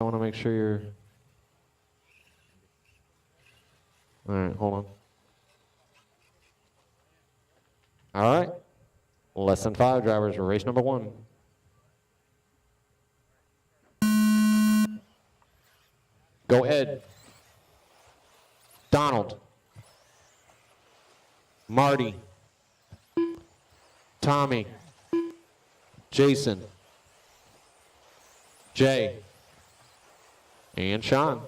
I want to make sure you're... All right, hold on. All right. Less than 5 drivers for race number 1. Go Ed. Donald. Marty. Tommy. Jason. Jay. And Sean.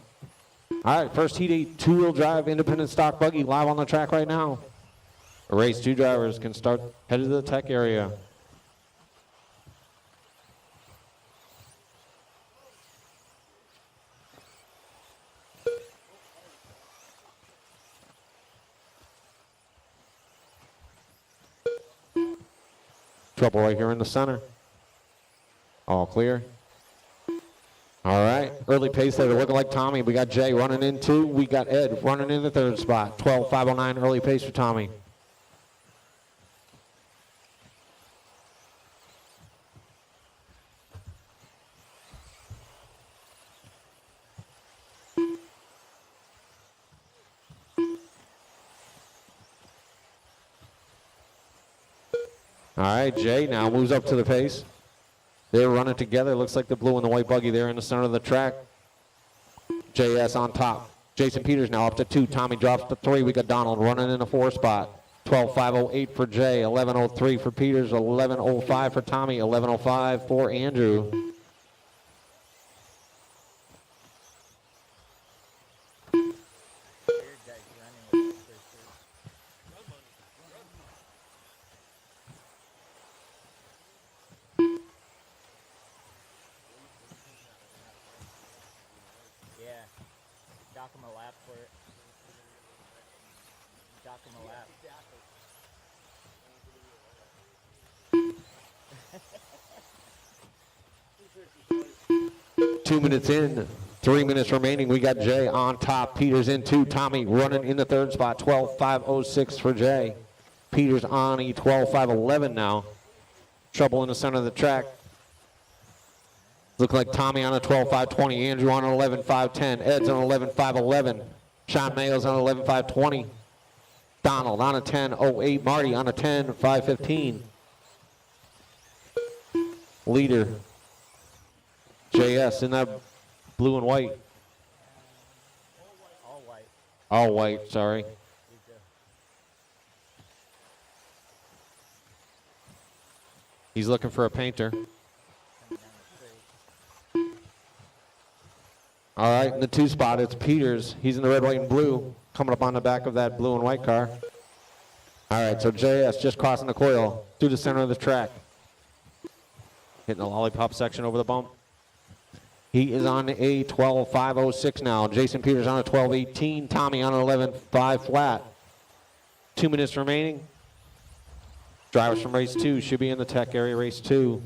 All right, first heat 8 two-wheel drive independent stock buggy live on the track right now. Race 2 drivers can start headed to the tech area. Trouble right here in the center. All clear. All right, early pace there, looking like Tommy. We got Jay running in 2. We got Ed running in the 3rd spot. 12:509 early pace for Tommy. All right, Jay now moves up to the pace. They're running together. Looks like the blue and the white buggy there in the center of the track. JS on top. Jason Peters now up to 2. Tommy drops to 3. We got Donald running in the 4 spot. 12:508 for Jay. 11:03 for Peters. 11:05 for Tommy. 11:05 for Andrew. Dock him a lap for it. Dock him a lap. 2 minutes in, 3 minutes remaining. We got Jay on top. Peters in 2. Tommy running in the 3rd spot. 12:506 for Jay. Peters on a 12:511 now. Trouble in the center of the track. Look like Tommy on a 12:520. Andrew on an 11:510. Ed's on 11:511. Sean Mayo's on 11:520. Donald on a 10:08. Marty on a 10:515. Leader. JS in that blue and white. All white. All white, sorry. He's looking for a painter. All right, in the 2 spot, it's Peters. He's in the red, white, and blue, coming up on the back of that blue and white car. All right, so JS just crossing the coil through the center of the track. Hitting the lollipop section over the bump. He is on a 12:506 now. Jason Peters on a 12:18. Tommy on an 11:5 flat. 2 minutes remaining. Drivers from race 2 should be in the tech area, race 2.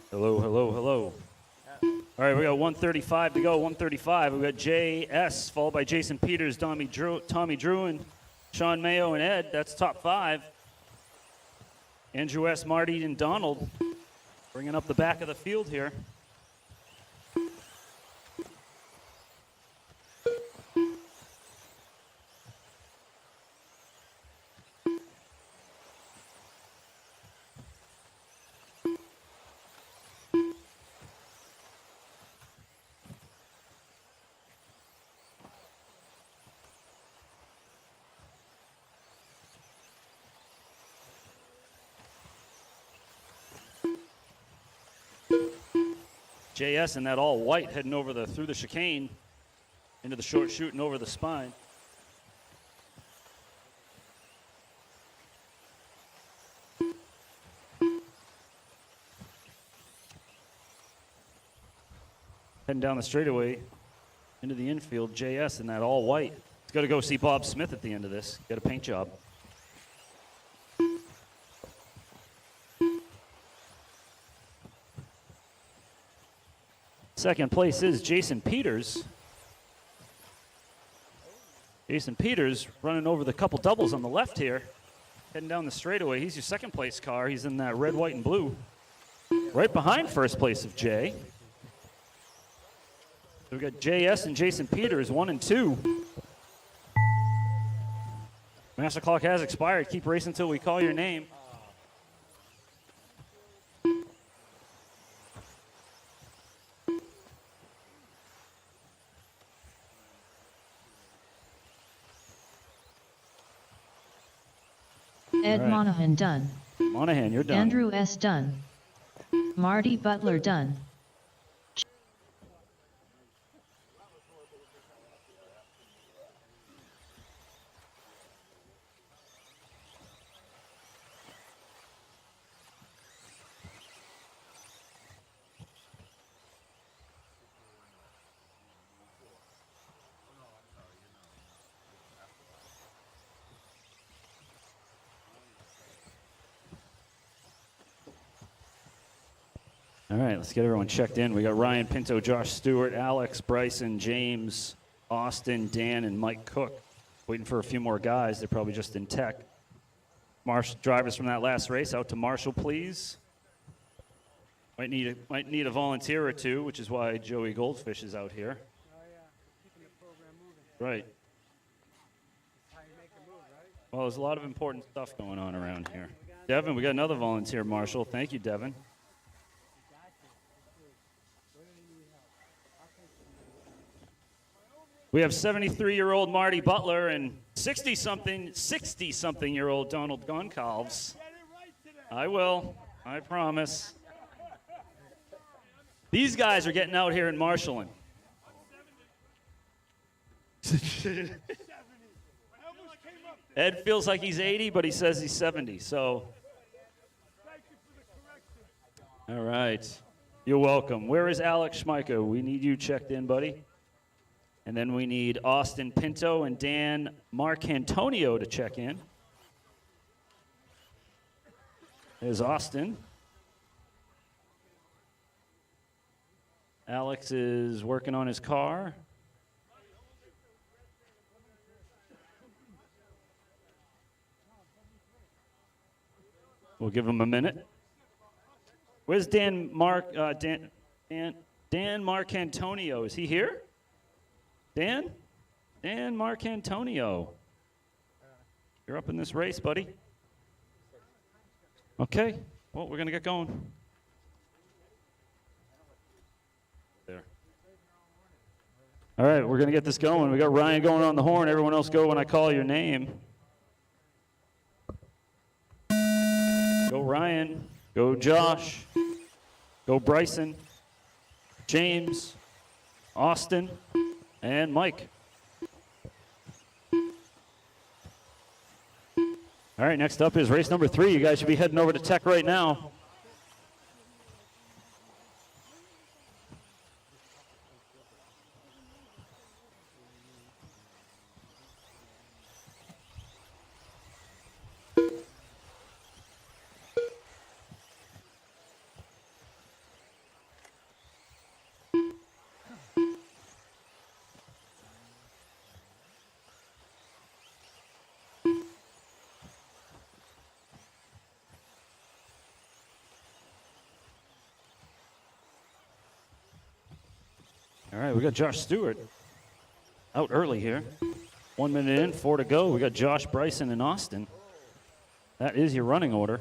Hello, hello, hello. All right, we got 1:35 to go. 1:35. We got JS followed by Jason Peters, Tommy Drew, and Sean Mayo and Ed. That's top 5. Andrew S, Marty, and Donald bringing up the back of the field here. JS in that all white heading over through the chicane into the short chute and over the spine. Heading down the straightaway into the infield, JS in that all white. He's got to go see Bob Smith at the end of this. Got a paint job. Second place is Jason Peters. Jason Peters running over the couple doubles on the left here, heading down the straightaway. He's your second place car. He's in that red, white, and blue. Right behind first place of Jay. So we got JS and Jason Peters, 1 and 2. Master clock has expired. Keep racing until we call your name. Ed right. Monahan done. Monahan, you're done. Andrew S. done. Marty Butler done. All right, let's get everyone checked in. We got Ryan Pinto, Josh Stewart, Alex, Bryson, James, Austin, Dan, and Mike Cook. Waiting for a few more guys. They're probably just in tech. Drivers from that last race out to Marshall, please. Might need a volunteer or two, which is why Joey Goldfish is out here. Oh yeah, keeping the program moving. Right. That's how you make a move, right? Well, there's a lot of important stuff going on around here. Devin, we got another volunteer, Marshall. Thank you, Devin. We have 73-year-old Marty Butler and 60-something-year-old Donald Goncalves. I will. I promise. These guys are getting out here in marshalling. Ed feels like he's 80, but he says he's 70. So, all right. You're welcome. Where is Alex Schmeiko? We need you checked in, buddy. And then we need Austin Pinto and Dan Marcantonio to check in. There's Austin. Alex is working on his car. We'll give him a minute. Where's Dan Marcantonio? Is he here? Dan Marcantonio. You're up in this race, buddy. Okay. Well, we're going to get going. There. All right, we're going to get this going. We got Ryan going on the horn. Everyone else go when I call your name. Go Ryan. Go Josh. Go Bryson. James. Austin. And Mike. All right, next up is race number 3. You guys should be heading over to tech right now. All right, we got Josh Stewart out early here. 1 minute in, 4 to go. We got Josh, Bryson, and Austin. That is your running order.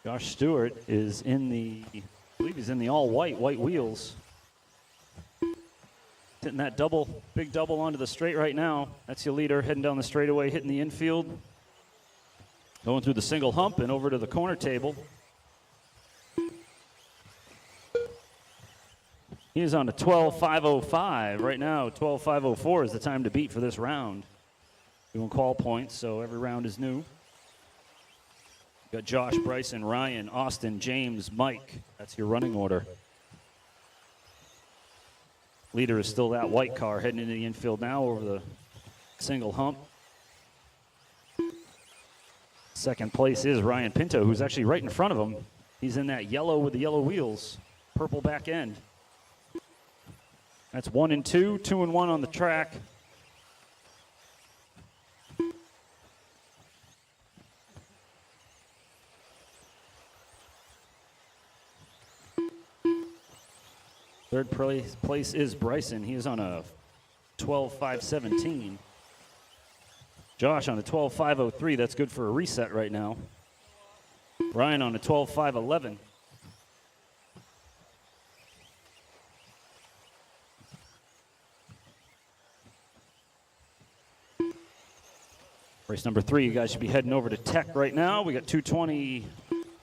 Josh Stewart is in the, I believe he's in the all-white wheels. Hitting that big double onto the straight right now. That's your leader heading down the straightaway, hitting the infield. Going through the single hump and over to the corner table. He is on a 12.505 right now. 12.504 is the time to beat for this round. Doing call points, so every round is new. Got Josh, Bryson, Ryan, Austin, James, Mike. That's your running order. Leader is still that white car heading into the infield now over the single hump. Second place is Ryan Pinto, who's actually right in front of him. He's in that yellow with the yellow wheels, purple back end. That's 1 and 2, 2 and 1 on the track. Third place is Bryson. He is on a 12.517. Josh on a 12.503. That's good for a reset right now. Ryan on a 12.511. Race number 3, you guys should be heading over to Tech right now. We got 2:20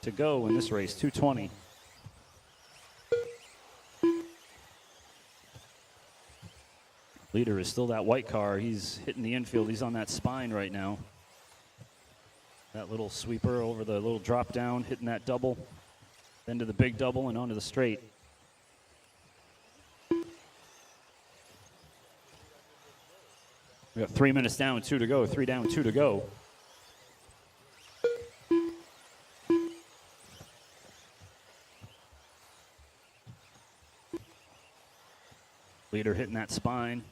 to go in this race, 2:20. Leader is still that white car. He's hitting the infield. He's on that spine right now. That little sweeper over the little drop down, hitting that double, then to the big double and onto the straight. We got 3 minutes down, 2 to go. 3 down, 2 to go. Leader hitting that spine.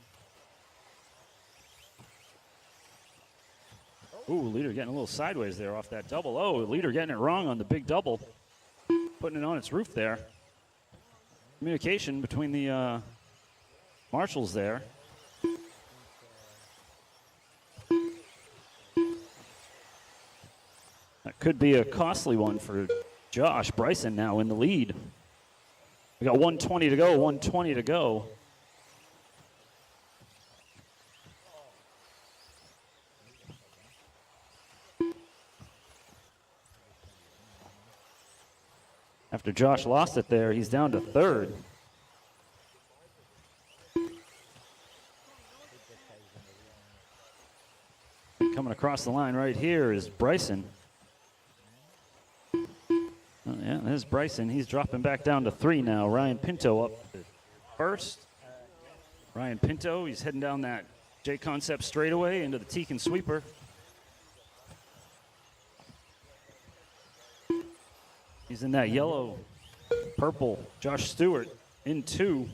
Ooh, leader getting a little sideways there off that double. Oh, leader getting it wrong on the big double. Putting it on its roof there. Communication between the marshals there. That could be a costly one for Josh. Bryson now in the lead. We got 1:20 to go, 1:20 to go. After Josh lost it there, he's down to third. Coming across the line right here is Bryson. Oh, yeah, there's Bryson. He's dropping back down to 3 now. Ryan Pinto up to first. Ryan Pinto, he's heading down that JConcepts straightaway into the Tekin sweeper. He's in that yellow, purple. Josh Stewart in 2.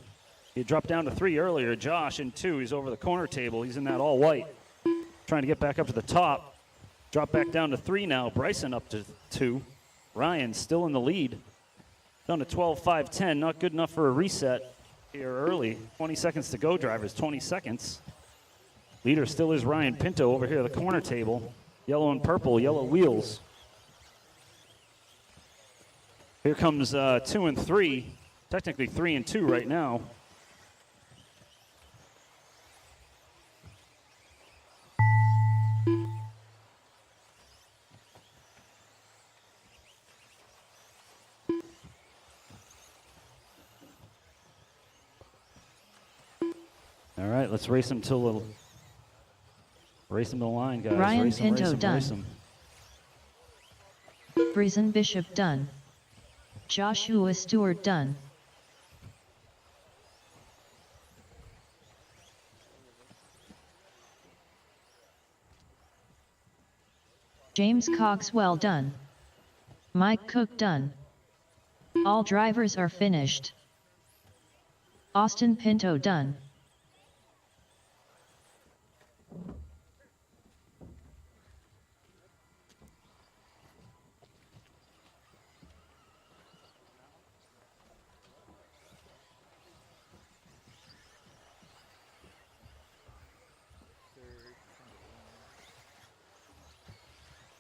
He dropped down to 3 earlier. Josh in 2. He's over the corner table. He's in that all white. Trying to get back up to the top. Drop back down to 3 now. Bryson up to 2. Ryan still in the lead. Down to 12.510. Not good enough for a reset here early. 20 seconds to go, drivers. 20 seconds. Leader still is Ryan Pinto over here at the corner table. Yellow and purple, yellow wheels. Here comes 2 and 3. Technically 3 and 2 right now. All right, let's race him till race him to the line, guys. Ryan race him, Pinto race him, done. race him. Bryson Bishop done. Joshua Stewart done. James Coxwell done. Mike Cook done. All drivers are finished. Austin Pinto done.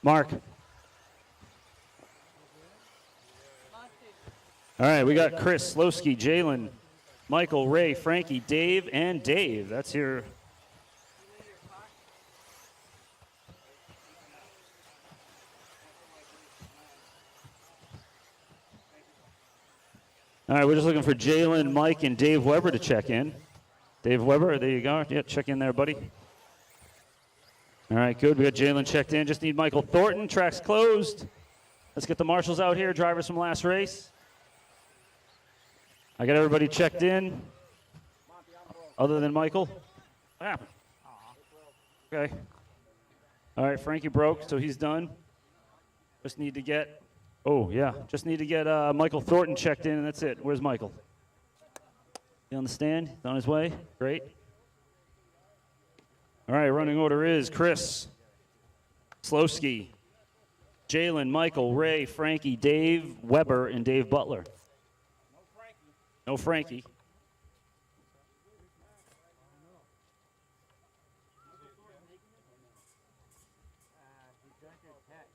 Mark. All right, we got Chris, Slowski, Jalen, Michael, Ray, Frankie, Dave, and Dave. That's your... All right, we're just looking for Jalen, Mike, and Dave Weber to check in. Dave Weber, there you go. Yeah, check in there, buddy. All right, good. We got Jalen checked in. Just need Michael Thornton. Track's closed. Let's get the marshals out here, drivers from last race. I got everybody checked in, other than Michael. What happened? Okay. All right, Frankie broke, so he's done. Just need to get, Michael Thornton checked in, and that's it. Where's Michael? He on the stand? He's on his way? Great. All right, running order is Chris, Slowski, Jalen, Michael, Ray, Frankie, Dave, Weber, and Dave Butler. No Frankie. He's going through tech.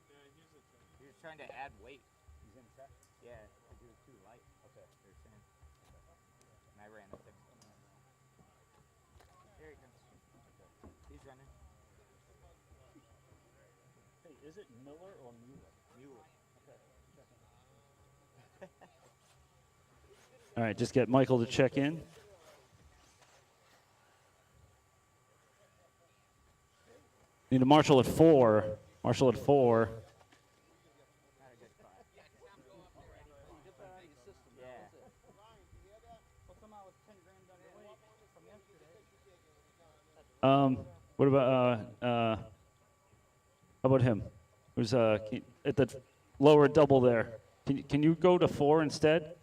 He was trying to add weight. He's in tech? Yeah, because he was too light. Okay. They're saying. And I ran up there. Here he comes. He's running. Hey, is it Miller or Mueller? Mule. All right, just get Michael to check in. Need a marshal at 4. Marshal at 4. Not a good spot. Yeah. What about how about him? Who's at the lower double there? Can you go to 4 instead?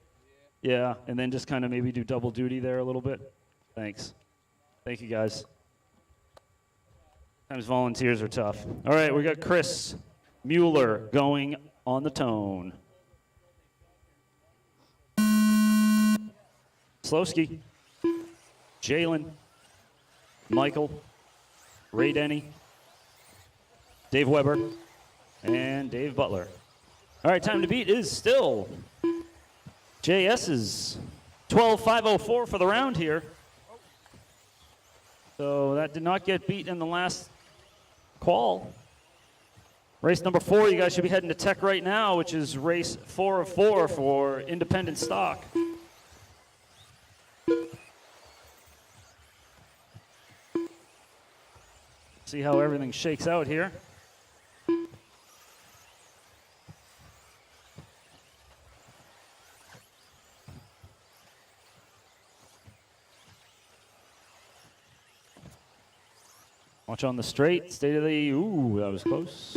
Yeah, and then just kind of maybe do double duty there a little bit. Thanks. Thank you guys. Sometimes volunteers are tough. All right, we got Chris Mueller going on the tone. Slowski, Jalen, Michael, Ray Denny, Dave Weber, and Dave Butler. All right, time to beat is still JS's 12.504 for the round here. So that did not get beat in the last qual. Race number 4, you guys should be heading to Tech right now, which is race 4 of 4 for independent stock. See how everything shakes out here. Watch on the straight, state of the, ooh, that was close.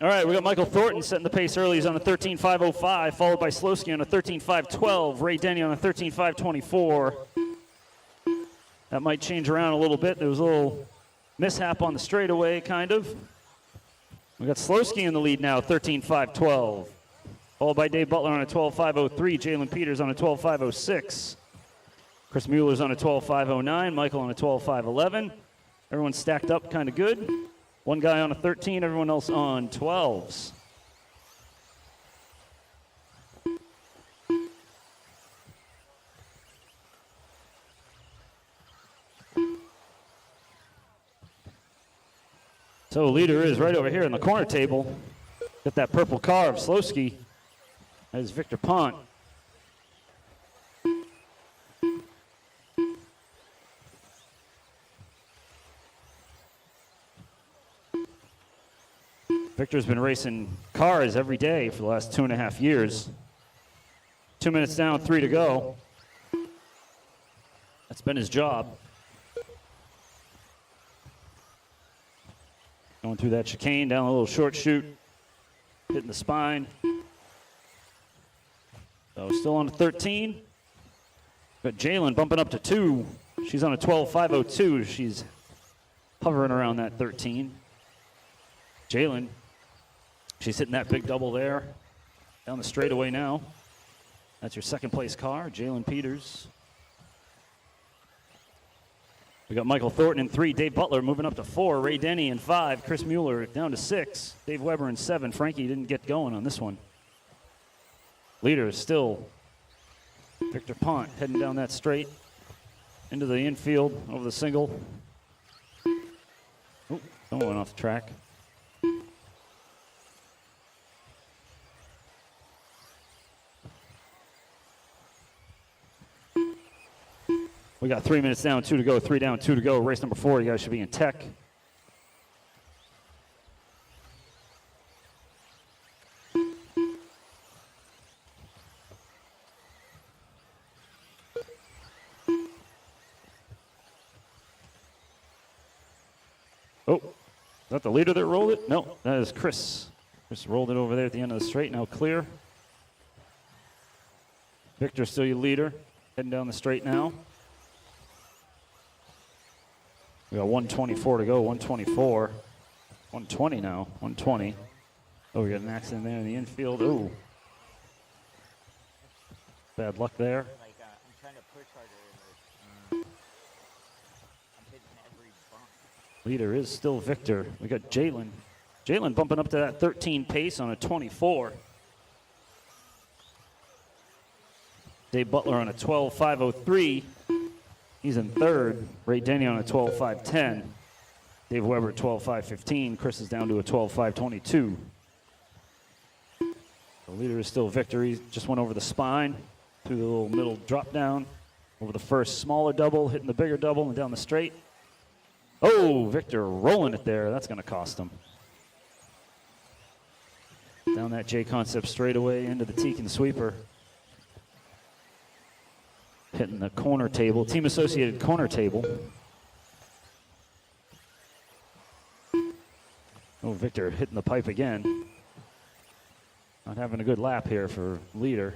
All right, we got Michael Thornton setting the pace early. He's on a 13.505, followed by Slowski on a 13.512, Ray Denny on a 13.524. That might change around a little bit. There was a little mishap on the straightaway, kind of. We got Slowski in the lead now, 13.512, followed by Dave Butler on a 12.503, Jalen Peters on a 12.506. Chris Mueller's on a 12.509, Michael on a 12.511. Everyone's stacked up kind of good. One guy on a 13, everyone else on 12s. So leader is right over here in the corner table. Got that purple car of Slowski. That is Victor Pont. Victor's been racing cars every day for the last 2.5 years. 2 minutes down, 3 to go. That's been his job. Going through that chicane, down a little short chute, hitting the spine. So still on a 13. Got Jalen bumping up to 2. She's on a 12.502. She's hovering around that 13. Jalen, she's hitting that big double there. Down the straightaway now. That's your second place car, Jalen Peters. We got Michael Thornton in 3, Dave Butler moving up to 4, Ray Denny in 5, Chris Mueller down to 6, Dave Weber in 7. Frankie didn't get going on this one. Leader is still Victor Pont heading down that straight into the infield over the single. Oh, someone went off the track. We got 3 minutes down, 2 to go, 3 down, 2 to go. Race number 4, you guys should be in Tech. Oh, is that the leader that rolled it? No, that is Chris. Chris rolled it over there at the end of the straight, now clear. Victor still your leader. Heading down the straight now. We got 124 to go, 124. 120 now, 120. Oh, we got an accident there in the infield. Oh. Bad luck there. Like, I'm trying to push harder in this. I'm hitting every bump. Leader is still Victor. We got Jalen. Jalen bumping up to that 13 pace on a 24. Dave Butler on a 12.503. He's in third. Ray Denny on a 12.510. Dave Weber 12.515. Chris is down to a 12.522. The leader is still Victor. He just went over the spine through the little middle drop down. Over the first smaller double, hitting the bigger double and down the straight. Oh, Victor rolling it there. That's going to cost him. Down that JConcepts straightaway into the Tekin sweeper. Hitting the corner table, team associated corner table. Oh, Victor hitting the pipe again. Not having a good lap here for leader.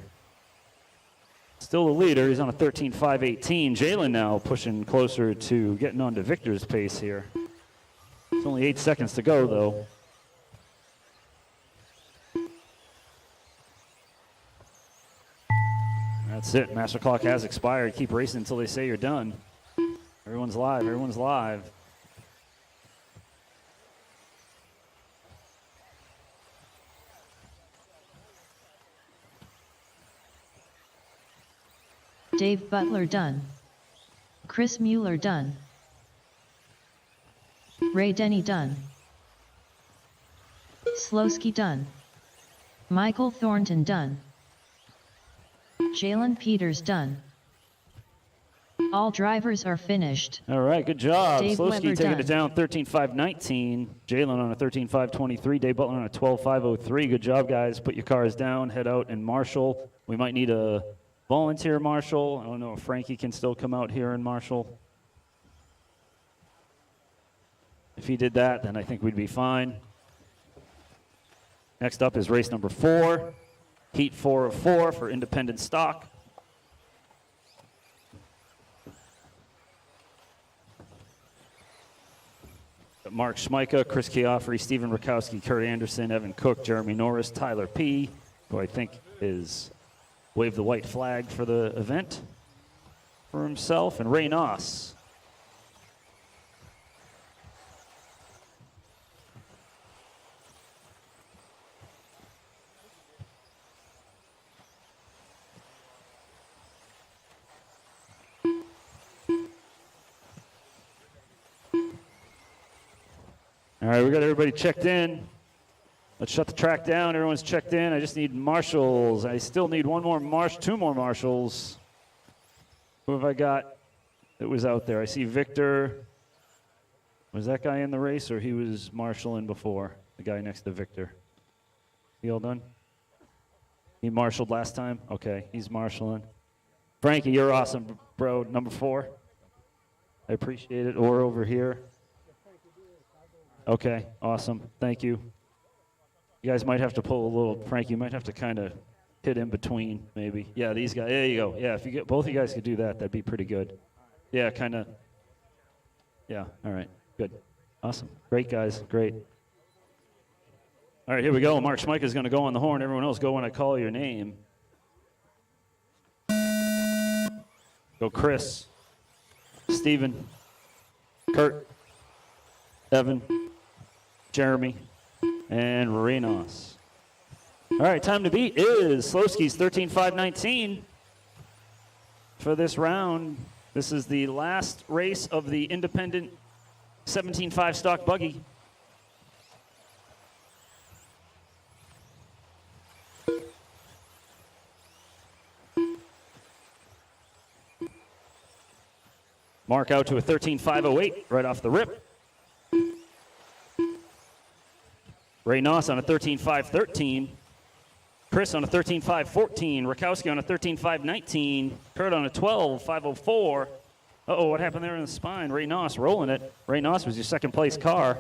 Still the leader, he's on a 13.518. Jalen now pushing closer to getting onto Victor's pace here. It's only 8 seconds to go though. That's it. Master clock has expired. Keep racing until they say you're done. Everyone's live. Everyone's live. Dave Butler done. Chris Mueller done. Ray Denny done. Slowski done. Michael Thornton done. Jalen Peters done. All drivers are finished. All right, good job. Dave Slowski Weber taking done. it down 13.519. Jalen on a 13.523. Dave Butler on a 12.503. Good job, guys. Put your cars down, head out and marshal. We might need a volunteer marshal. I don't know if Frankie can still come out here and marshal. If he did that, then I think we'd be fine. Next up is race number 4. Heat 4 of 4 for independent stock. Mark Schmeika, Chris Chiaffrey, Stephen Rakowski, Kurt Anderson, Evan Cook, Jeremy Norris, Tyler P., who I think is waved the white flag for the event for himself, and Ray Noss. All right, we got everybody checked in. Let's shut the track down. Everyone's checked in. I just need marshals. I still need two more marshals. Who have I got that was out there? I see Victor. Was that guy in the race, or he was marshaling before? The guy next to Victor. He all done? He marshaled last time? Okay, he's marshaling. Frankie, you're awesome, bro. Number 4. I appreciate it. Or over here. Okay, awesome. Thank you. You guys might have to pull a little, Frank, you might have to kind of hit in between, maybe. Yeah, these guys, there you go. Yeah, if you get, both of you guys could do that, that'd be pretty good. Yeah, kind of. Yeah, all right, good. Awesome. Great, guys, great. All right, here we go. Mark Schmeika is going to go on the horn. Everyone else, go when I call your name. Go Chris, Steven, Kurt, Evan, Jeremy, and Reynos. All right, time to beat is Slowski's 13.519 for this round. This is the last race of the independent 17.5 stock buggy. Mark out to a 13.508 right off the rip. Ray Noss on a 13.513. Chris on a 13.514. Rakowski on a 13.519. Kurt on a 12.504. Uh-oh, what happened there in the spine? Ray Noss rolling it. Ray Noss was your second place car.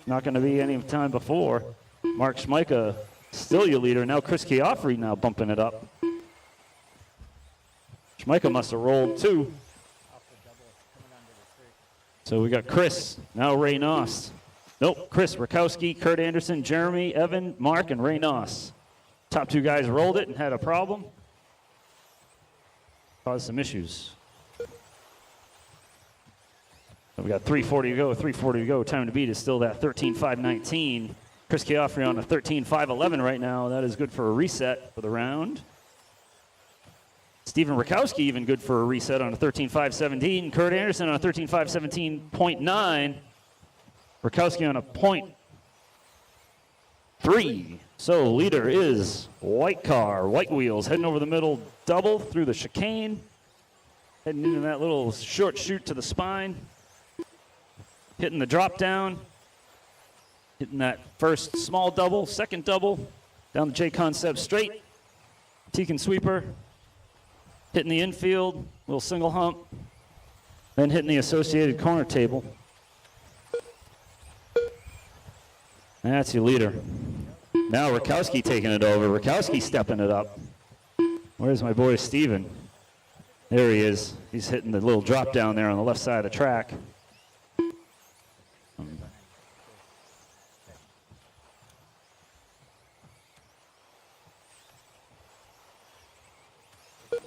Not going to be any time before. Mark Schmeika still your leader. Now Chris Chiaffrey now bumping it up. Schmeichel must have rolled too. So we got Chris, now Ray Noss. Nope, Chris, Rakowski, Kurt Anderson, Jeremy, Evan, Mark, and Ray Noss. Top 2 guys rolled it and had a problem. Caused some issues. So we got 3:40 to go, 3:40 to go. Time to beat is still that 13.519. Chris Chiaffrey on a 13.511 right now. That is good for a reset for the round. Stephen Rakowski even good for a reset on a 13.517. Kurt Anderson on a 13.517.9. Rakowski on a .3. So leader is white car, white wheels, heading over the middle, double through the chicane, heading into that little short chute to the spine, hitting the drop down, hitting that first small double, second double, down the JConcepts straight, Tekin sweeper, hitting the infield, little single hump, then hitting the associated corner table. That's your leader. Now Rakowski taking it over. Rakowski stepping it up. Where's my boy Steven? There he is. He's hitting the little drop down there on the left side of the track.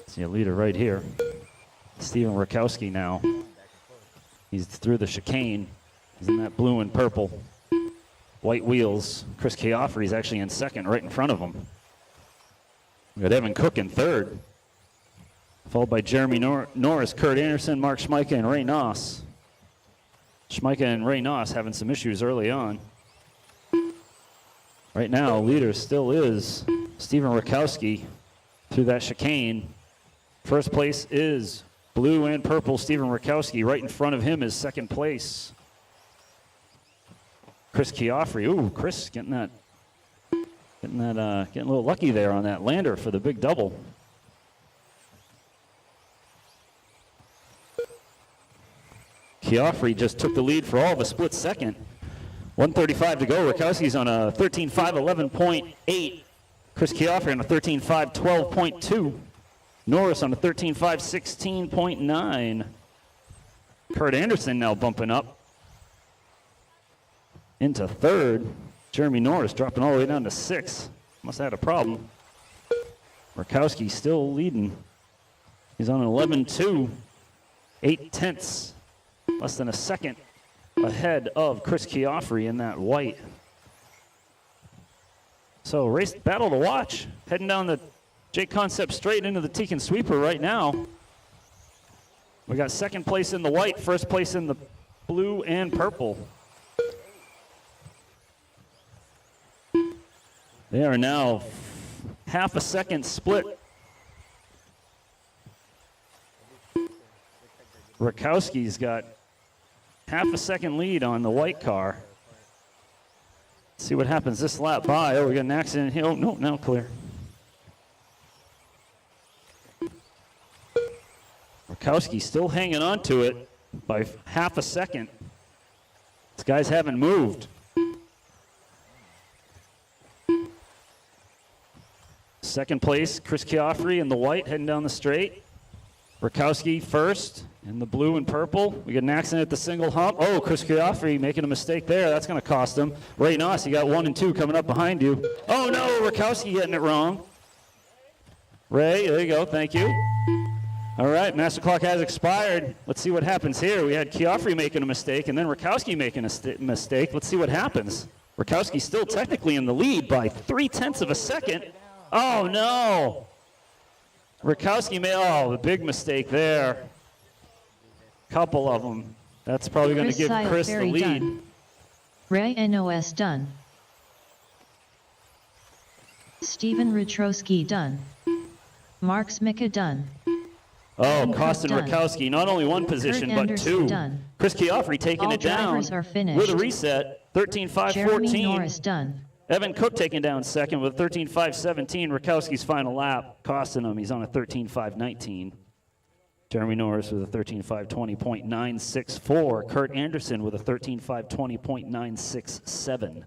See a leader right here. Steven Rakowski now. He's through the chicane. He's in that blue and purple. White wheels. Chris Chiaffrey's actually in second, right in front of him. We got Evan Cook in third, followed by Jeremy Norris, Kurt Anderson, Mark Schmeichel, and Ray Noss. Schmeichel and Ray Noss having some issues early on. Right now, leader still is Stephen Rakowski through that chicane. First place is blue and purple Stephen Rakowski. Right in front of him is second place Chris Chiaffrey. Ooh, Chris getting a little lucky there on that lander for the big double. Chiaffrey just took the lead for all of a split second. 1:35 to go. Rakowski's on a 13.511.8. Chris Chiaffrey on a 13.512.2. Norris on a 13.516.9. Kurt Anderson now bumping up into third. Jeremy Norris dropping all the way down to 6th. Must have had a problem. Rakowski still leading. He's on an 11.2, 8/10, less than a second ahead of Chris Chiaffrey in that white. So race battle to watch. Heading down the JConcepts straight into the Tekin sweeper right now. We got second place in the white, first place in the blue and purple. They are now half a second split. Rakowski's got half a second lead on the white car. Let's see what happens this lap by. Oh, we got an accident here. Oh, no, now clear. Rakowski still hanging on to it by half a second. These guys haven't moved. Second place, Chris Chiaffrey in the white heading down the straight. Rakowski first in the blue and purple. We get an accident at the single hump. Oh, Chris Chiaffrey making a mistake there. That's going to cost him. Ray Noss, you got 1 and 2 coming up behind you. Oh, no, Rakowski getting it wrong. Ray, there you go. Thank you. All right, master clock has expired. Let's see what happens here. We had Chiaffrey making a mistake and then Rakowski making a mistake. Let's see what happens. Rakowski still technically in the lead by 0.3 of a second. Oh, no. Rakowski made, the big mistake there. Couple of them. That's probably going to give Chris the lead. Done. Ray NOS done. Stephen Rutrowski done. Mark Smicka done. Oh, Costin Rakowski, not only one position, Kurt but Anderson 2. Done. Chris Chiaffrey taking All it down drivers are finished. with a reset, 13.514. Jeremy Norris done. Evan Cook taking down second with 13.517. Rakowski's final lap costing him. He's on a 13.519. Jeremy Norris with a 13.520.964. Kurt Anderson with a 13.520.967.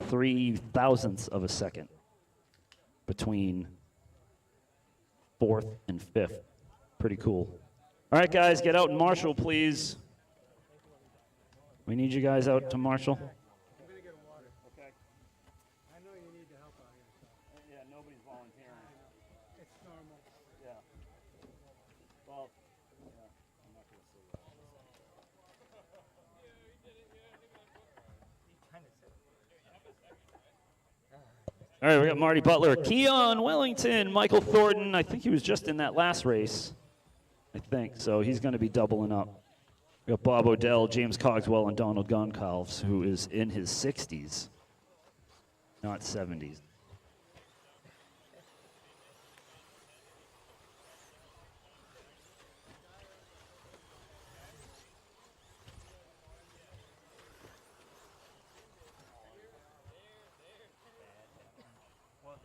3 thousandths of a second between 4th and 5th Pretty cool. All right, guys, get out and marshal, please. We need you guys out to marshal. I'm gonna get water. Okay. I know you need the help out here, so Yeah, nobody's volunteering. it's normal. Yeah. Well, yeah, I'm not going to say that. All right, we got Marty Butler, Keon Wellington, Michael Thornton. I think he was just in that last race. I think so. He's going to be doubling up. We got Bob Odell, James Cogswell, and Donald Goncalves, who is in his 60s, not 70s. Well,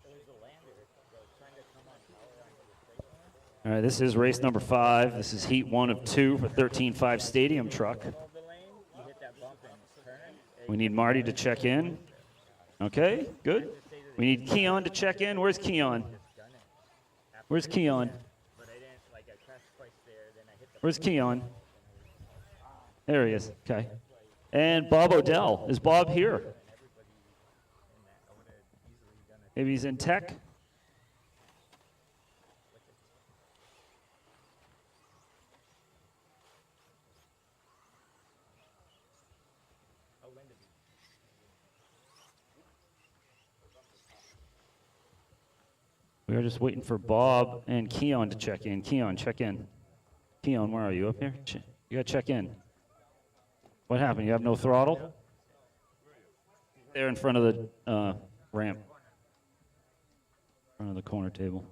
there's a lander that's trying to come on power onto the straight line. All right, this is race number 5. This is heat 1 of 2 for 13.5 Stadium Truck. Over the lane, you hit that bump and turn. We need Marty to check in. Okay, good. We need Keon to check in. Where's Keon? Where's Keon? But I didn't, like, I crashed twice there, then I hit the Where's Keon? There he is. Okay. And Bob Odell. Is Bob here? Maybe he's in tech. We are just waiting for Bob and Keon to check in. Keon, check in. Keon, where are you? Up here? You got to check in. What happened? You have no throttle? There in front of the ramp. In front of the corner table.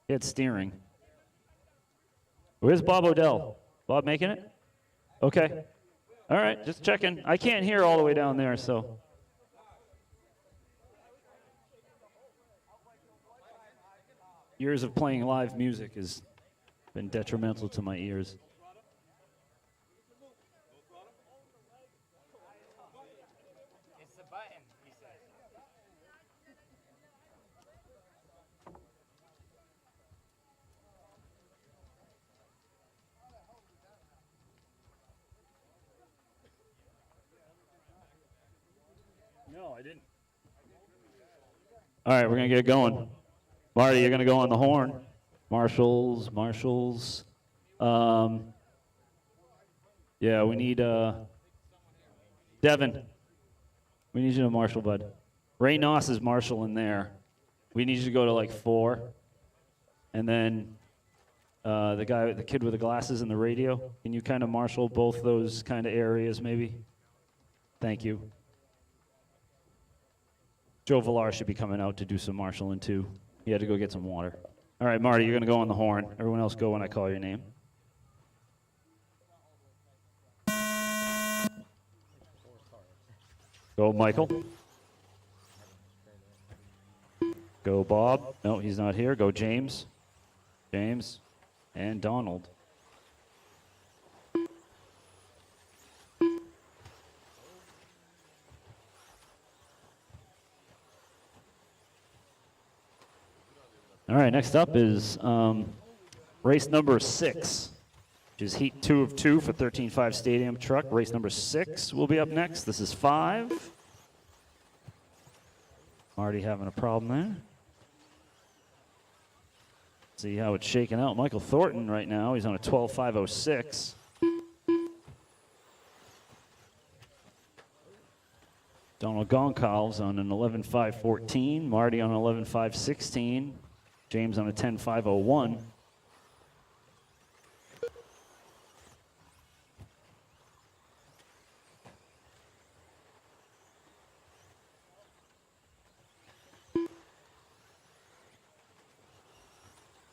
He had steering. Where's Bob Odell? Bob making it? Okay. All right, just checking. I can't hear all the way down there, so. Years of playing live music has been detrimental to my ears. It's the button, he says. No, I didn't. All right, we're going to get going. Marty, you're going to go on the horn. Marshals. Yeah, we need Devin. We need you to marshal, bud. Ray Noss is marshal in there. We need you to go to like 4. And then the kid with the glasses and the radio, can you kind of marshal both those kind of areas maybe? Thank you. Joe Villar should be coming out to do some marshaling too. He had to go get some water. All right, Marty, you're going to go on the horn. Everyone else go when I call your name. Go, Michael. Go, Bob. No, he's not here. Go, James. James. And Donald. All right, next up is race number 6, which is heat 2 of 2 for 13.5 Stadium Truck. Race number 6 will be up next. This is 5. Already having a problem there. See how it's shaking out. Michael Thornton right now, he's on a 12.506. Donald Goncalves on an 11.514. Marty on an 11.516. James on a 10.501.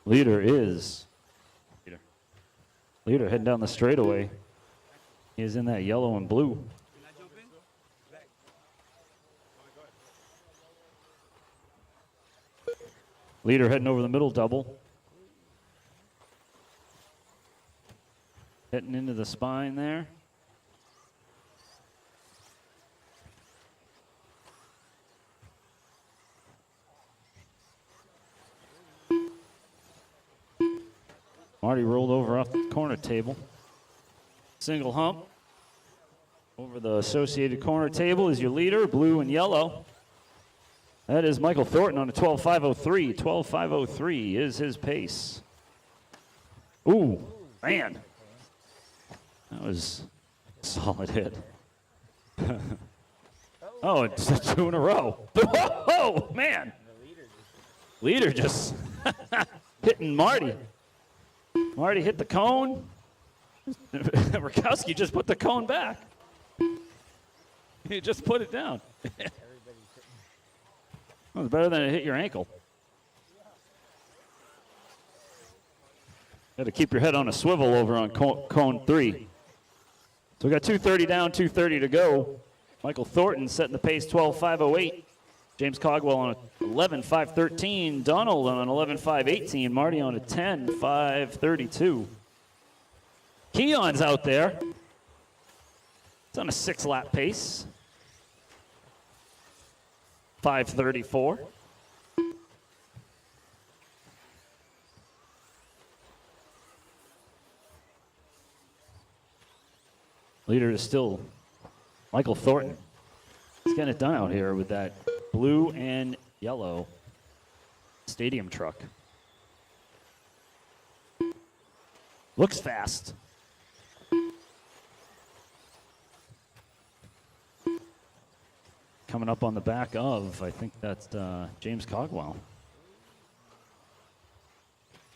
Leader is Leader heading down the straightaway. He is in that yellow and blue. Leader heading over the middle double. Hitting into the spine there. Marty rolled over off the corner table. Single hump. Over the associated corner table is your leader, blue and yellow. That is Michael Thornton on a 12.503. 12.503 is his pace. Ooh, man. That was a solid hit. Oh, it's 2 in a row. Whoa, man. Leader just hitting Marty. Marty hit the cone. Rakowski just put the cone back. He just put it down. Well, it's better than it hit your ankle. Got to keep your head on a swivel over on cone 3. So we got 2:30 down, 2:30 to go. Michael Thornton setting the pace, 12.508. James Cogwell on a 11.513. Donald on an 11.518. Marty on a 10.532. Keon's out there. It's on a 6-lap pace. 5:34. Leader is still Michael Thornton. He's getting it done out here with that blue and yellow stadium truck. Looks fast. Coming up on the back of, I think that's James Cogwell.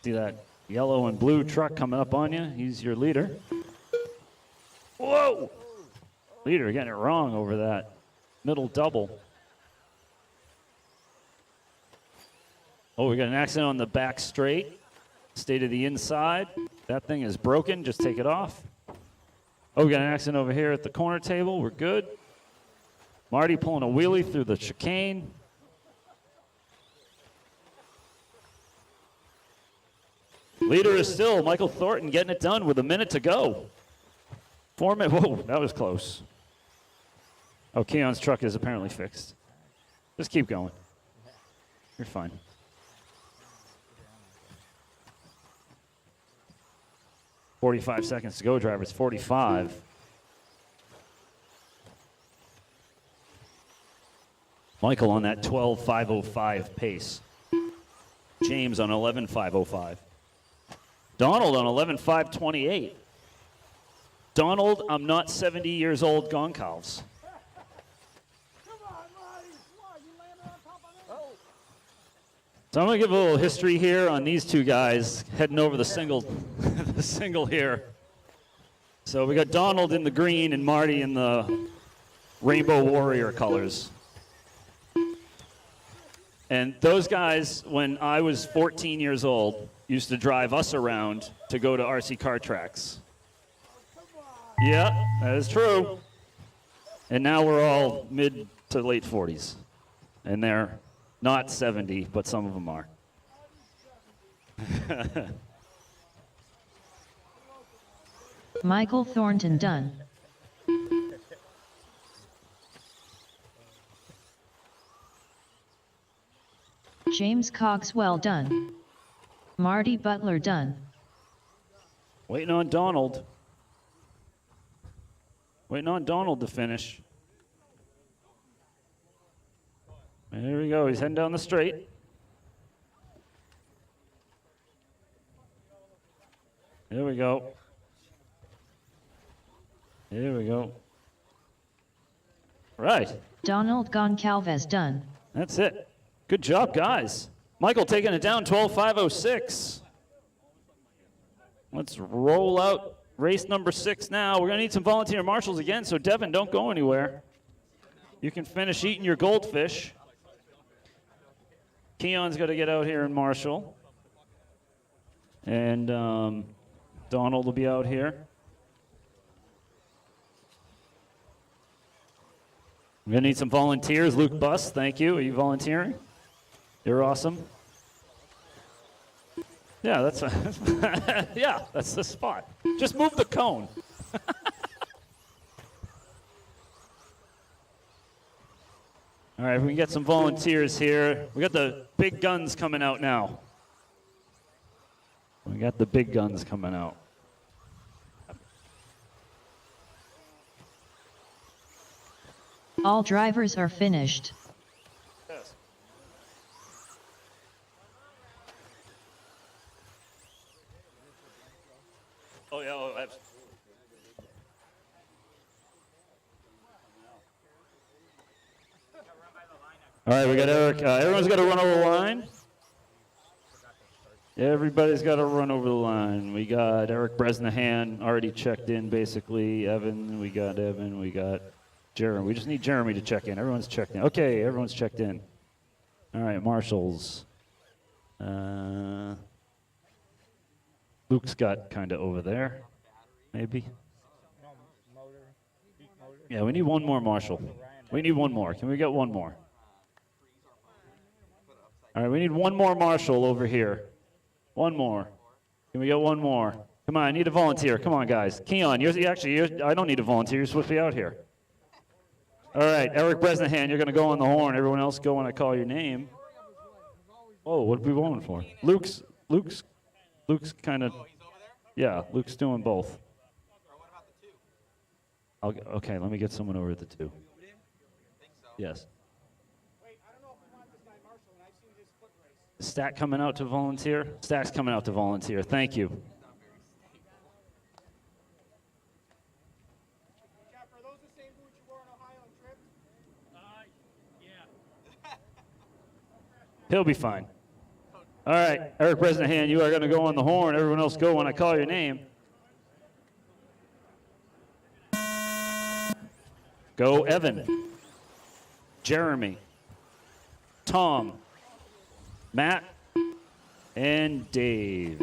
See that yellow and blue truck coming up on you? He's your leader. Whoa! Leader getting it wrong over that middle double. Oh, we got an accident on the back straight. Stay to the inside. That thing is broken. Just take it off. Oh, we got an accident over here at the corner table. We're good. Marty pulling a wheelie through the chicane. Leader is still Michael Thornton getting it done with a minute to go. 4 minutes. Whoa, that was close. Oh, Keon's truck is apparently fixed. Just keep going. You're fine. "45 seconds to go, drivers. 45. Michael on that 12.505 pace. James on 11.505. Donald on 11.528. Donald, I'm not 70 years old, Goncalves. So I'm going to give a little history here on these two guys heading over the single, the single here. So we got Donald in the green and Marty in the Rainbow Warrior colors. And those guys, when I was 14 years old, used to drive us around to go to RC car tracks. Yeah, that is true. And now we're all mid to late 40s. And they're not 70, but some of them are. Michael Thornton done. James Cogswell done. Marty Butler done. Waiting on Donald. Waiting on Donald to finish. And here we go. He's heading down the straight. There we go. Here we go. Right. Donald Goncalves done. That's it. Good job, guys. Michael taking it down, 12.506. Let's roll out race number 6 now. We're going to need some volunteer marshals again, so Devin, don't go anywhere. You can finish eating your goldfish. Keon's got to get out here and marshal. And Donald will be out here. We're going to need some volunteers. Luke Buss, thank you. Are you volunteering? You're awesome. Yeah, that's yeah, that's the spot. Just move the cone. All right, we can get some volunteers here. We got the big guns coming out now. We got the big guns coming out. All drivers are finished. Yes. Oh, yeah. Oh, absolutely. All right, we got Eric. Everyone's got to run over the line. Everybody's got to run over the line. We got Eric Bresnahan already checked in, basically. Evan, we got Jeremy. We just need Jeremy to check in. Everyone's checked in. Okay, everyone's checked in. All right, marshals. Luke's got kind of over there, maybe. Yeah, we need one more marshal. We need one more. Can we get one more? All right, we need one more marshal over here. One more. Can we get one more? Come on, I need a volunteer. Come on, guys. Keon, I don't need a volunteer. You're supposed to be out here. All right, Eric Bresnahan, you're going to go on the horn. Everyone else go when I call your name. Oh, what are we going for? Luke's kind of, yeah, Luke's doing both. Okay, let me get someone over at the 2. Yes. Stat coming out to volunteer? Stat's coming out to volunteer. Thank you. Jeff, are those the same boots you wore in Ohio and Trip? Yeah. He'll be fine. All right, Eric Bresnahan, you are going to go on the horn. Everyone else go when I call your name. Go Evan, Jeremy, Tom, Matt, and Dave.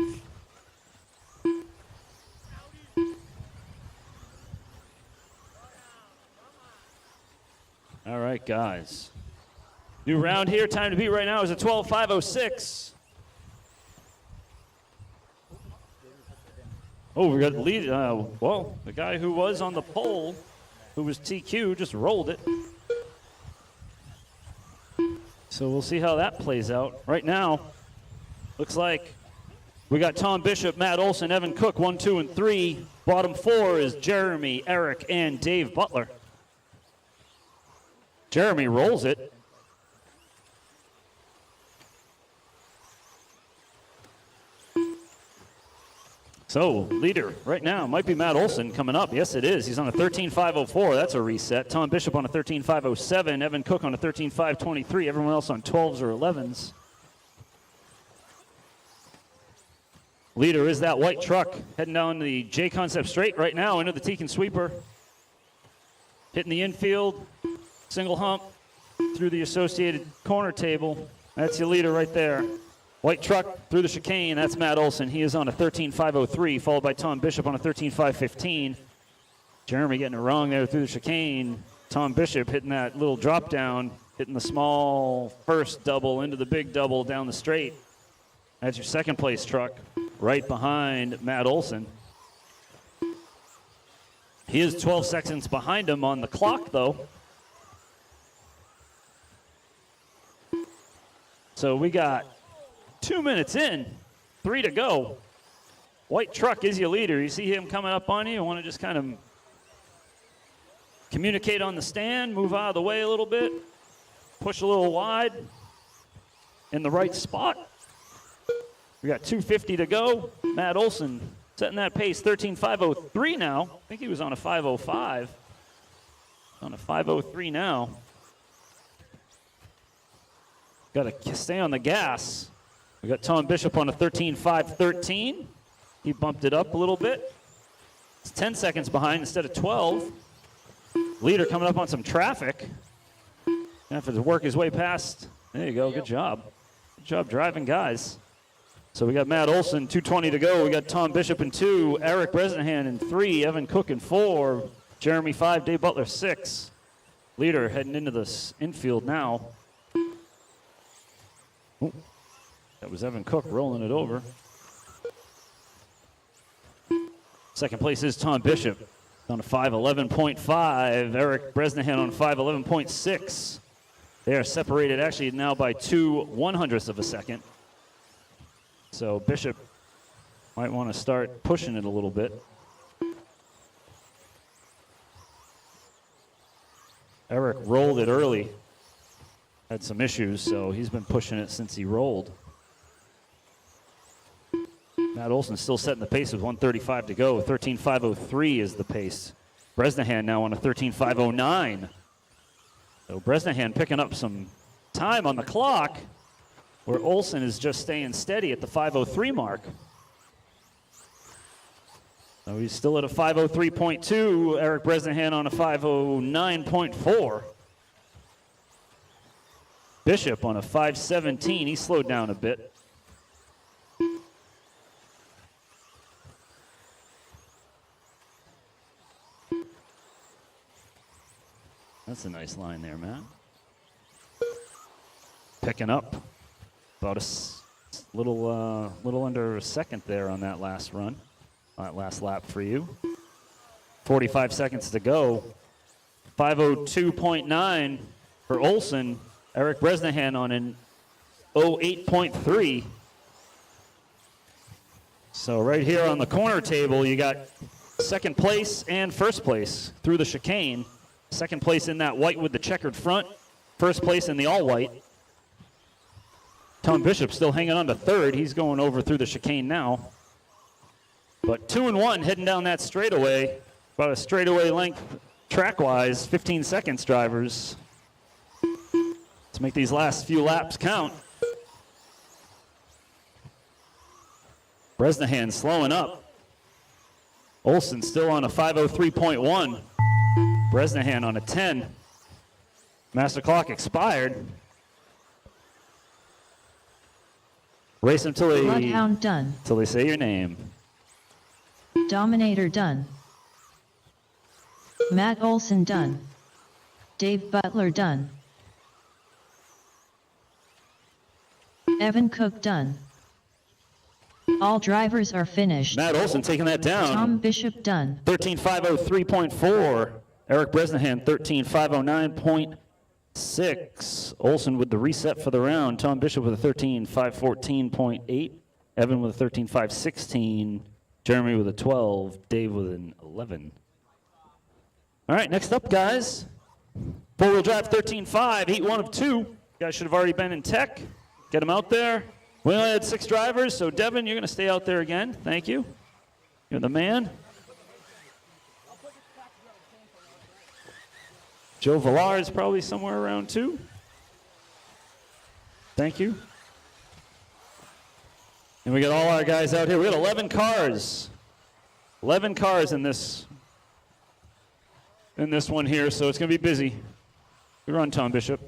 All right, guys. New round here. Time to beat right now is a 12:05:06. Oh, we got the lead. Well, the guy who was on the pole, who was TQ, just rolled it. So we'll see how that plays out. Right now, looks like we got Tom Bishop, Matt Olson, Evan Cook, 1, 2, and 3. Bottom 4 is Jeremy, Eric, and Dave Butler. Jeremy rolls it. So, leader right now might be Matt Olson coming up. Yes, it is. He's on a 13.504. That's a reset. Tom Bishop on a 13.507. Evan Cook on a 13.523. Everyone else on 12s or 11s. Leader is that white truck heading down the JConcepts straight right now into the Tekin sweeper. Hitting the infield, single hump through the associated corner table. That's your leader right there. White truck through the chicane, that's Matt Olson. He is on a 13.503, followed by Tom Bishop on a 13.515. Jeremy getting it wrong there through the chicane. Tom Bishop hitting that little drop down, hitting the small first double into the big double down the straight. That's your second place truck, right behind Matt Olson. He is 12 seconds behind him on the clock, though. So we got 2 minutes in, 3 to go. White truck is your leader. You see him coming up on you. You want to just kind of communicate on the stand, move out of the way a little bit, push a little wide in the right spot. We got 2:50 to go. Matt Olson setting that pace, 13.503 now. I think he was on a 5:05. On a 5:03 now. Got to stay on the gas. We got Tom Bishop on a 13.513. He bumped it up a little bit. It's 10 seconds behind instead of 12. Leader coming up on some traffic. Gonna have to work his way past. There you go. Good job. Good job driving, guys. So we got Matt Olson, 2:20 to go. We got Tom Bishop in 2, Eric Bresnahan in 3, Evan Cook in 4, Jeremy 5, Dave Butler 6. Leader heading into this infield now. Ooh. That was Evan Cook rolling it over. Second place is Tom Bishop on a 5:11.5. Eric Bresnahan on 5:11.6. They are separated actually now by 2/100ths of a second. So Bishop Might want to start pushing it a little bit. Eric rolled it early. Had some issues, so he's been pushing it since he rolled. Matt Olson still setting the pace with 1:35 to go. 13:503 is the pace. Bresnahan now on a 13:509. So Bresnahan picking up some time on the clock, where Olson is just staying steady at the 5:03 mark. So he's still at a 5:03.2. Eric Bresnahan on a 5:09.4. Bishop on a 5:17. He slowed down a bit. That's a nice line there, Matt. Picking up about a little under a second there on that last run, that last lap for you. 45 seconds to go. 5:02.9 for Olson. Eric Bresnahan on an 08.3. So right here on the corner table, you got second place and first place through the chicane. Second place in that white with the checkered front. First place in the all-white. Tom Bishop still hanging on to third. He's going over through the chicane now. But 2 and 1 heading down that straightaway. About a straightaway length track-wise. 15 seconds, drivers. Let's make these last few laps count. Bresnahan slowing up. Olson still on a 5:03.1. Bresnahan on a 10. Master clock expired. Race them till Bloodhound done. they say your name. Dominator done. Matt Olson done. Dave Butler done. Evan Cook done. All drivers are finished. Matt Olson taking that down. Tom Bishop done. 13:503.4. Eric Bresnahan 13:509.6. Olson with the reset for the round. Tom Bishop with a 13:514.8. Evan with a 13:516. Jeremy with a 12. Dave with an 11. All right, next up, guys. Four-wheel drive 13.5, heat 1 of 2. You guys should have already been in tech. Get them out there. We only had 6 drivers, so Devin, you're going to stay out there again. Thank you. You're the man. Joe Villar is probably somewhere around too. Thank you. And we got all our guys out here. We got 11 cars. 11 cars in this one here, so it's going to be busy. You're on, Tom Bishop.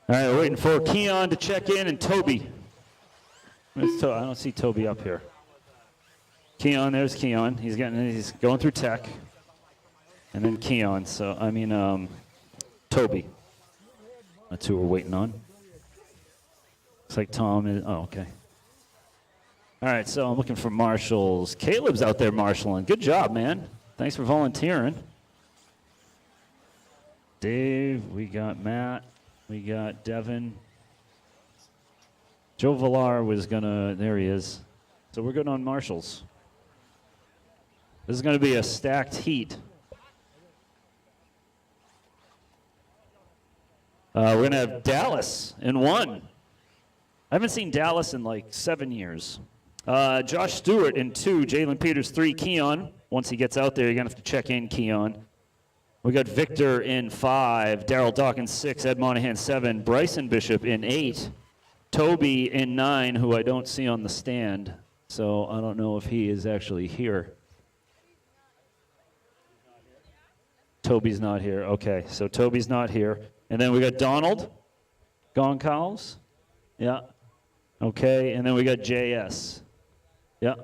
All right, we're waiting for Keon to check in and Toby. I don't see Toby up here. Keon, there's Keon. He's going through tech. And then Keon, Toby. That's who we're waiting on. Looks like Tom is, okay. All right, so I'm looking for marshals. Caleb's out there marshaling. Good job, man. Thanks for volunteering. Dave, we got Matt. We got Devin. Joe Villar was there he is. So we're good on marshals. This is gonna be a stacked heat. We're gonna have Dallas in 1. I haven't seen Dallas in like 7 years. Josh Stewart in 2, Jalen Peters 3, Keon. Once he gets out there, you're gonna have to check in, Keon. We got Victor in 5, Daryl Dawkins 6, Ed Monahan 7, Bryson Bishop in 8, Toby in 9, who I don't see on the stand, so I don't know if he is actually here. Toby's not here. Okay, so Toby's not here. And then we got Donald Goncalves. Yeah. Okay, and then we got JS. Yeah.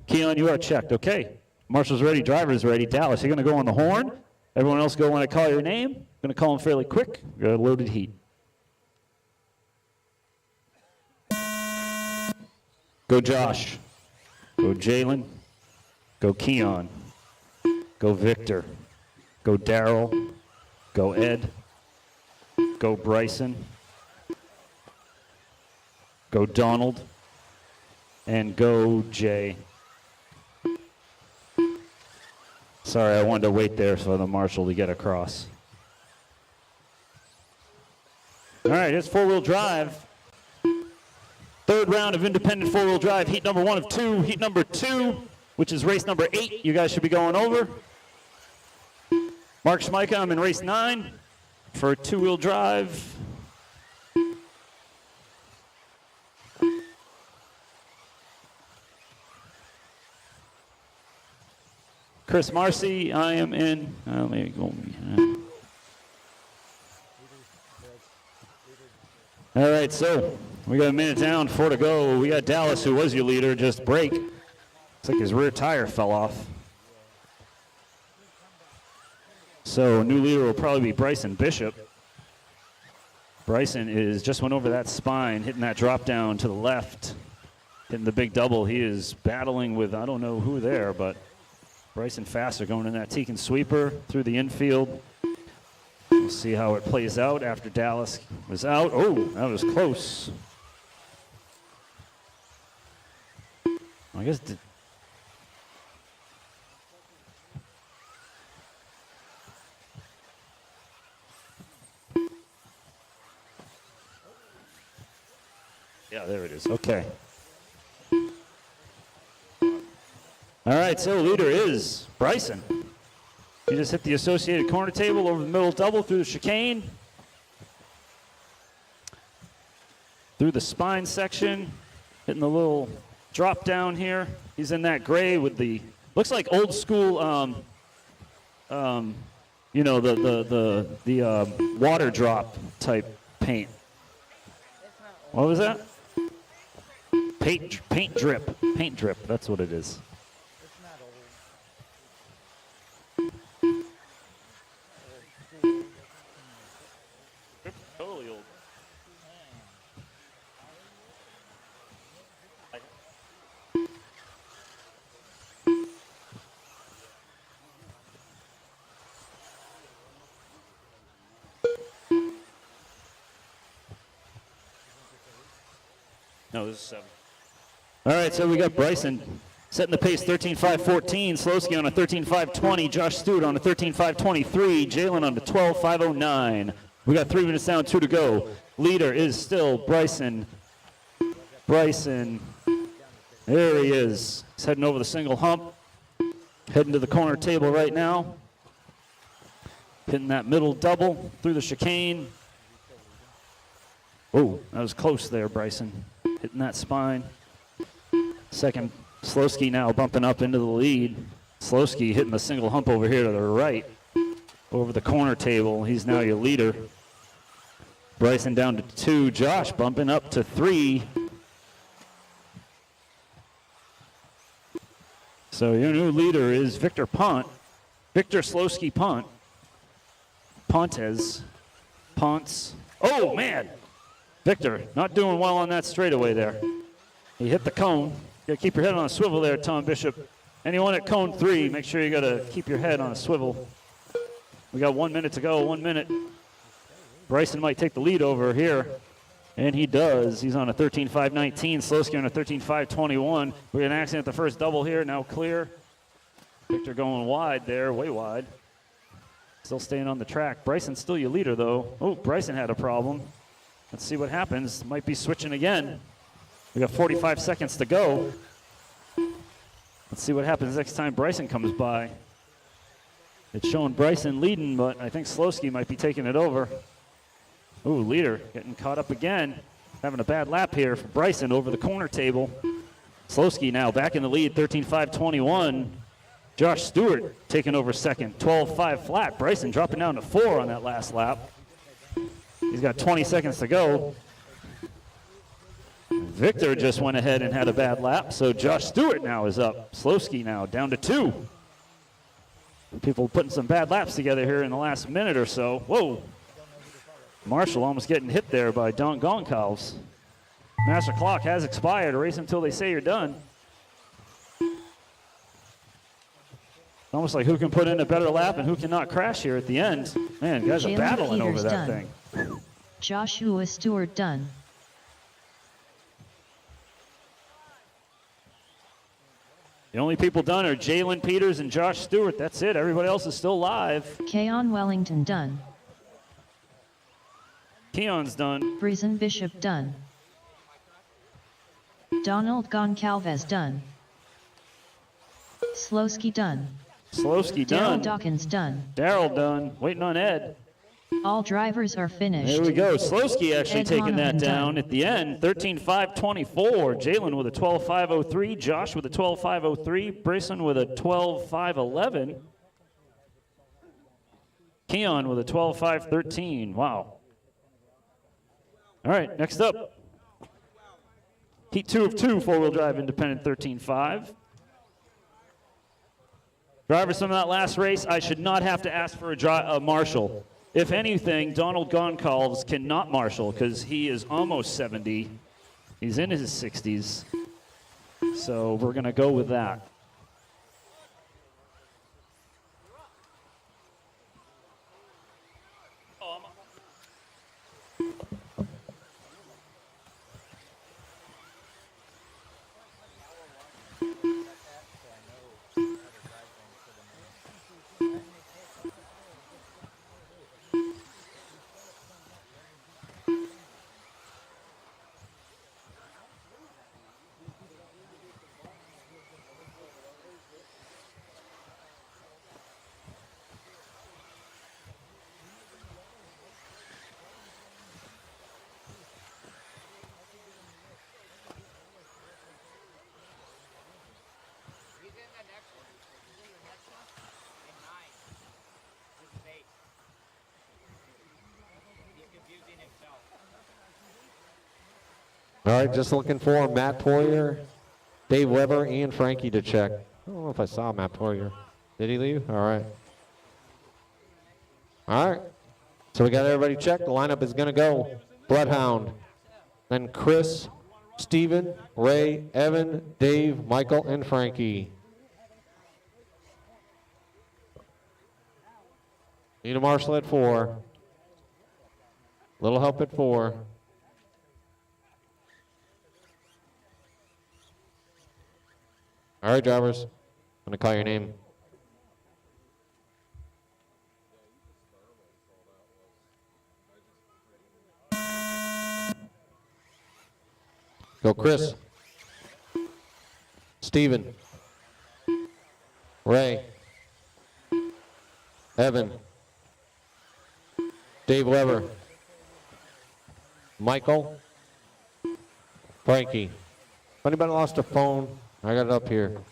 Keon, you are checked. Okay. Marshal's ready, driver's ready. Dallas, you're going to go on the horn. Everyone else go when I call your name. Going to call them fairly quick. We got a loaded heat. Go Josh. Go Jalen. Go Keon. Go Victor. Go Daryl. Go Ed. Go Bryson. Go Donald. And go Jay. Sorry, I wanted to wait there for the marshal to get across. All right, it's four-wheel drive. Third round of independent four-wheel drive, heat number 1 of 2. Heat number 2, which is race number 8, you guys should be going over. Mark Schmeika, I'm in race 9 for two-wheel drive. Chris Marcy, I am in. Let me go. All right, so we got a minute down, 4 to go. We got Dallas, who was your leader, just break. Looks like his rear tire fell off. So new leader will probably be Bryson Bishop. Bryson just went over that spine, hitting that drop down to the left, hitting the big double. He is battling with, I don't know who there, but Bryson faster going in that Tekin sweeper through the infield. We'll see how it plays out after Dallas was out. Oh, that was close. I guess. Yeah, there it is. Okay. All right, so leader is Bryson. He just hit the associated corner table over the middle double through the chicane. Through the spine section, hitting the little drop down here. He's in that gray with the, looks like old school, you know, the water drop type paint. What was that? Paint drip, that's what it is. Totally old. No, this is 7. All right, so we got Bryson setting the pace 13.5.14, Slowski on a 13.5.20, Josh Stewart on a 13.5.23, Jalen on a 12.5.09. We got 3 minutes down, 2 to go. Leader is still Bryson. Bryson, there he is. He's heading over the single hump, heading to the corner table right now. Hitting that middle double through the chicane. Oh, that was close there, Bryson. Hitting that spine. Second, Slowski now bumping up into the lead. Slowski hitting the single hump over here to the right. Over the corner table. He's now your leader. Bryson down to 2. Josh bumping up to 3. So your new leader is Victor Pont. Victor Slowski Pont. Pontes. Ponts. Oh, man. Victor not doing well on that straightaway there. He hit the cone. You got to keep your head on a swivel there, Tom Bishop. Anyone at cone 3, make sure you got to keep your head on a swivel. We got 1 minute to go, 1 minute. Bryson might take the lead over here, and he does. He's on a 13.5.19, Slowski on a 13.5.21. We had an accident at the first double here, now clear. Victor going wide there, way wide. Still staying on the track. Bryson's still your leader, though. Oh, Bryson had a problem. Let's see what happens. Might be switching again. We got 45 seconds to go. Let's see what happens next time Bryson comes by. It's showing Bryson leading, but I think Slowski might be taking it over. Ooh, leader getting caught up again. Having a bad lap here for Bryson over the corner table. Slowski now back in the lead, 13.5.21. Josh Stewart taking over second, 12.5 flat. Bryson dropping down to 4 on that last lap. He's got 20 seconds to go. Victor just went ahead and had a bad lap, so Josh Stewart now is up. Slowski now down to 2. People putting some bad laps together here in the last minute or so. Whoa. Marshall almost getting hit there by Don Goncalves. Master clock has expired. Race until they say you're done. Almost like who can put in a better lap and who cannot crash here at the end. Man, guys are Jalen battling over Peters that done. thing. Joshua Stewart done. The only people done are Jalen Peters and Josh Stewart. That's it. Everybody else is still live. Keon Wellington done. Keon's done. Breezen Bishop done. Donald Goncalves done. Slowski done. Slowski Daryl done. Dawkins done. Daryl done. Waiting on Ed. All drivers are finished. There we go. Slowski actually Ed taking that Monahan down done. at the end. 13.524. Jalen with a 12.503. Josh with a 12.503. Bryson with a 12.511. Keon with a 12.513. Wow. All right, next up. Heat 2 of 2, four-wheel drive independent 13.5. Drivers from that last race, I should not have to ask for a marshal. If anything, Donald Goncalves cannot marshal because he is almost 70. He's in his 60s. So we're going to go with that. He's in the next one. He's in the next one. In 9. This is 8. He's confusing himself. All right, just looking for Matt Poirier, Dave Weber, and Frankie to check. I don't know if I saw Matt Poirier. Did he leave? All right. All right. So we got everybody checked. The lineup is going to go Bloodhound, then Chris, Steven, Ray, Evan, Dave, Michael, and Frankie. Need a marshal at 4. Little help at 4. All right, drivers. I'm going to call your name. Go Chris. Steven. Ray. Evan. Dave Weber. Michael. Frankie. If anybody lost a phone, I got it up here. You're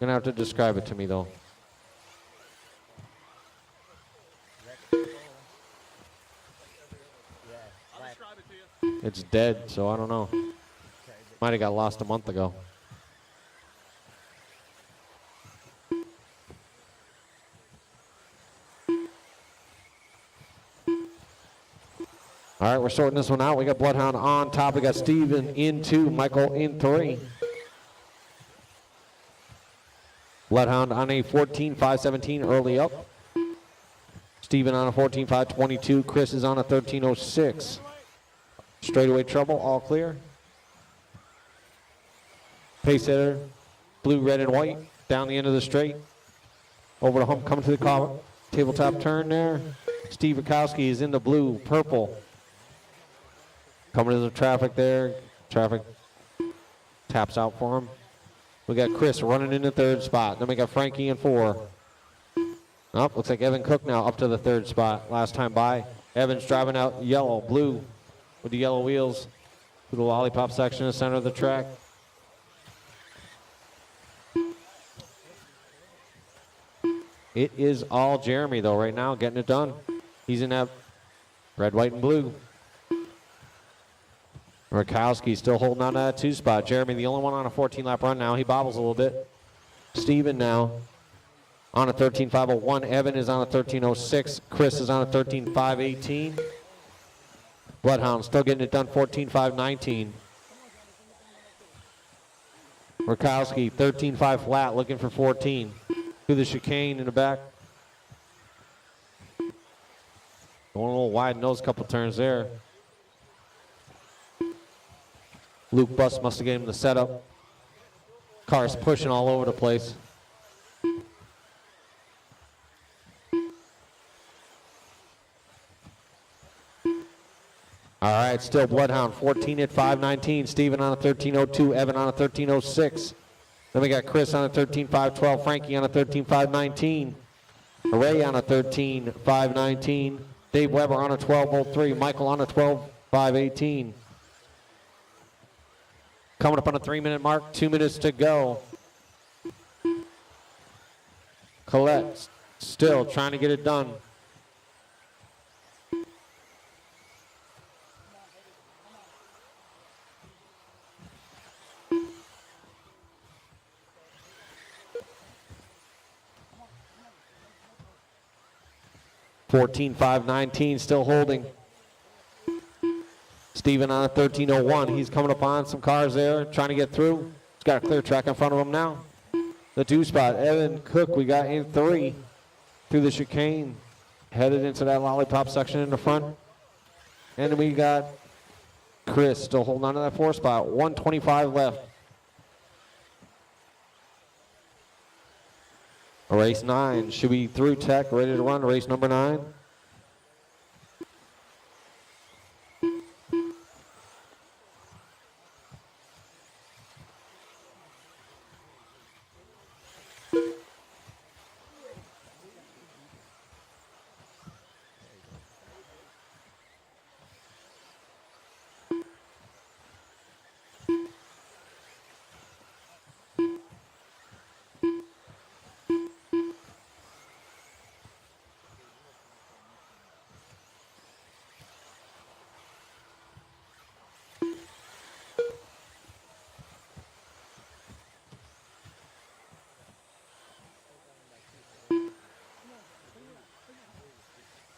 going to have to describe it to me, though. It's dead, so I don't know. Might have got lost a month ago. All right, we're sorting this one out. We got Bloodhound on top. We got Steven in 2, Michael in 3. Bloodhound on a 14.517 early up. Steven on a 14.522. Chris is on a 13.06. Straightaway trouble, all clear. Pace setter, blue, red, and white. Down the end of the straight. Over the hump, coming to the tabletop turn there. Steve Rakowski is in the blue, purple. Coming to the traffic there. Traffic taps out for him. We got Chris running in the 3rd spot. Then we got Frankie in 4. Oh, looks like Evan Cook now up to the 3rd spot. Last time by. Evan's driving out yellow, blue with the yellow wheels through the lollipop section in the center of the track. It is all Jeremy, though, right now, getting it done. He's in that red, white, and blue. Rakowski still holding on to that 2 spot. Jeremy, the only one on a 14-lap run now. He bobbles a little bit. Steven now on a 13.501. Evan is on a 13.06. Chris is on a 13.518. Bloodhound still getting it done, 14.519. Rakowski, 13.5 flat, looking for 14. To the chicane in the back. Going a little wide in those couple turns there. Luke Buss must have given him the setup. Car's pushing all over the place. All right, still Bloodhound, 14 at 5.19. Steven on a 13.02. Evan on a 13.06. Then we got Chris on a 13.512. Frankie on a 13.519. Ray on a 13.519. Dave Weber on a 12.03. Michael on a 12.518. Coming up on a 3-minute mark, 2 minutes to go. Colette still trying to get it done. $14.519 still holding. Steven on a 13.01. He's coming up on some cars there, trying to get through. He's got a clear track in front of him now. The 2 spot, Evan Cook, we got in 3 through the chicane, headed into that lollipop section in the front. And then we got Chris still holding on to that 4 spot. 125 left. Race 9 should be through tech, ready to run. Race number 9.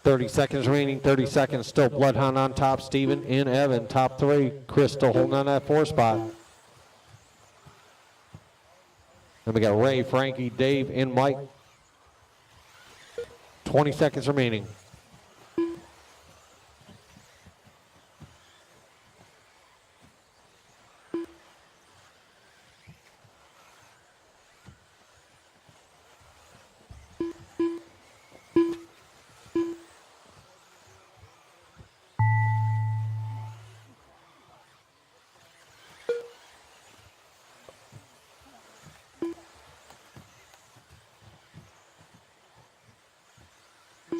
.30 seconds remaining, 30 seconds. Still Bloodhound on top, Steven and Evan, top 3. Chris still holding on that 4 spot. Then we got Ray, Frankie, Dave, and Mike. 20 seconds remaining.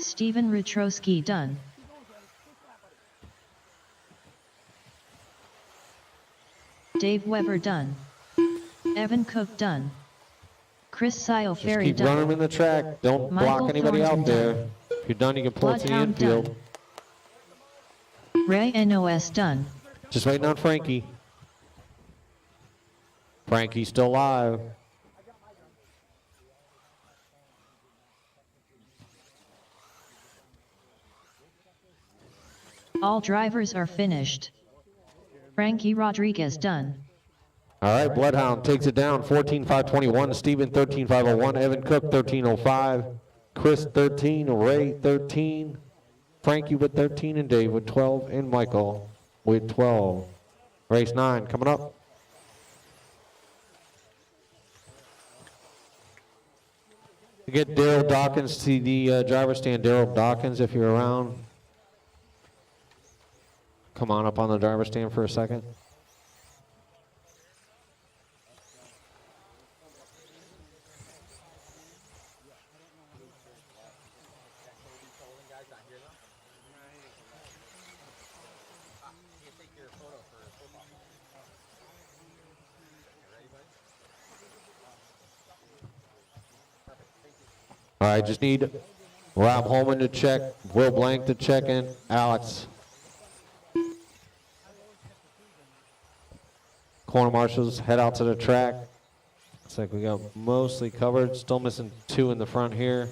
Steven Rutrowski done. Dave Weber done. Evan Cook done. Chris Sio Just Ferry keep done. running in the track. Don't Michael block anybody Thornton out there. done. If you're done, you can pull it to the Bloodhound infield. done. Ray NOS done. Just waiting on Frankie. Frankie's still alive. All drivers are finished. Frankie Rodriguez done. All right, Bloodhound takes it down, 14.521. Steven, 13.501. Evan Cook, 13.05. Chris, 13. Ray, 13. Frankie with 13, and Dave with 12, and Michael with 12. Race 9 coming up. Get Daryl Dawkins to the driver's stand. Daryl Dawkins, if you're around. Come on up on the driver's stand for a second. All right, just need Rob Holman to check, Will Blank to check in, Alex. Corner marshals head out to the track. Looks like we got mostly covered. Still missing 2 in the front here.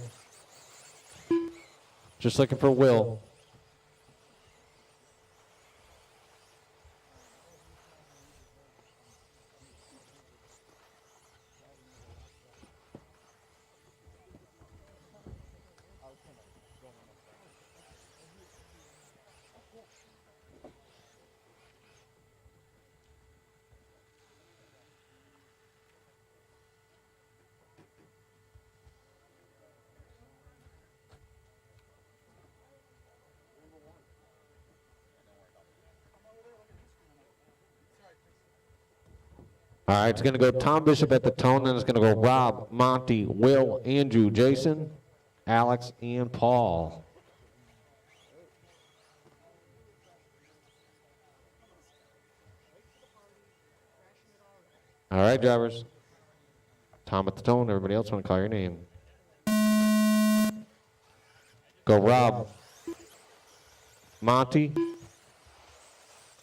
Just looking for Will. All right, it's going to go Tom Bishop at the tone, then it's going to go Rob, Monty, Will, Andrew, Jason, Alex, and Paul. All right, drivers. Tom at the tone, everybody else want to call your name. Go Rob, Monty,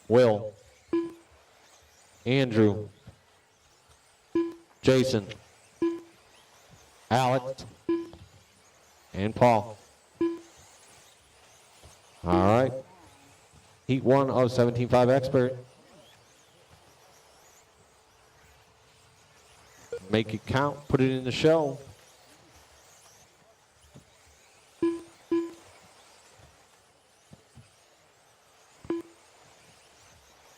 Will, Andrew, Jason, Alex, and Paul. All right. Heat 1 of 17.5 Expert. Make it count, put it in the show.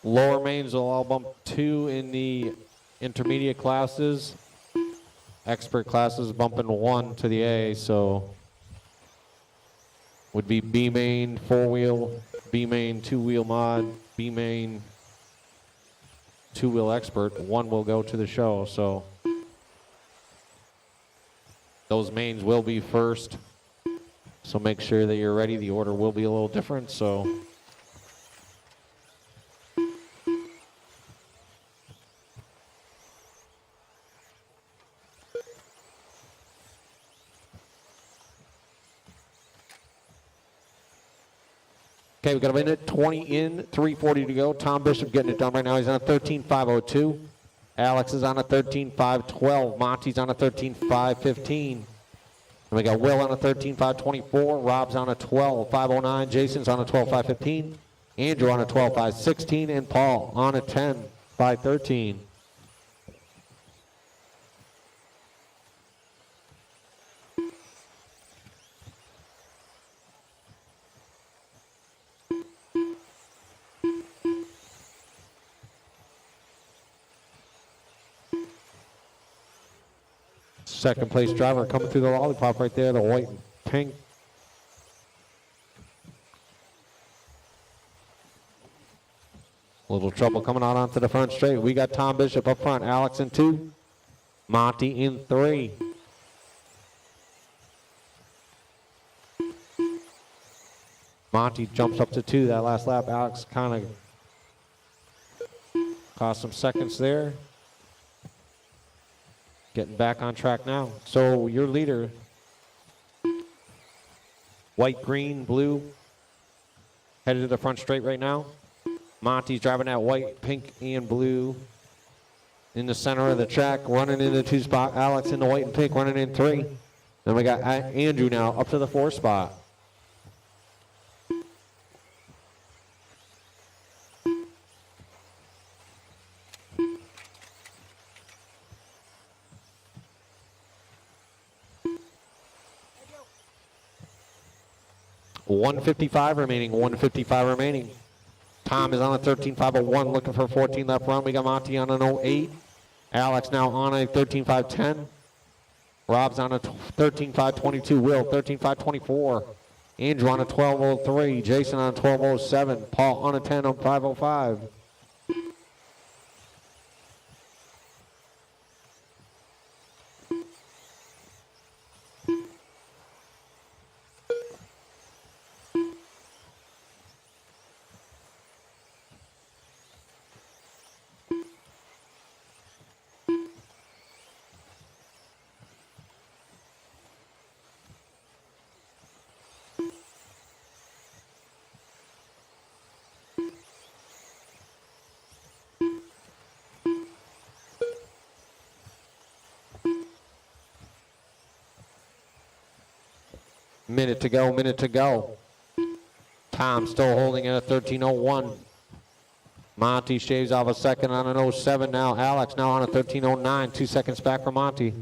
Lower mains will all bump 2 in the intermediate classes. Expert classes bumping 1 to the A, so would be B main 4-wheel, B main 2-wheel mod, B main 2-wheel expert. 1 will go to the show, so those mains will be first. So make sure that you're ready. The order will be a little different, so okay, we got a minute 20 in, 3:40 to go. Tom Bishop getting it done right now. He's on a 13.502. Alex is on a 13.512. Monty's on a 13.515. And we got Will on a 13.524. Rob's on a 12.509. Jason's on a 12.515. Andrew on a 12.516. And Paul on a 10.513. Second place driver coming through the lollipop right there, the white and pink. A little trouble coming out onto the front straight. We got Tom Bishop up front, Alex in 2, Monty in 3. Monty jumps up to 2 that last lap. Alex kind of cost some seconds there. Getting back on track now. So your leader, white, green, blue, headed to the front straight right now. Monty's driving that white, pink, and blue in the center of the track, running in the 2 spot. Alex in the white and pink, running in 3. Then we got Andrew now up to the 4 spot. .155 remaining, 155 remaining. Tom is on a 13.501, looking for 14 left run. We got Monty on an 08. Alex now on a 13.510. Rob's on a 13.522. Will, 13.524. Andrew on a 12.03. Jason on a 12.07. Paul on a 10.505. Minute to go, minute to go. Tom still holding at a 13:01. Monty shaves off a second on an 07 now. Alex now on a 13:09. 2 seconds back from Monty.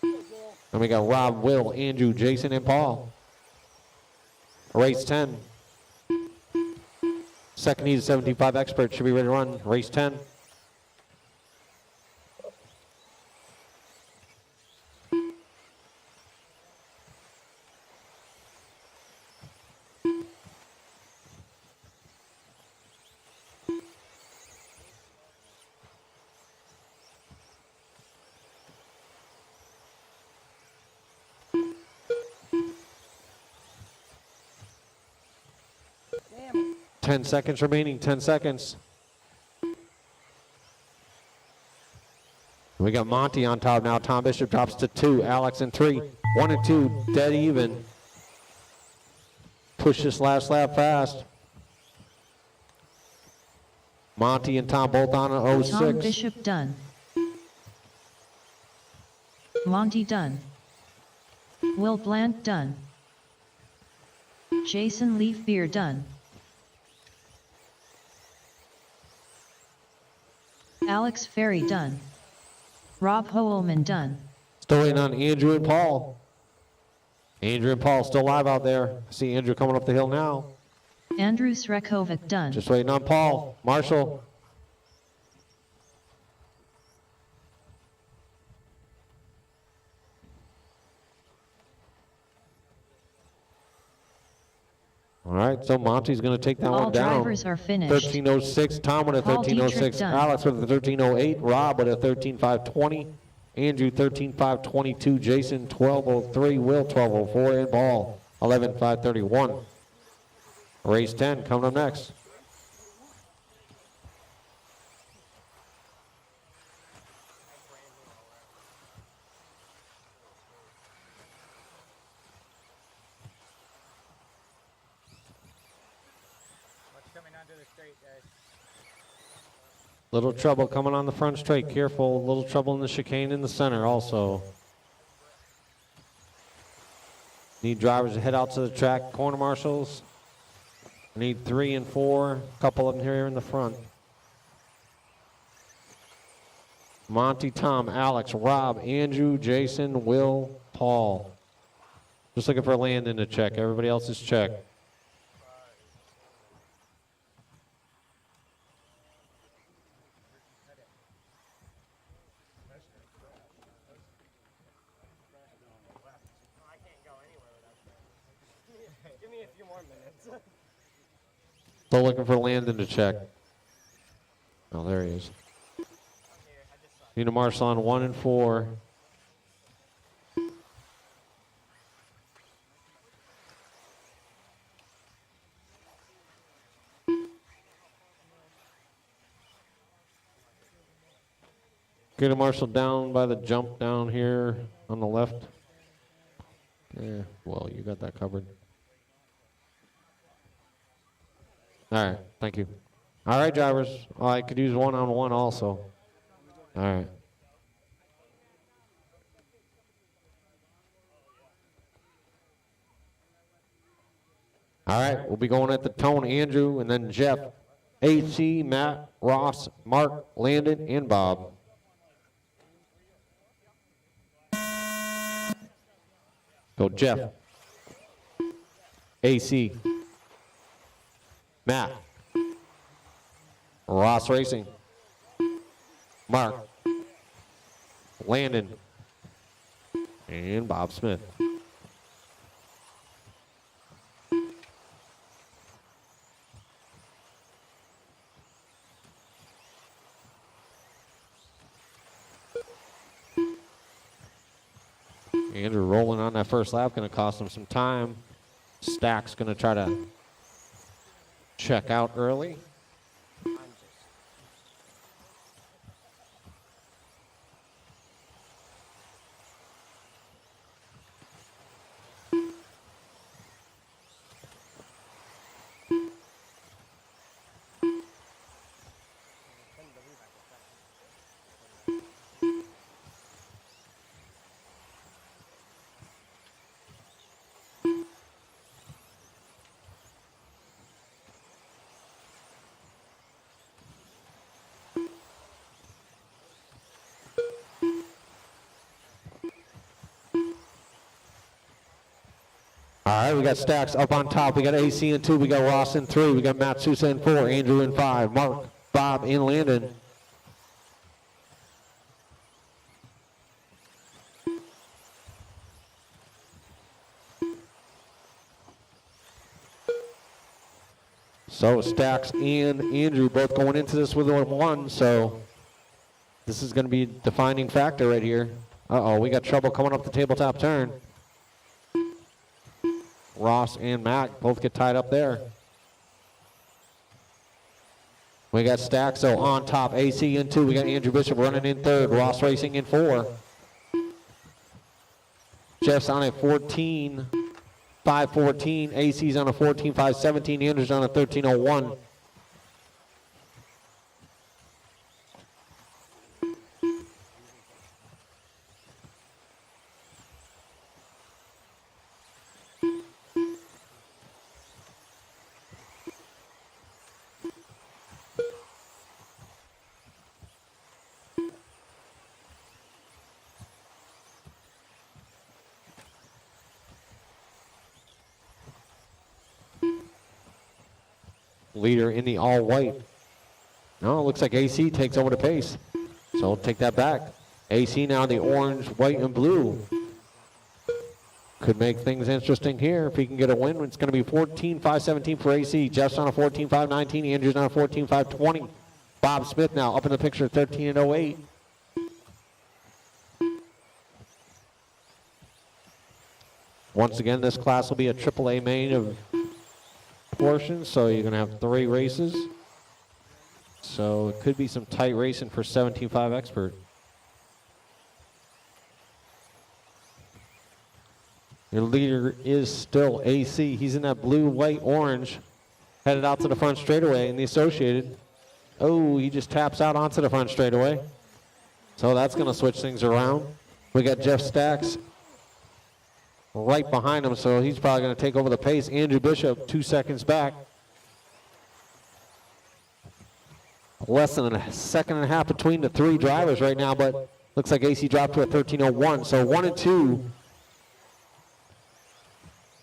And we got Rob, Will, Andrew, Jason, and Paul. Race 10. Second heat 75 expert should be ready to run. Race 10. Damn it. 10 seconds remaining, 10 seconds. We got Monty on top now. Tom Bishop drops to 2. Alex in 3. 1 and 2, dead even. Push this last lap fast. Monty and Tom both on an Tom 06. Bishop done. Monty done. Will Bland done. Jason Leafbeer done. Alex Ferry done. Rob Hoelman done. Still waiting on Andrew and Paul. Andrew and Paul still live out there. See Andrew coming up the hill now. Andrew Srekovic done. Just waiting on Paul. Marshall. All right, so Monty's going to take that All one down. drivers are finished. 13:06. Tom with a Paul 13:06. Dietrich done. Alex with a 13:08. Rob with a 13:520. Andrew 13:522. Jason 12:03. Will 12:04. And Paul 11:531. Race 10 coming up next. What's coming onto the straight, guys? Little trouble coming on the front straight. Careful. Little trouble in the chicane in the center also. Need drivers to head out to the track. Corner marshals. Need 3 and 4. A couple of them here in the front. Monty, Tom, Alex, Rob, Andrew, Jason, Will, Paul. Just looking for Landon to check. Everybody else is checked. I can't go anywhere without that. Give me a few more minutes. Still looking for Landon to check. Oh, there he is. Need a marshal on 1 and 4. Get a marshal down by the jump down here on the left. Yeah, well, you got that covered. All right, thank you. All right, drivers. Oh, I could use 1-on-1 also. All right. All right, we'll be going at the tone. Andrew, and then Jeff, AC, Matt, Ross, Mark, Landon, and Bob. Go Jeff, AC, Matt, Ross Racing, Mark, Landon, and Bob Smith. Andrew rolling on that first lap, going to cost him some time. Stack's going to try to check out early. All right, we got Stacks up on top. We got AC in 2. We got Ross in 3. We got Matt Sousa in 4. Andrew in 5. Mark, Bob, and Landon. So Stacks and Andrew both going into this with a 1. So this is going to be a defining factor right here. Uh-oh, we got trouble coming up the tabletop turn. Ross and Mac both get tied up there. We got Stacks, so on top, AC in 2. We got Andrew Bishop running in 3rd. Ross racing in 4. Jeff's on a 14.514. AC's on a 14.517. Andrew's on a 13.01. Leader in the all-white. No, it looks like AC takes over the pace. So we'll take that back. AC now the orange, white, and blue. Could make things interesting here if he can get a win. It's going to be 14.517 for AC. Jeff's on a 14.519. Andrew's on a 14.520. Bob Smith now up in the picture, 13.08. Once again, this class will be a AAA main of portion, so you're going to have 3 races. So it could be some tight racing for 17.5 expert. Your leader is still AC. He's in that blue, white, orange, headed out to the front straightaway in the Associated. Oh, he just taps out onto the front straightaway. So that's going to switch things around. We got Jeff Stacks right behind him, so he's probably going to take over the pace. Andrew Bishop 2 seconds back. Less than a second and a half between the 3 drivers right now, but looks like AC dropped to a 13.01. So 1 and 2,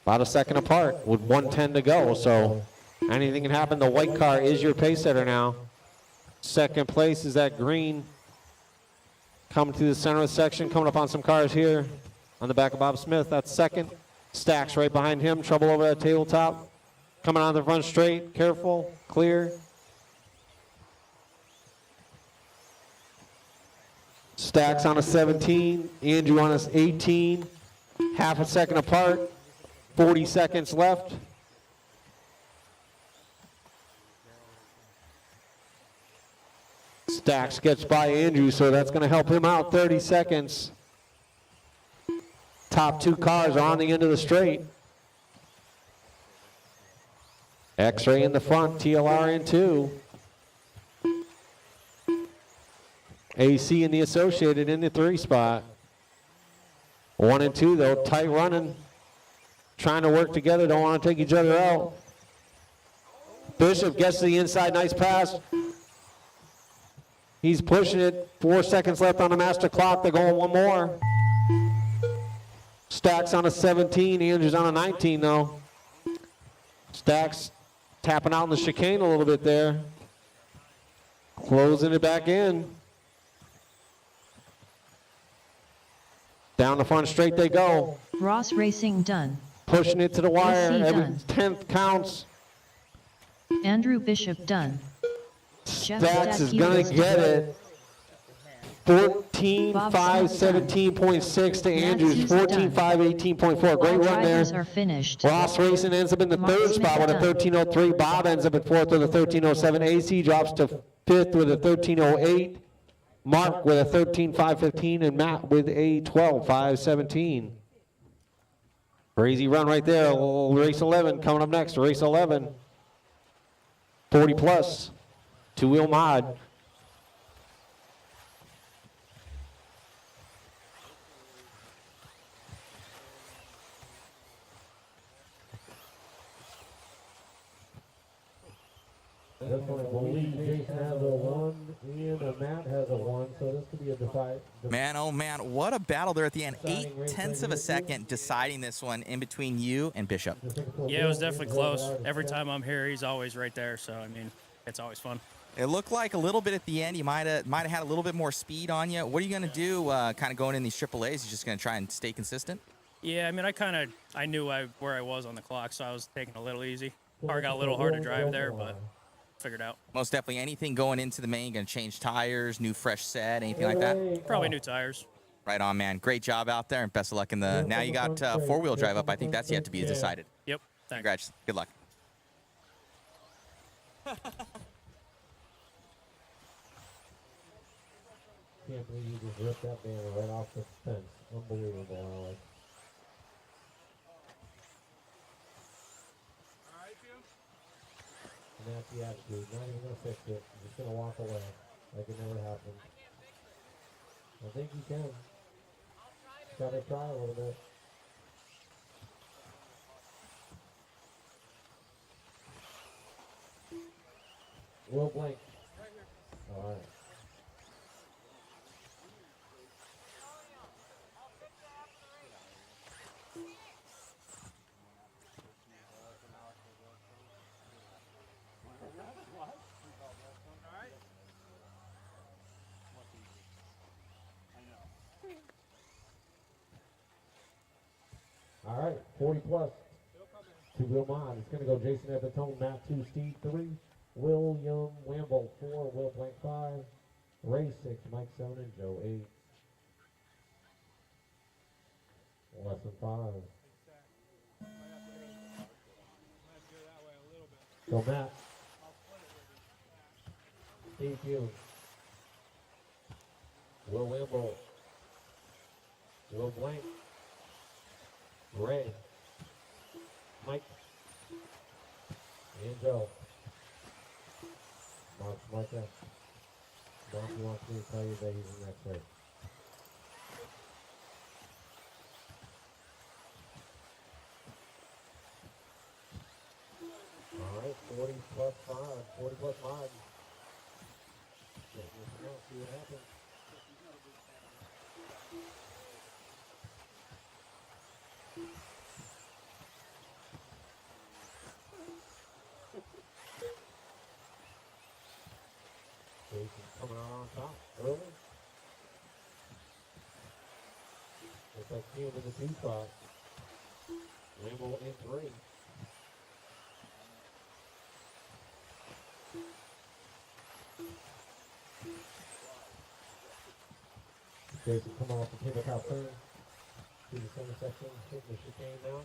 about a second apart with 1:10 to go. So anything can happen. The white car is your pace setter now. Second place is that green. Coming to the center of the section, coming up on some cars here. On the back of Bob Smith, that's second. Stacks right behind him, trouble over that tabletop. Coming on the front straight, careful, clear. Stacks on a 17, Andrew on a 18. Half a second apart, 40 seconds left. Stacks gets by Andrew, so that's going to help him out, 30 seconds. Top 2 cars are on the end of the straight. X-Ray in the front, TLR in 2. AC in the Associated in the 3 spot. 1 and 2 though, tight running. Trying to work together, don't want to take each other out. Bishop gets to the inside, nice pass. He's pushing it, 4 seconds left on the master clock, they're going 1 more. Stacks on a 17, Andrew's on a 19 though. Stacks tapping out in the chicane a little bit there. Closing it back in. Down the front straight they go. Ross racing done. Pushing it to the wire, AC every done. 10th counts. Andrew Bishop done. Jeff Stacks is Stacks gonna Eagles get done. it. 14.517.6 to Andrews, Matt Sousa done. 14.518.4. Great All run there. drivers are finished. Ross Racing ends up in the Mark 3rd Smith spot with a done. 13.03. Bob ends up at 4th with a 13.07. AC drops to 5th with a 13.08. Mark with a 13.515 and Matt with a 12.517. Crazy run right there. Race 11 coming up next. Race 11. 40 plus. 2-wheel mod. This one, I believe Jason has a 1 and Matt has a 1, so this could be a decide. Man, oh man, what a battle there at the end. Deciding race 8/10 of right a here. second deciding this one in between you and Bishop. Yeah, it was definitely close. Every time I'm here, he's always right there. So I mean, it's always fun. It looked like a little bit at the end. You might have had a little bit more speed on you. What are you going to do kind of going in these AAAs? You just going to try and stay consistent? Yeah, I mean, I knew where I was on the clock, so I was taking it a little easy. Car got a little hard to drive there, but figured out. Most definitely. Anything going into the main, going to change tires, new fresh set, anything like that? Probably new tires. Right on, man. Great job out there, and best of luck in the. Now you got four-wheel drive up. I think that's yet to be decided. Yep. Thanks. Congrats. Good luck. Can't believe you just ripped that banner right off the fence. Unbelievable, Alex. And that's the attitude. Not even gonna fix it. Just gonna walk away like it never happened. I think you can. Gotta try a little bit. Will blank. All right. All right, 40 plus. Two-wheel mod. It's going to go Jason at the tone, Matt 2, Steve 3, William Wamble 4, Will Blank 5, Ray 6, Mike 7, and Joe 8. Lesson 5. So Matt. Steve Hughes. Will Wamble. Will Blank. Ray, Mike, and Joe. Mark's Mark that. Mark wants me to tell you that he's in next race. All right, 40 plus 5, 40 plus 5. See what happens. Jason's coming out on top early. Looks like him in the 2 spot. Rambo in 3. Jason coming off the tabletop turn. To the center section, hitting the chicane down.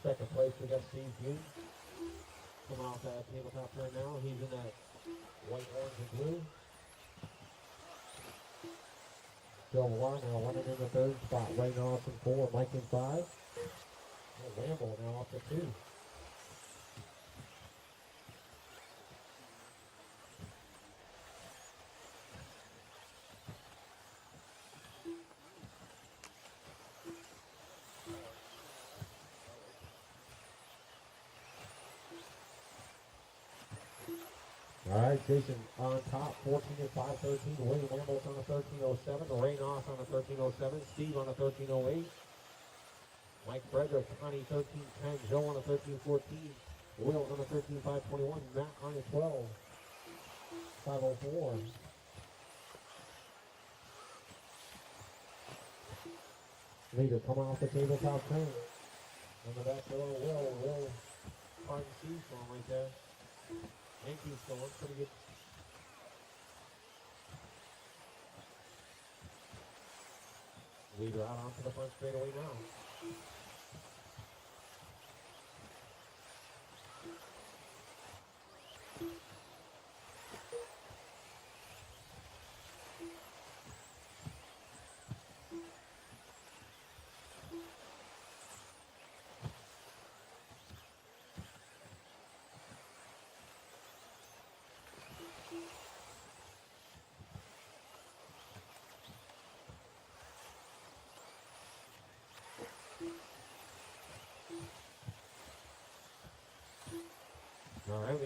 Second place, we got Steve Hughes. Coming off that tabletop turn now. He's in that white, orange, and blue. Joe Warren now running in the 3rd spot. Ray Nelson 4, Mike in 5. Rambo now up to 2. All right, Jason on top, 14 and 5, 13. William Lambos on a 13.07. Ray Noss on a 13.07. Steve on a 13.08. Mike Frederick, Connie 13.10. Joe on a 13.14. Will on a 13.5.21. Matt on a 12. 5.04. Leader coming off the tabletop turn. On the back door, Will. Hard to see for him right there. Yankees going pretty good. Leader out onto the front straightaway now.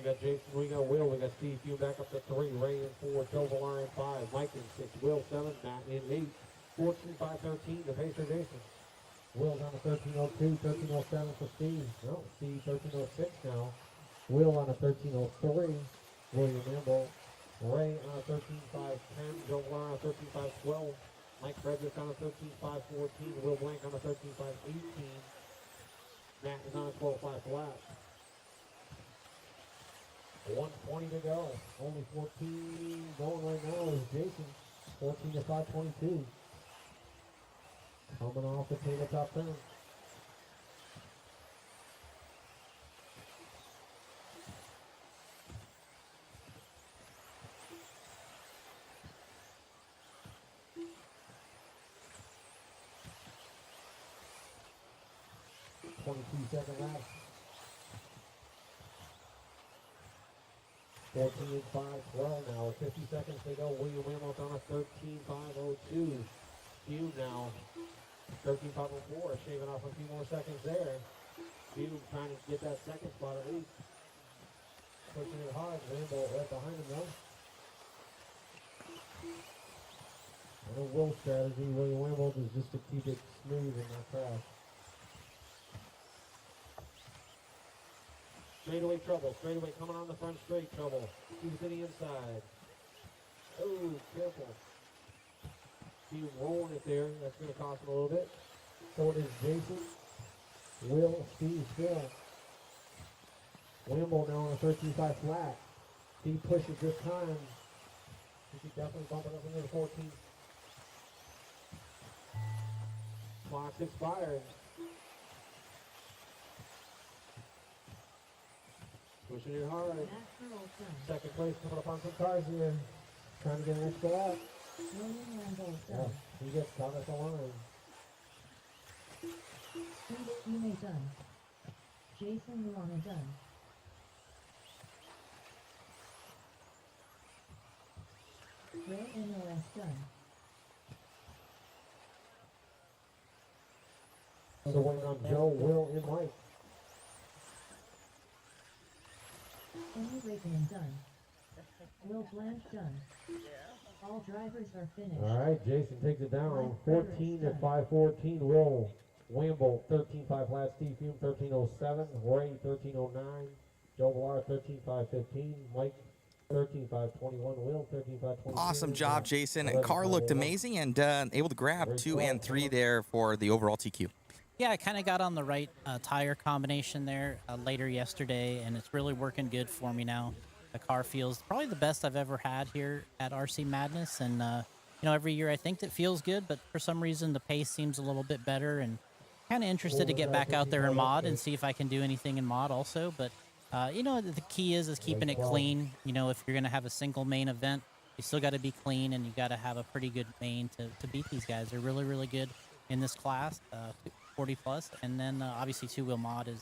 got Jason, we got Will, we got Steve Hugh back up to 3, Ray in 4, Joe Villar in 5, Mike in 6, Will 7, Matt in 8, 14, 5, 13, the Pacer Jason. Will down to 1302, 1307 for Steve. No, Steve 1306 now. Will on a 1303, William Amble. Ray on a 13510, Joe Villar on a 13512, Mike Frederick on a 13514, Will Blank on a 13518, Matt is on a 12.5 flat. 120 to go. Only 14 going right now is Jason. 14 to 522. Coming off the tabletop turn. Second lap. 14 and 5, 12 now. 50 seconds to go. William Ramos on a 13.502. Hugh now. 13.504. Shaving off a few more seconds there. Hugh trying to get that second spot at least. Pushing it hard. Rambo right behind him though. I know Will's strategy, William Ramos, is just to keep it smooth and not crash. Straightaway trouble, straightaway coming on the front straight trouble. He's to the inside. Oh, careful. He's rolling it there. That's going to cost him a little bit. So it is Jason, Will, Steve still. Wimble now on a 13.5 flat. Steve pushes this time. He could definitely bump it up into the 14. Clock's expired. Pushing it hard. Second place coming up on some cars here. Trying to get an extra lap. Yeah, he gets caught at the line. Steve Yume done. Jason Luana done. Ray NOS done. So waiting on Joe, Will, and Mike. Amy Raken done. Will Blanche done. All drivers are finished. All right, Jason takes it down. 14 at 5:14. Will Wimble 13.5 flat. Steve Hume 13:07. Ray 13:09. Joe Villar 13.515. Mike 13.521. Will 13.522. Awesome job, Jason. Car looked amazing and able to grab 2 and 3 there for the overall TQ. Yeah, I kind of got on the right tire combination there later yesterday, and it's really working good for me now. The car feels probably the best I've ever had here at RC Madness, and you know, every year I think it feels good, but for some reason the pace seems a little bit better, and kind of interested to get back out there in mod and see if I can do anything in mod also. But you know, the key is keeping it clean. You know, if you're gonna have a single main event, you still got to be clean, and you got to have a pretty good main to beat these guys. They're really, really good in this class. 40 plus, and then obviously two-wheel mod is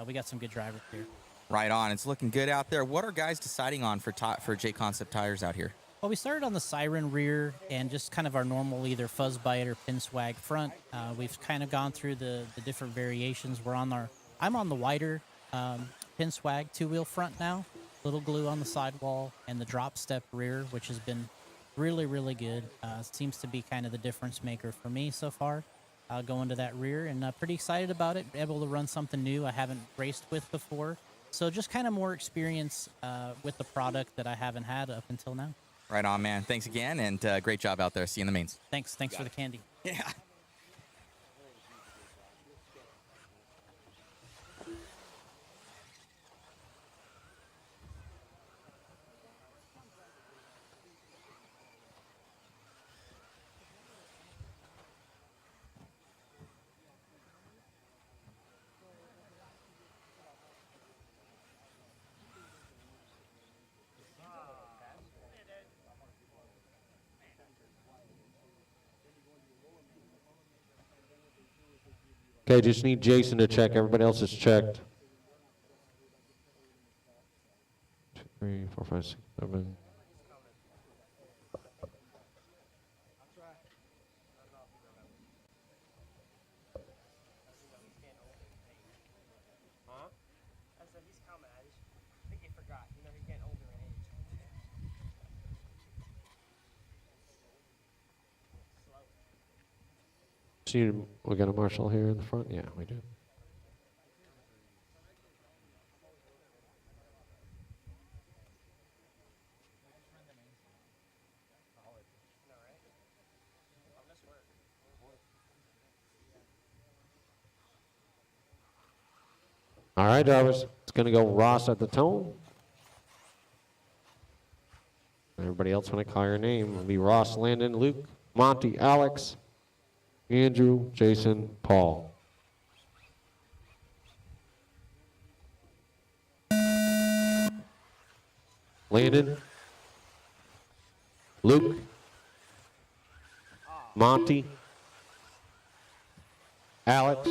we got some good drivers here. Right on. It's looking good out there. What are guys deciding on for JConcept tires out here? Well, we started on the Siren rear and just kind of our normal either fuzz bite or pin swag front. We've kind of gone through the different variations. I'm on the wider pin swag two-wheel front now, little glue on the sidewall, and the drop step rear, which has been really, really good. Seems to be kind of the difference maker for me so far. Going to that rear, and pretty excited about it. Able to run something new I haven't raced with before. So just kind of more experience with the product that I haven't had up until now. Right on, man. Thanks again, and great job out there. See you in the mains. Thanks for the candy. Yeah. Okay, just need Jason to check. Everybody else is checked. 2, 3, 4, 5, 6, 7. Huh? I said he's coming. I think he forgot. just need, we got a marshal here in the front? Yeah, we do. All right, drivers. It's going to go Ross at the tone. Everybody else, when I call your name, it'll be Ross, Landon, Luke, Monty, Alex, Andrew, Jason, Paul. Landon, Luke, Monty, Alex,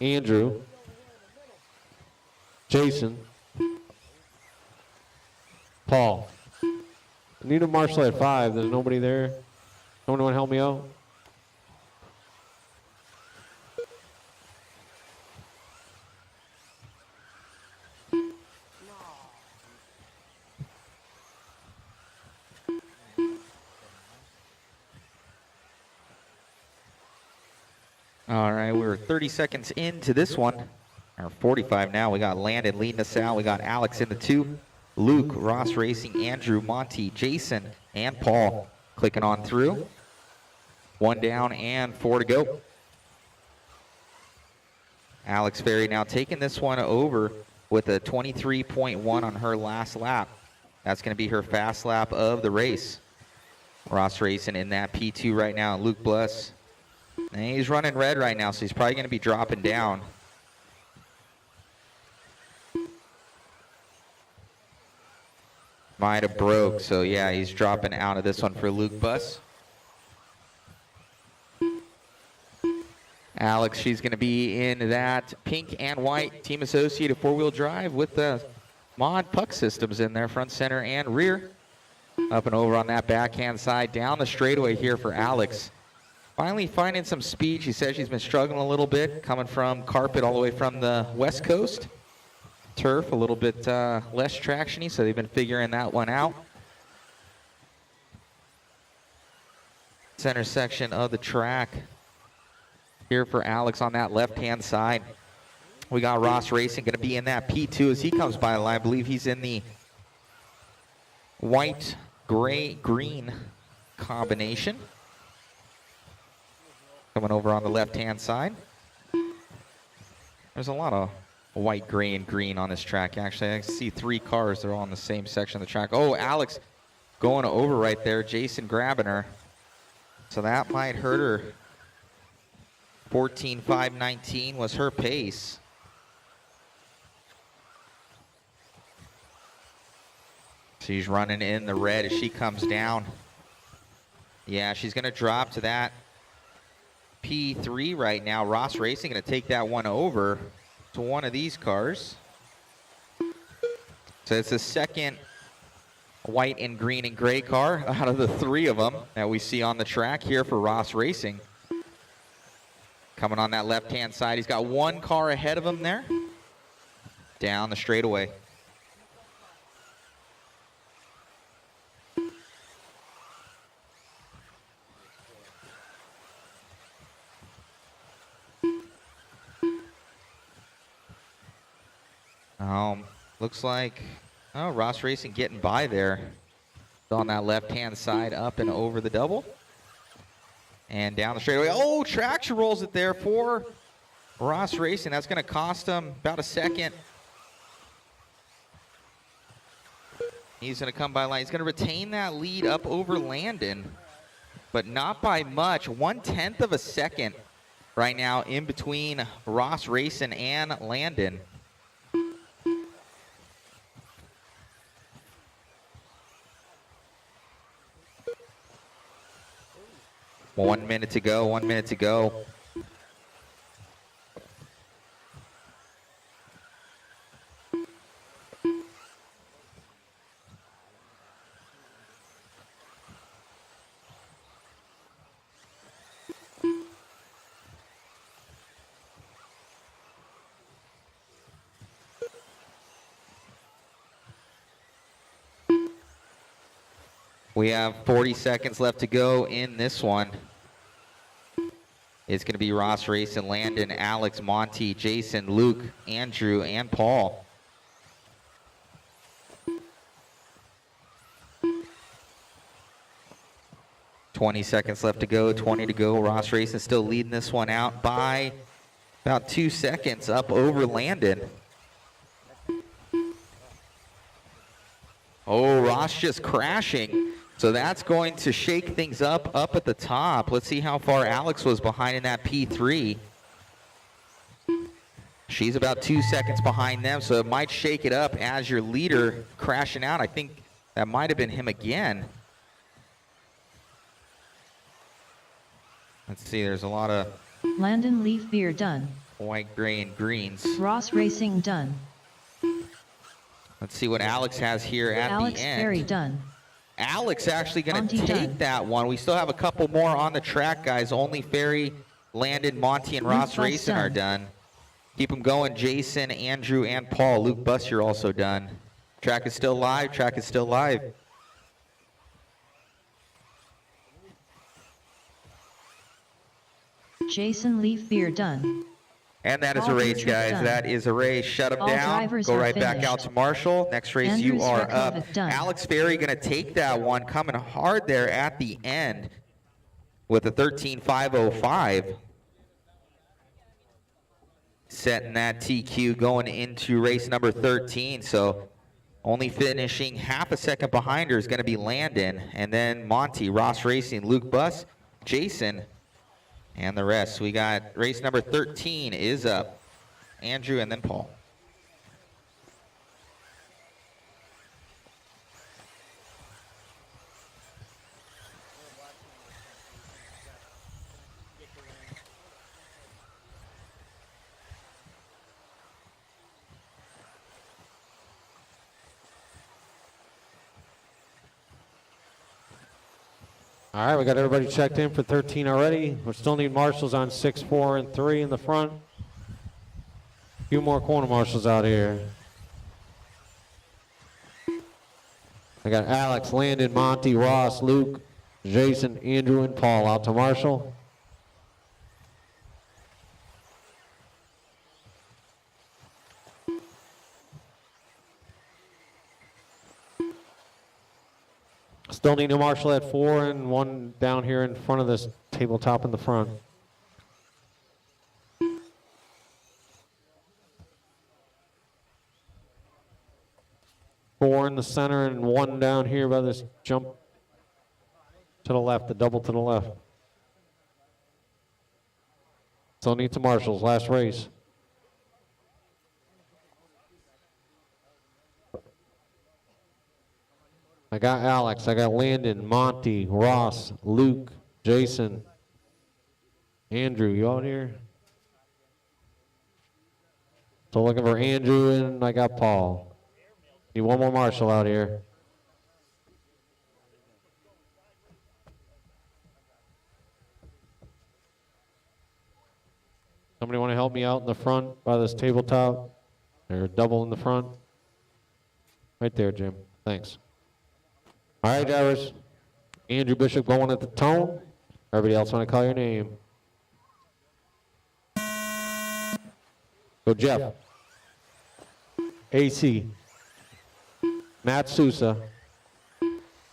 Andrew, Jason, Paul. I need a marshal at 5. There's nobody there. Someone want to help me out? All right, we're 30 seconds into this one. Or 45 now. We got Landon leading us out. We got Alex in the 2. Luke, Ross Racing, Andrew, Monty, Jason, and Paul clicking on through. 1 down and 4 to go. Alex Ferry now taking this one over with a 23.1 on her last lap. That's going to be her fast lap of the race. Ross Racing in that P2 right now. Luke Bless. And he's running red right now, so he's probably going to be dropping down. Might have broke, so yeah, he's dropping out of this one for Luke Bus. Alex, she's going to be in that pink and white Team Associated 4-wheel drive with the mod puck systems in there, front, center, and rear. Up and over on that backhand side, down the straightaway here for Alex. Finally finding some speed. She says she's been struggling a little bit, coming from carpet all the way from the West Coast. Turf, a little bit less traction-y, so they've been figuring that one out. Center section of the track here for Alex on that left-hand side. We got Ross Racing going to be in that P2 as he comes by the line. I believe he's in the white, gray, green combination. Coming over on the left-hand side. There's a lot of white, gray, and green on this track. Actually, I see 3 cars. They're all on the same section of the track. Oh, Alex going over right there. Jason grabbing her. So that might hurt her. 14.519 was her pace. She's running in the red as she comes down. Yeah, she's going to drop to that P3 right now. Ross Racing going to take that one over to one of these cars. So it's the second white and green and gray car out of the 3 of them that we see on the track here for Ross Racing. Coming on that left-hand side. He's got 1 car ahead of him there. Down the straightaway. Looks like Ross Racing getting by there on that left-hand side, up and over the double. And down the straightaway. Oh, traction rolls it there for Ross Racing. That's going to cost him about a second. He's going to come by line. He's going to retain that lead up over Landon, but not by much. 1/10 of a second right now in between Ross Racing and Landon. One minute to go, 1 minute to go. We have 40 seconds left to go in this one. is going to be Ross Racing, Landon, Alex, Monty, Jason, Luke, Andrew, and Paul. $20 seconds left to go, 20 to go. Ross Racing still leading this one out by about 2 seconds up over Landon. Oh, Ross just crashing. So that's going to shake things up at the top. Let's see how far Alex was behind in that P3. She's about 2 seconds behind them, so it might shake it up as your leader crashing out. I think that might have been him again. Let's see, there's a lot of Landon Leaf Beer done. white, gray, and greens. Ross Racing done. Let's see what Alex has here at Alex the end. Ferry done. Alex actually going to Monty take done. that one. We still have a couple more on the track, guys. Only Ferry, Landon, Monty, and Luke Ross Buss Racing are done. done. Keep them going. Jason, Andrew, and Paul. Luke Buss, you're also done. Track is still live. Track is still live. Jason Leaf Beer done. And that is All a race, features guys. done. That is a race. Shut them All down. drivers Go are right back out finished. to Marshall. Next race, you Andrews are Rekovic up. done. Alex Ferry going to take that one, coming hard there at the end with a 13.505. Setting that TQ going into race number 13. So only finishing half a second behind her is going to be Landon. And then Monty, Ross Racing, Luke Buss, Jason, and the rest. We got race number 13 is up. Andrew and then Paul. All right, we got everybody checked in for 13 already. We still need marshals on 6, 4, and 3 in the front. A few more corner marshals out here. I got Alex, Landon, Monty, Ross, Luke, Jason, Andrew, and Paul out to marshal. Still need a marshal at 4 and one down here in front of this tabletop in the front. Four in the center and one down here by this jump to the left, the double to the left. Still need some marshals, last race. I got Alex, I got Landon, Monty, Ross, Luke, Jason, Andrew, you out here? So looking for Andrew and I got Paul. Need one more marshal out here. Somebody want to help me out in the front by this tabletop? Or double in the front? Right there, Jim. Thanks. All right, drivers. Andrew Bishop going at the tone. Everybody else want to call your name. Go Jeff. AC. Matt Sousa.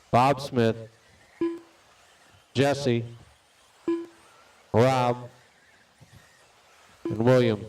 Bob Smith. Jesse. Rob. And William.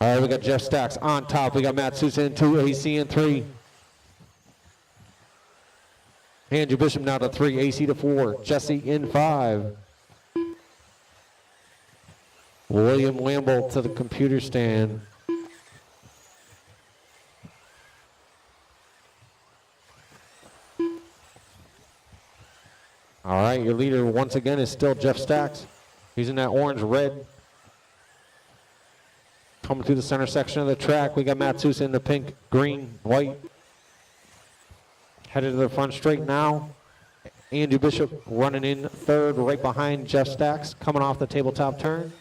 All right, we got Jeff Stacks on top. We got Matt Sousa in 2, AC in 3. Andrew Bishop now to 3, AC to 4. Jesse in 5. William Lamble to the computer stand. All right, your leader once again is still Jeff Stacks. He's in that orange-red. Coming through the center section of the track, we got Matt Sousa in the pink, green, white. Headed to the front straight now. Andrew Bishop running in third, right behind Jeff Stacks, coming off the tabletop turn.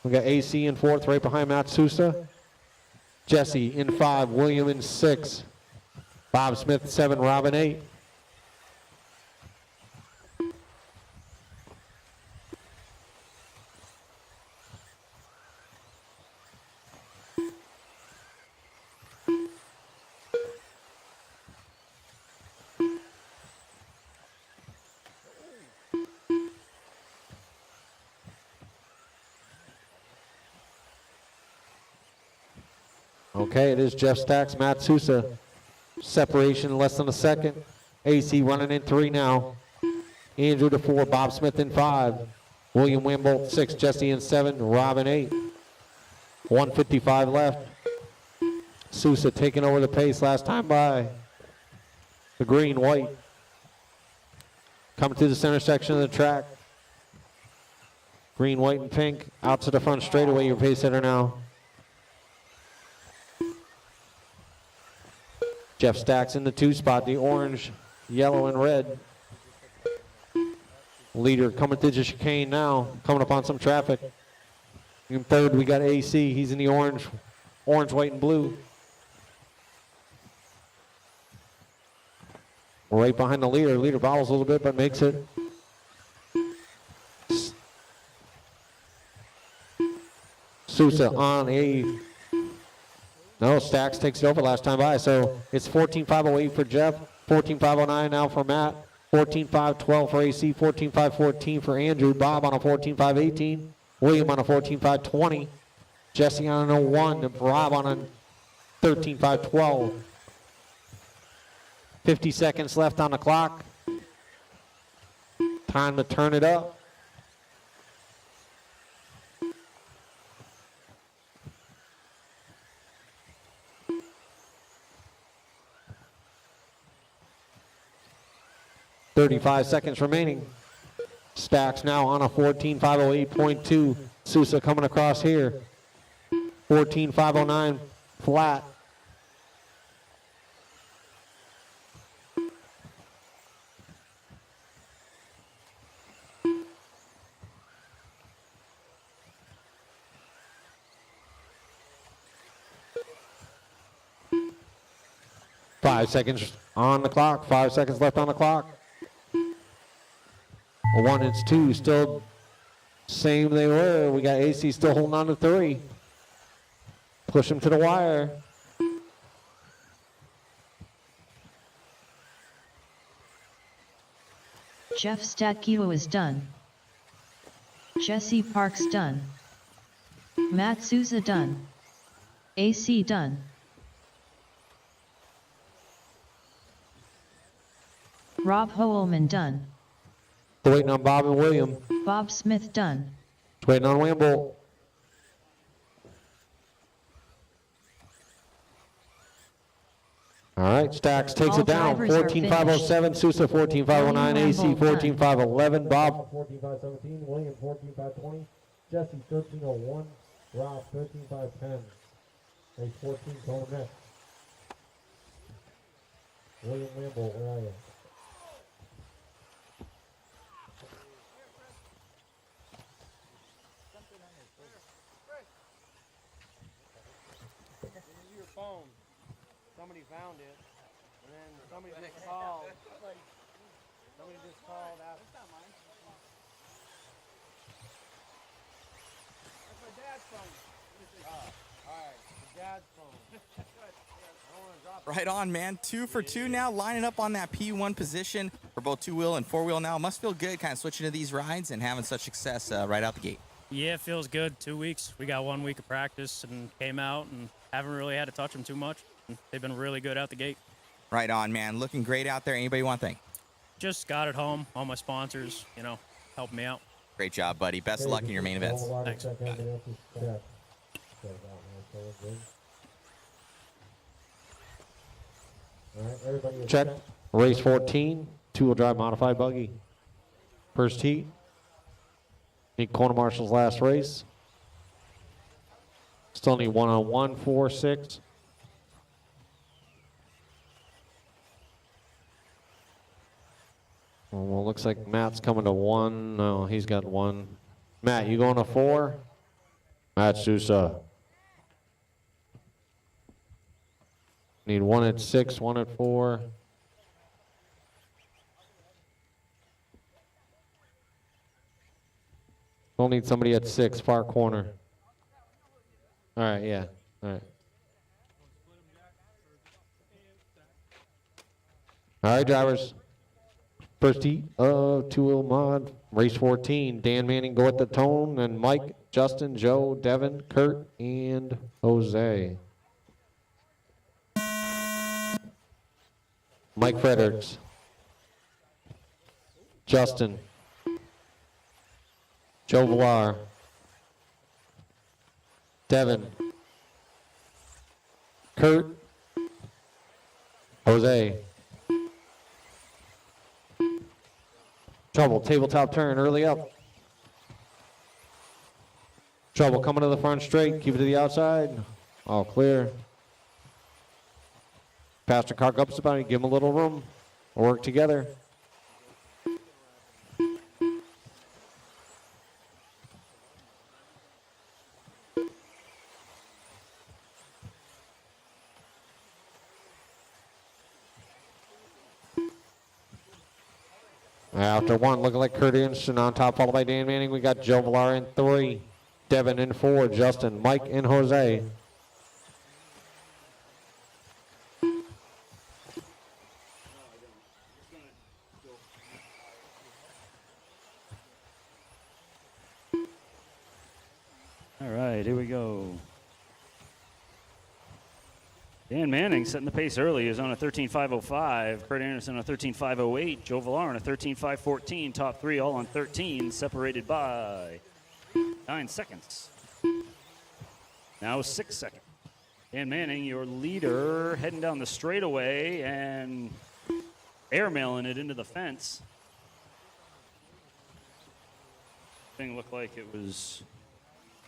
We got AC in 4th, right behind Matt Sousa. Jesse in 5, William in 6. Bob Smith 7, Robin 8. Okay, it is Jeff Stacks, Matt Sousa. Separation less than a second. AC running in 3 now. Andrew to 4, Bob Smith in 5. William Wimble 6, Jesse in 7, Robin 8. 1:55 left. Sousa taking over the pace last time by. The green, white. Coming to the center section of the track. Green, white, and pink. Out to the front straightaway, your pace setter now. Jeff Stacks in the 2 spot, the orange, yellow, and red. Leader coming through the chicane now, coming up on some traffic. In 3rd, we got AC. He's in the orange, white, and blue. Right behind the leader. Leader bobbles a little bit, but makes it. Sousa on a... No, Stacks takes it over last time by, so it's 14.508 for Jeff, 14.509 now for Matt, 14.512 for AC, 14.514 for Andrew, Bob on a 14.518, William on a 14.520, Jesse on an 01, and Rob on a 13.512. 50 seconds left on the clock. Time to turn it up. .35 seconds remaining. Stacks now on a 14.508.2. Sousa coming across here. 14.509 flat. Five seconds on the clock. 5 seconds left on the clock. A 1 and 2 still same they were. We got AC still holding on to 3. Push him to the wire. Jeff Statkiwo is done. Jesse Parks done. Matt Sousa done. AC done. Rob Hoelman done. Waiting on Bob and William. Bob Smith done. Waiting on Wimble. All right, Stacks takes All it down. drivers are 14.507, Sousa 14.509, AC William Lamble 14.511, Bob 14.517, William 14.520, Jesse 13.01, Rob 13.510. Race 14 going next. William Lamble, where are you? Your phone. Somebody found it, and then somebody just called. Somebody just called out. That's not mine. That's my dad's phone. All right, the dad's phone. I don't want to drop it. Right on, man. 2 for 2 now, lining up on that P1 position for both 2-wheel and 4-wheel now. Must feel good kind of switching to these rides and having such success right out the gate. Yeah, it feels good. 2 weeks. We got 1 week of practice and came out and haven't really had to touch them too much. They've been really good out the gate. Right on, man. Looking great out there. Anybody want to thank? Just got it home. All my sponsors, helping me out. Great job, buddy. Best of luck in your main events. Thanks. Check. Race 14, two-wheel drive modified buggy. First heat. Need corner marshal's last race. Still need 1-on-1, 4, 6. Well, looks like Matt's coming to 1. No, he's got 1. Matt, you going to 4? Matt Sousa. Need 1 at 6, 1 at 4. We'll need somebody at 6, far corner. All right, yeah, all right. All right, drivers. First heat of two-wheel mod, race 14. Dan Manning go at the tone, and Mike, Justin, Joe, Devin, Kurt, and Jose. Mike Fredericks. Justin. Joe Villar. Devin. Kurt. Jose. Trouble, tabletop turn, early up. Trouble, coming to the front straight, keep it to the outside. All clear. Pastor car up about it, give him a little room. We'll work together. After 1, looking like Kurt Anderson on top, followed by Dan Manning. We got Joe Villar in 3, Devin in 4, Justin, Mike, and Jose. All right, here we go. Dan Manning setting the pace early is on a 13.505. Kurt Anderson on a 13.508. Joe Villar on a 13.514. Top 3 all on 13, separated by 9 seconds. Now 6 seconds. Dan Manning, your leader, heading down the straightaway and airmailing it into the fence. Thing looked like it was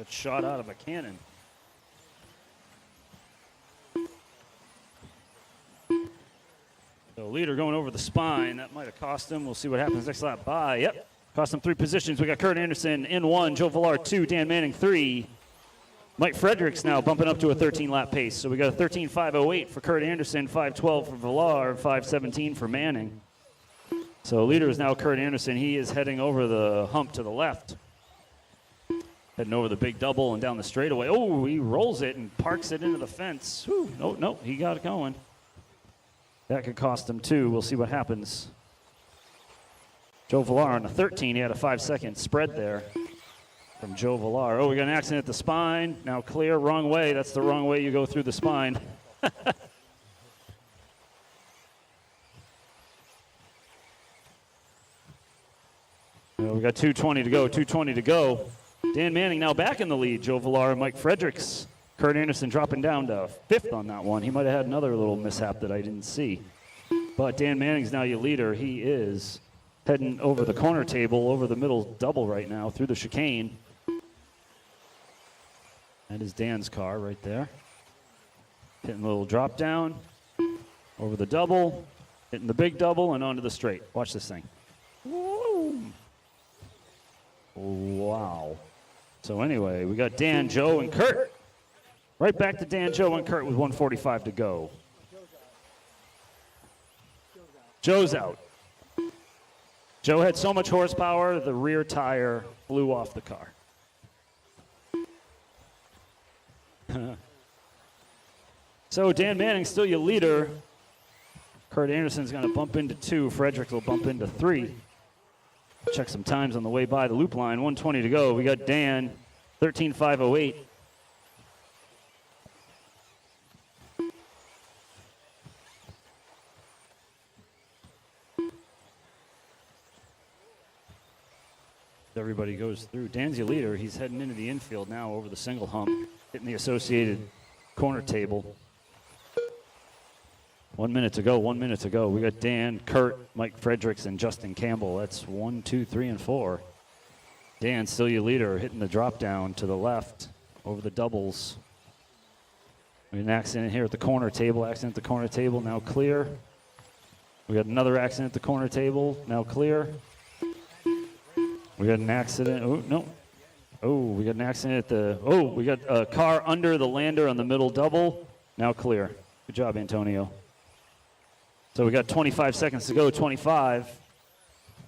a shot out of a cannon. So leader going over the spine. That might have cost him. We'll see what happens next lap by. Yep. Cost him 3 positions. We got Kurt Anderson in 1, Joe Villar 2, Dan Manning 3. Mike Fredericks now bumping up to a 13-lap pace. So we got a 13.508 for Kurt Anderson, 5.12 for Villar, 5.17 for Manning. So leader is now Kurt Anderson. He is heading over the hump to the left. Heading over the big double and down the straightaway. Oh, he rolls it and parks it into the fence. Whew. No, he got it going. That could cost him 2. We'll see what happens. Joe Villar on the 13. He had a 5-second spread there from Joe Villar. Oh, we got an accident at the spine. Now clear. Wrong way. That's the wrong way you go through the spine. Well, we got 2:20 to go. 2:20 to go. Dan Manning now back in the lead. Joe Villar and Mike Fredericks. Kurt Anderson dropping down to 5th on that one. He might have had another little mishap that I didn't see. But Dan Manning's now your leader. He is heading over the corner table, over the middle double right now, through the chicane. That is Dan's car right there. Hitting a little drop down, over the double, hitting the big double, and onto the straight. Watch this thing. Woo! Wow. So anyway, we got Dan, Joe, and Kurt. Right back to Dan, Joe, and Kurt with 1:45 to go. Joe's out. Joe had so much horsepower, the rear tire flew off the car. So Dan Manning's still your leader. Kurt Anderson's going to bump into 2. Fredericks will bump into 3. Check some times on the way by the loop line. 1:20 to go. We got Dan, 13.508. Everybody goes through. Dan's your leader. He's heading into the infield now over the single hump, hitting the associated corner table. 1 minute to go, 1 minute to go. We got Dan, Kurt, Mike Fredericks, and Justin Campbell. That's 1, 2, 3, and 4. Dan, still your leader, hitting the drop down to the left over the doubles. We had an accident here at the corner table. Accident at the corner table, now clear. We got another accident at the corner table, now clear. We got an accident. Oh, no. Oh, we got an accident at the. Oh, we got a car under the lander on the middle double. Now clear. Good job, Antonio. So we got 25 seconds to go. 25.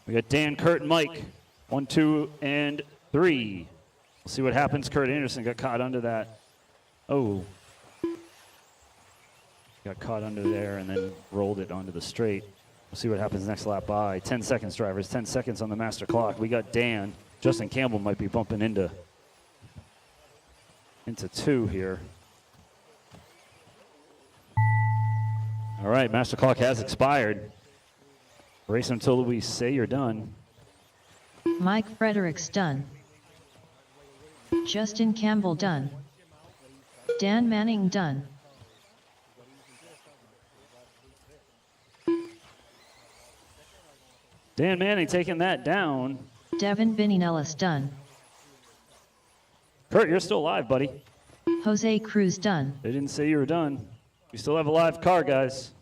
We got Dan, Kurt, and Mike. 1, 2, and 3. We'll see what happens. Kurt Anderson got caught under that. Oh. Got caught under there and then rolled it onto the straight. We'll see what happens next lap by. 10 seconds, drivers. 10 seconds on the master clock. We got Dan. Justin Campbell might be bumping into 2 here. All right, master clock has expired. Race until we say you're done. Mike Fredericks done. Justin Campbell done. Dan Manning done. Dan Manning taking that down. Devin Bininellis done. Kurt, you're still alive, buddy. Jose Cruz done. They didn't say you were done. We still have a live car, guys.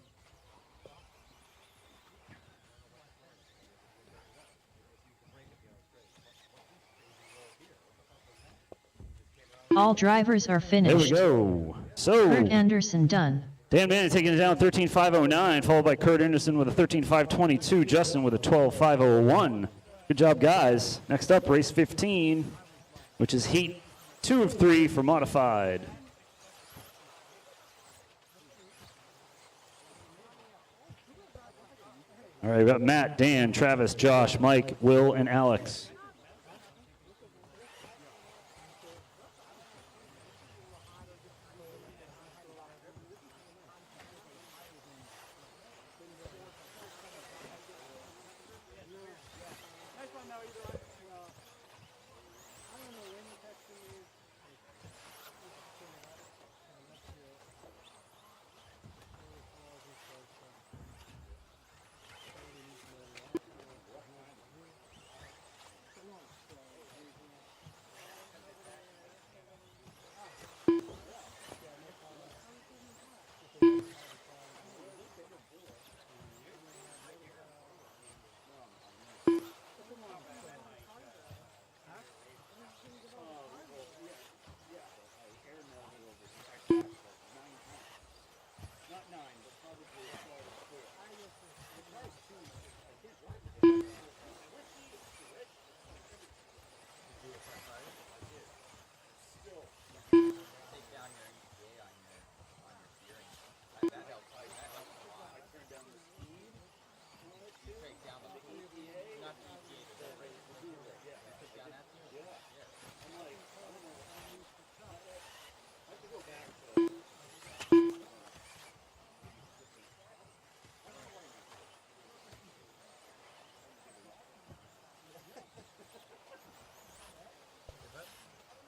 All drivers are finished. There we go. So Kurt Anderson done. Dan Manning taking it down 13.509, followed by Kurt Anderson with a 13.522, Justin with a 12.501. Good job, guys. Next up, race 15, which is heat 2 of 3 for modified. All right, we got Matt, Dan, Travis, Josh, Mike, Will, and Alex.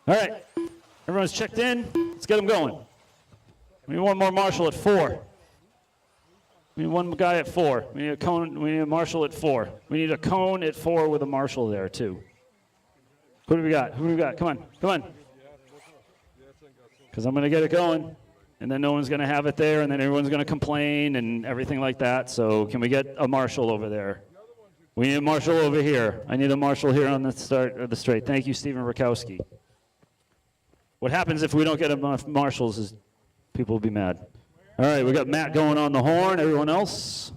All right, everyone's checked in. Let's get them going. We need one more marshal at 4. We need one guy at 4. We need a cone. We need a marshal at 4. We need a cone at 4 with a marshal there too. Who do we got? Who do we got? Come on, come on. Because I'm going to get it going, and then no one's going to have it there, and then everyone's going to complain and everything like that. So can we get a marshal over there? We need a marshal over here. I need a marshal here on the start of the straight. Thank you, Stephen Rakowski. What happens if we don't get enough marshals is people will be mad. All right, we got Matt going on the horn. Everyone else,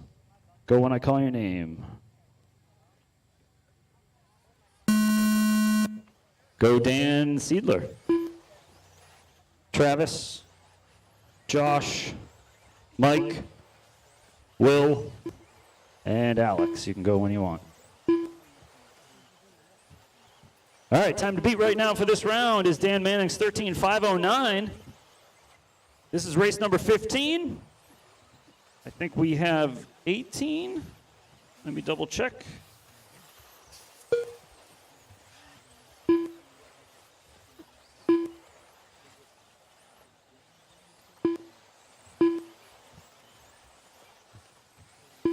go when I call your name. Go Dan Seidler. Travis, Josh, Mike, Will, and Alex. You can go when you want. All right, time to beat right now for this round is Dan Manning's 13.509. This is race number 15. I think we have 18. Let me double check.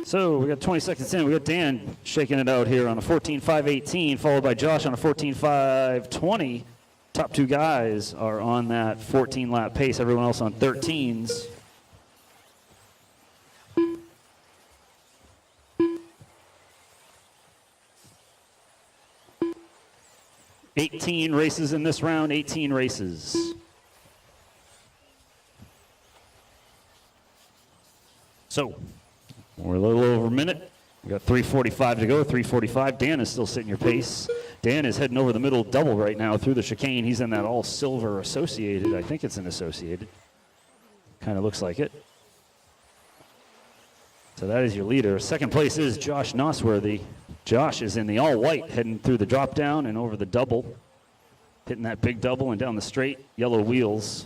So we got 20 seconds in. We got Dan shaking it out here on a 14.518, followed by Josh on a 14.520. Top two guys are on that 14-lap pace. Everyone else on 13s. $18 races in this round, 18 races. So we're a little over a minute. We got 3:45 to go, 3:45. Dan is still sitting your pace. Dan is heading over the middle double right now through the chicane. He's in that all silver associated. I think it's an associated. Kind of looks like it. So that is your leader. Second place is Josh Nosworthy. Josh is in the all white heading through the drop down and over the double. Hitting that big double and down the straight. Yellow wheels.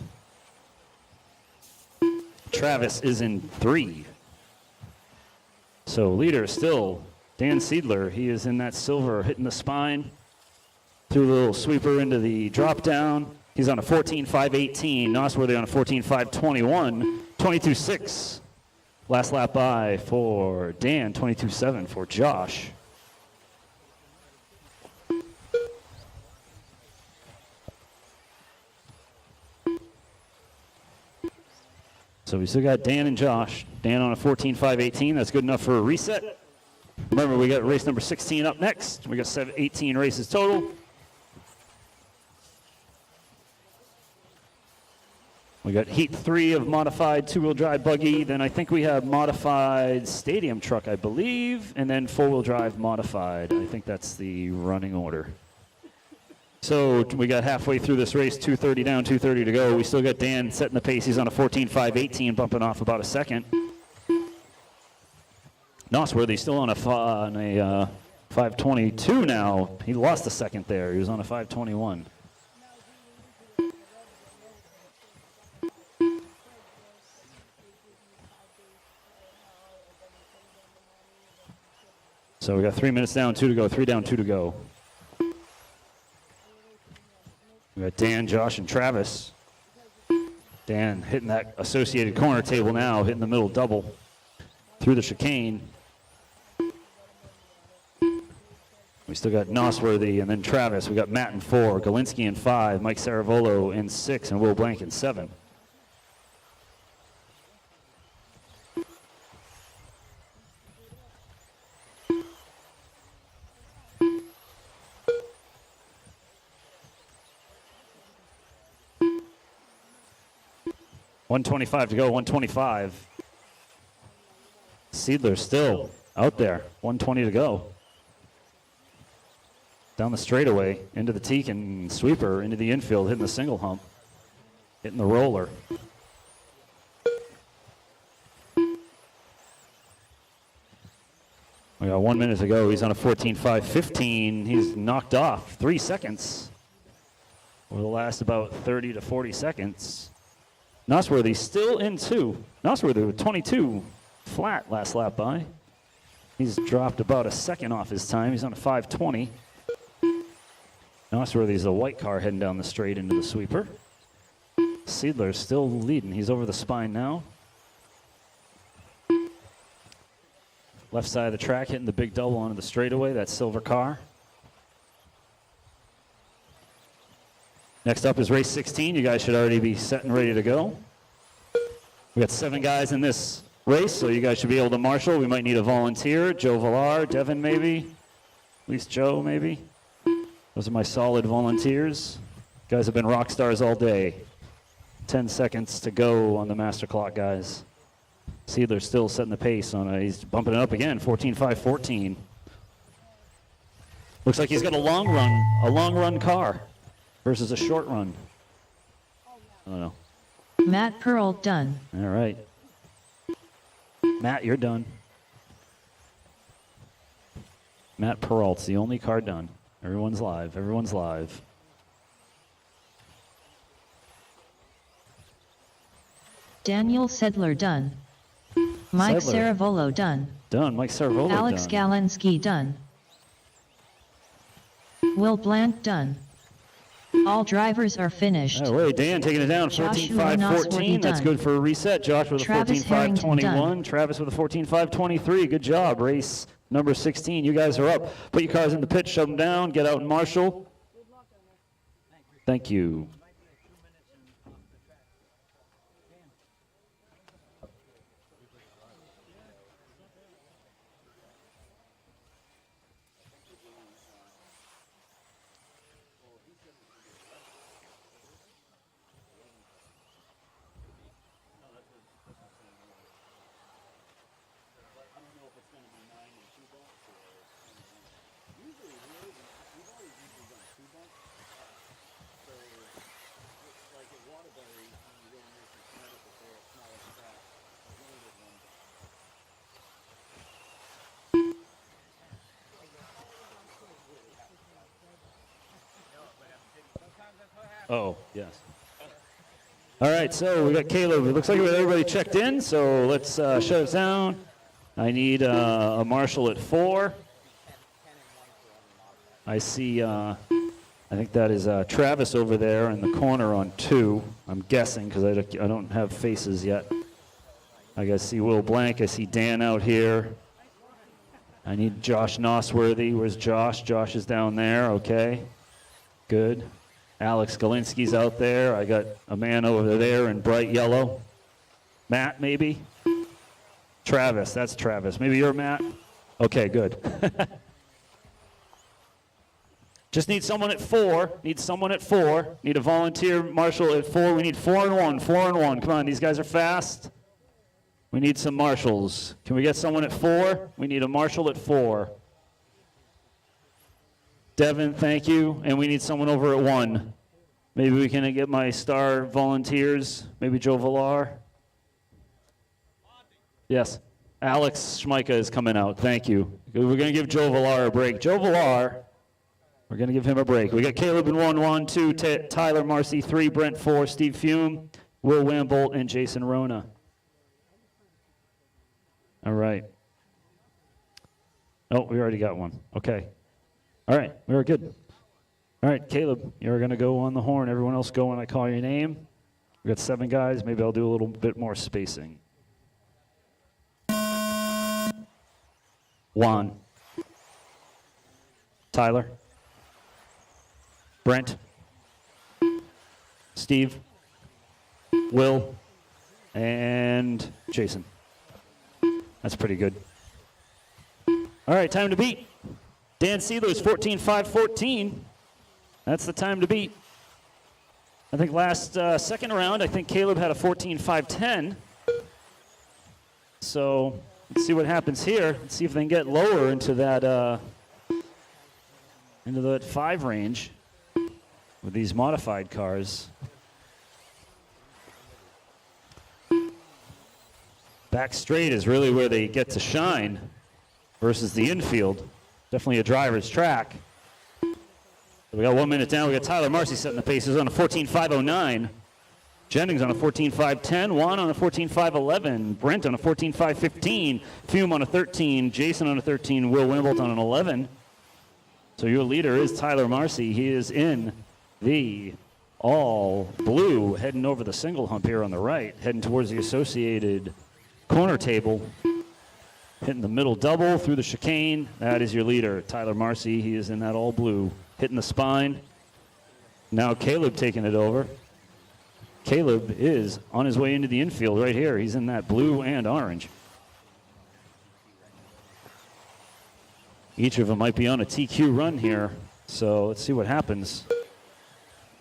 Travis is in 3. So leader still Dan Seidler. He is in that silver, hitting the spine. Threw a little sweeper into the drop down. He's on a 14.518. Nosworthy on a 14.521. 22.6. Last lap by for Dan. 22.7 for Josh. So we still got Dan and Josh. Dan on a 14.518. That's good enough for a reset. Remember, we got race number 16 up next. We got 18 races total. We got heat 3 of modified two-wheel drive buggy. Then I think we have modified stadium truck, I believe. And then four-wheel drive modified. I think that's the running order. So we got halfway through this race, 2:30 down, 2:30 to go. We still got Dan setting the pace. He's on a 14.518, bumping off about a second. Nosworthy still on a 5:22 now. He lost a second there. He was on a 5:21. So we got 3 minutes down, 2 to go. 3 down, 2 to go. We got Dan, Josh, and Travis. Dan hitting that associated corner table now, hitting the middle double through the chicane. We still got Nosworthy and then Travis. We got Matt in 4, Galinsky in 5, Mike Saravolo in 6, and Will Blank in 7. $125 to go, 125. Seidler still out there, 120 to go. Down the straightaway, into the teak and sweeper, into the infield, hitting the single hump, hitting the roller. We got 1 minute to go. He's on a 14.515. He's knocked off 3 seconds. Will last about 30 to 40 seconds. Nosworthy still in 2. Nosworthy with 22 flat last lap by. He's dropped about a second off his time. He's on a 5:20. Nosworthy's the white car heading down the straight into the sweeper. Seidler's still leading. He's over the spine now. Left side of the track, hitting the big double onto the straightaway, that silver car. Next up is race 16. You guys should already be set and ready to go. We got 7 guys in this race, so you guys should be able to marshal. We might need a volunteer. Joe Villar, Devin maybe, at least Joe maybe. Those are my solid volunteers. Guys have been rock stars all day. 10 seconds to go on the master clock, guys. Seidler's still setting the pace on a, he's bumping it up again, 14.514. Looks like he's got a long run car versus a short run. I don't know. Matt Pearl done. All right. Matt, you're done. Matt Peralt's the only car done. Everyone's live. Everyone's live. Daniel Sedler done. Mike Sedler. Saravolo done. Done. Mike Saravolo Alex done. Galensky done. Will Blank done. All drivers are finished. All right, Dan taking it down, Joshua 14.5.14. Nosworthy That's done. good for a reset. Josh with a Travis 14.5.21. Harrington Travis with a 14.5.23. Good job. Race number 16. You guys are up. Put your cars in the pit, shut them down, get out and marshal. Thank you. Oh, yes. All right, so we got Caleb. It looks like we got everybody checked in, so let's shut it down. I need a marshal at 4. I see, I think that is Travis over there in the corner on 2. I'm guessing because I don't have faces yet. I see Will Blank. I see Dan out here. I need Josh Nosworthy. Where's Josh? Josh is down there. Okay, good. Alex Galinsky's out there. I got a man over there in bright yellow. Matt, maybe? Travis, that's Travis. Maybe you're Matt? Okay, good. Just need someone at 4. Need someone at 4. Need a volunteer marshal at 4. We need 4 and 1. 4 and 1. Come on, these guys are fast. We need some marshals. Can we get someone at 4? We need a marshal at 4. Devin, thank you. And we need someone over at 1. Maybe we can get my star volunteers. Maybe Joe Villar. Yes. Alex Schmeika is coming out. Thank you. We're going to give Joe Villar a break. Joe Villar, we're going to give him a break. We got Caleb in 1, 2, Tyler Marcy 3, Brent 4, Steve Fume, Will Wambolt, and Jason Rona. All right. Oh, we already got one. Okay. All right, we're good. All right, Caleb, you're going to go on the horn. Everyone else go when I call your name. We got 7 guys. Maybe I'll do a little bit more spacing. Juan. Tyler. Brent. Steve. Will. And Jason. That's pretty good. All right, time to beat. Dan Seidler's 14.5.14. That's the time to beat. I think last second round, I think Caleb had a 14.5.10. So let's see what happens here. Let's see if they can get lower into that 5 range with these modified cars. Back straight is really where they get to shine versus the infield. Definitely a driver's track. We got 1 minute down. We got Tyler Marcy setting the paces on a 14.509. Jennings on a 14.510. Juan on a 14.511. Brent on a 14.515. Fume on a 13. Jason on a 13. Will Wimbolt on an 11. So your leader is Tyler Marcy. He is in the all blue, heading over the single hump here on the right, heading towards the associated corner table. Hitting the middle double through the chicane. That is your leader, Tyler Marcy. He is in that all blue. Hitting the spine. Now Caleb taking it over. Caleb is on his way into the infield right here. He's in that blue and orange. Each of them might be on a TQ run here. So let's see what happens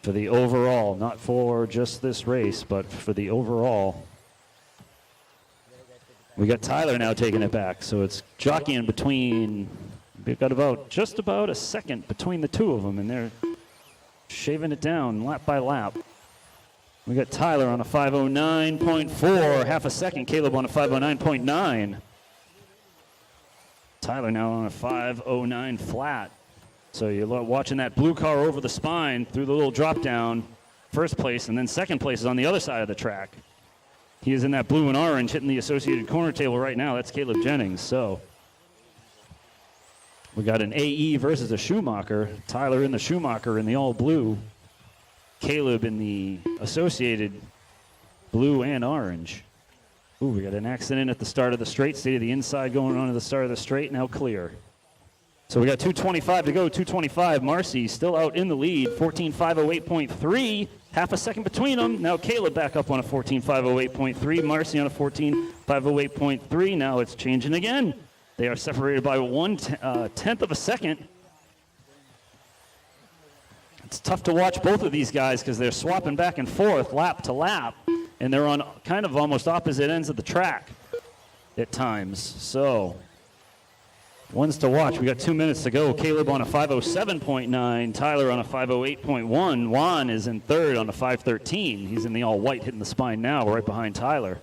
for the overall. Not for just this race, but for the overall. We got Tyler now taking it back, so it's jockeying between. We've got just about a second between the two of them, and they're shaving it down lap by lap. We got Tyler on a 509.4, half a second. Caleb on a 509.9. Tyler now on a 509 flat. So you're watching that blue car over the spine through the little drop down, first place, and then second place is on the other side of the track. He is in that blue and orange hitting the associated corner table right now. That's Caleb Jennings. So we got an AE versus a Schumacher. Tyler in the Schumacher in the all blue. Caleb in the associated blue and orange. Ooh, we got an accident at the start of the straight. Stay to the inside going on to the start of the straight. Now clear. So we got 2:25 to go. 2:25. Marcy still out in the lead. 14.508.3. Half a second between them. Now Caleb back up on a 14.508.3. Marcy on a 14.508.3. Now it's changing again. They are separated by 1/10 of a second. It's tough to watch both of these guys because they're swapping back and forth lap to lap, and they're on kind of almost opposite ends of the track at times. So ones to watch. We got 2 minutes to go. Caleb on a 5:07.9. Tyler on a 5:08.1. Juan is in third on a 5:13. He's in the all white hitting the spine now, right behind Tyler.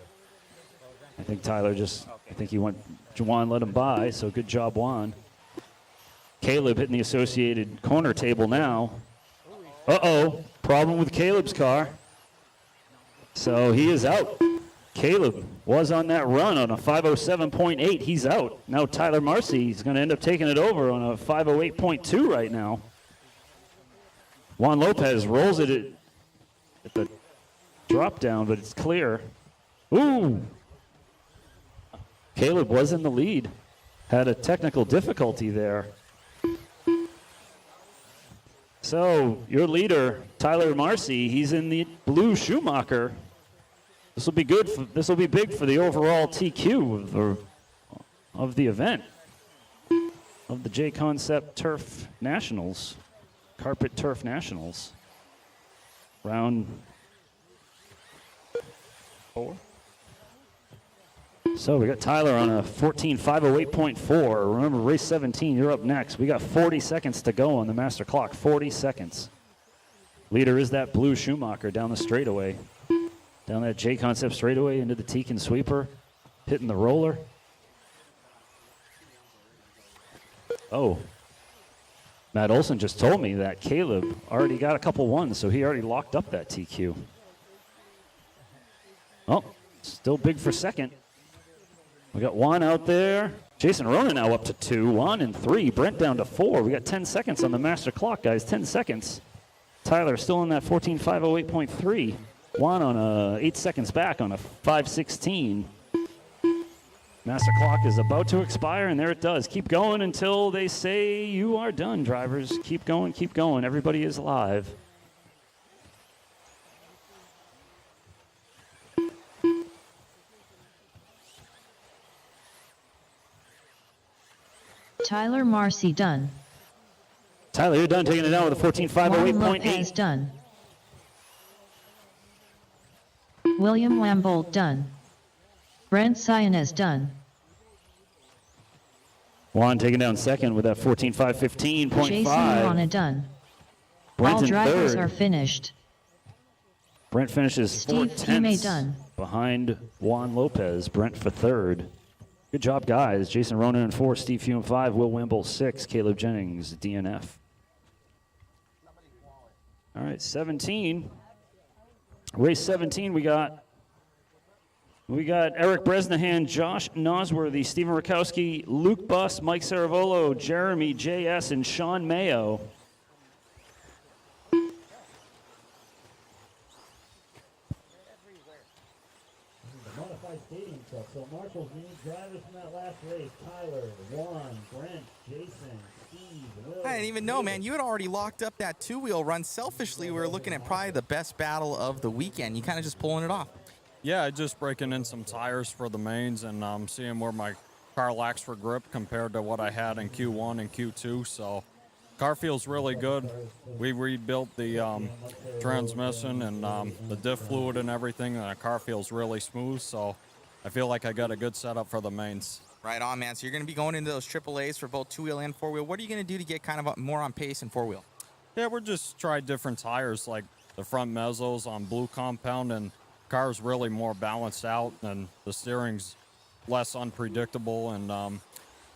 I think Tyler Juan let him by, so good job, Juan. Caleb hitting the associated corner table now. Uh-oh, problem with Caleb's car. So he is out. Caleb was on that run on a 5:07.8. He's out. Now Tyler Marcy is going to end up taking it over on a 5:08.2 right now. Juan Lopez rolls it at the drop down, but it's clear. Ooh. Caleb was in the lead. Had a technical difficulty there. So your leader, Tyler Marcy, he's in the blue Schumacher. This will be good. This will be big for the overall TQ of the event, of the JConcepts Turf Nationals, Carpet Turf Nationals. Round 4. So we got Tyler on a 14.508.4. Remember, race 17, you're up next. We got 40 seconds to go on the master clock. 40 seconds. Leader is that blue Schumacher down the straightaway. Down that JConcepts straightaway into the Tekin sweeper. Hitting the roller. Oh. Matt Olson just told me that Caleb already got a couple ones, so he already locked up that TQ. Oh, still big for second. We got Juan out there. Jason Ronan now up to 2. Juan in 3. Brent down to 4. We got 10 seconds on the master clock, guys. 10 seconds. Tyler still in that 14.508.3. Juan on 8 seconds back on a 5:16. Master clock is about to expire, and there it does. Keep going until they say you are done, drivers. Keep going, keep going. Everybody is live. Tyler Marcy done. Tyler, you're done taking it down with a 14.508.8. Lopez done. William Lambolt done. Brent Sionez done. Juan taking down second with that 14.515.5. Jason Rana done. Brent All in drivers third. are finished. Brent finishes Steve 4/10 Timay done. behind Juan Lopez. Brent for third. Good job, guys. Jason Ronan in 4, Steve Hume 5, Will Wimble 6, Caleb Jennings DNF. All right, 17. Race 17, we got Eric Bresnahan, Josh Nosworthy, Stephen Rakowski, Luke Buss, Mike Saravolo, Jeremy JS, and Sean Mayo. Modified stadium truck. So Marshall's main drivers from that last race: Tyler, Juan, Brent, Jason, Steve, Will. I didn't even know, man. You had already locked up that two-wheel run. Selfishly, we were looking at probably the best battle of the weekend. You kind of just pulling it off. Yeah, just breaking in some tires for the mains and seeing where my car lacks for grip compared to what I had in Q1 and Q2. So car feels really good. We rebuilt the transmission and the diff fluid and everything, and the car feels really smooth. So I feel like I got a good setup for the mains. Right on, man. So you're going to be going into those AAAs for both two-wheel and four-wheel. What are you going to do to get kind of more on pace in four-wheel? Yeah, we're just trying different tires, like the front mezzos on blue compound, and car's really more balanced out, and the steering's less unpredictable, and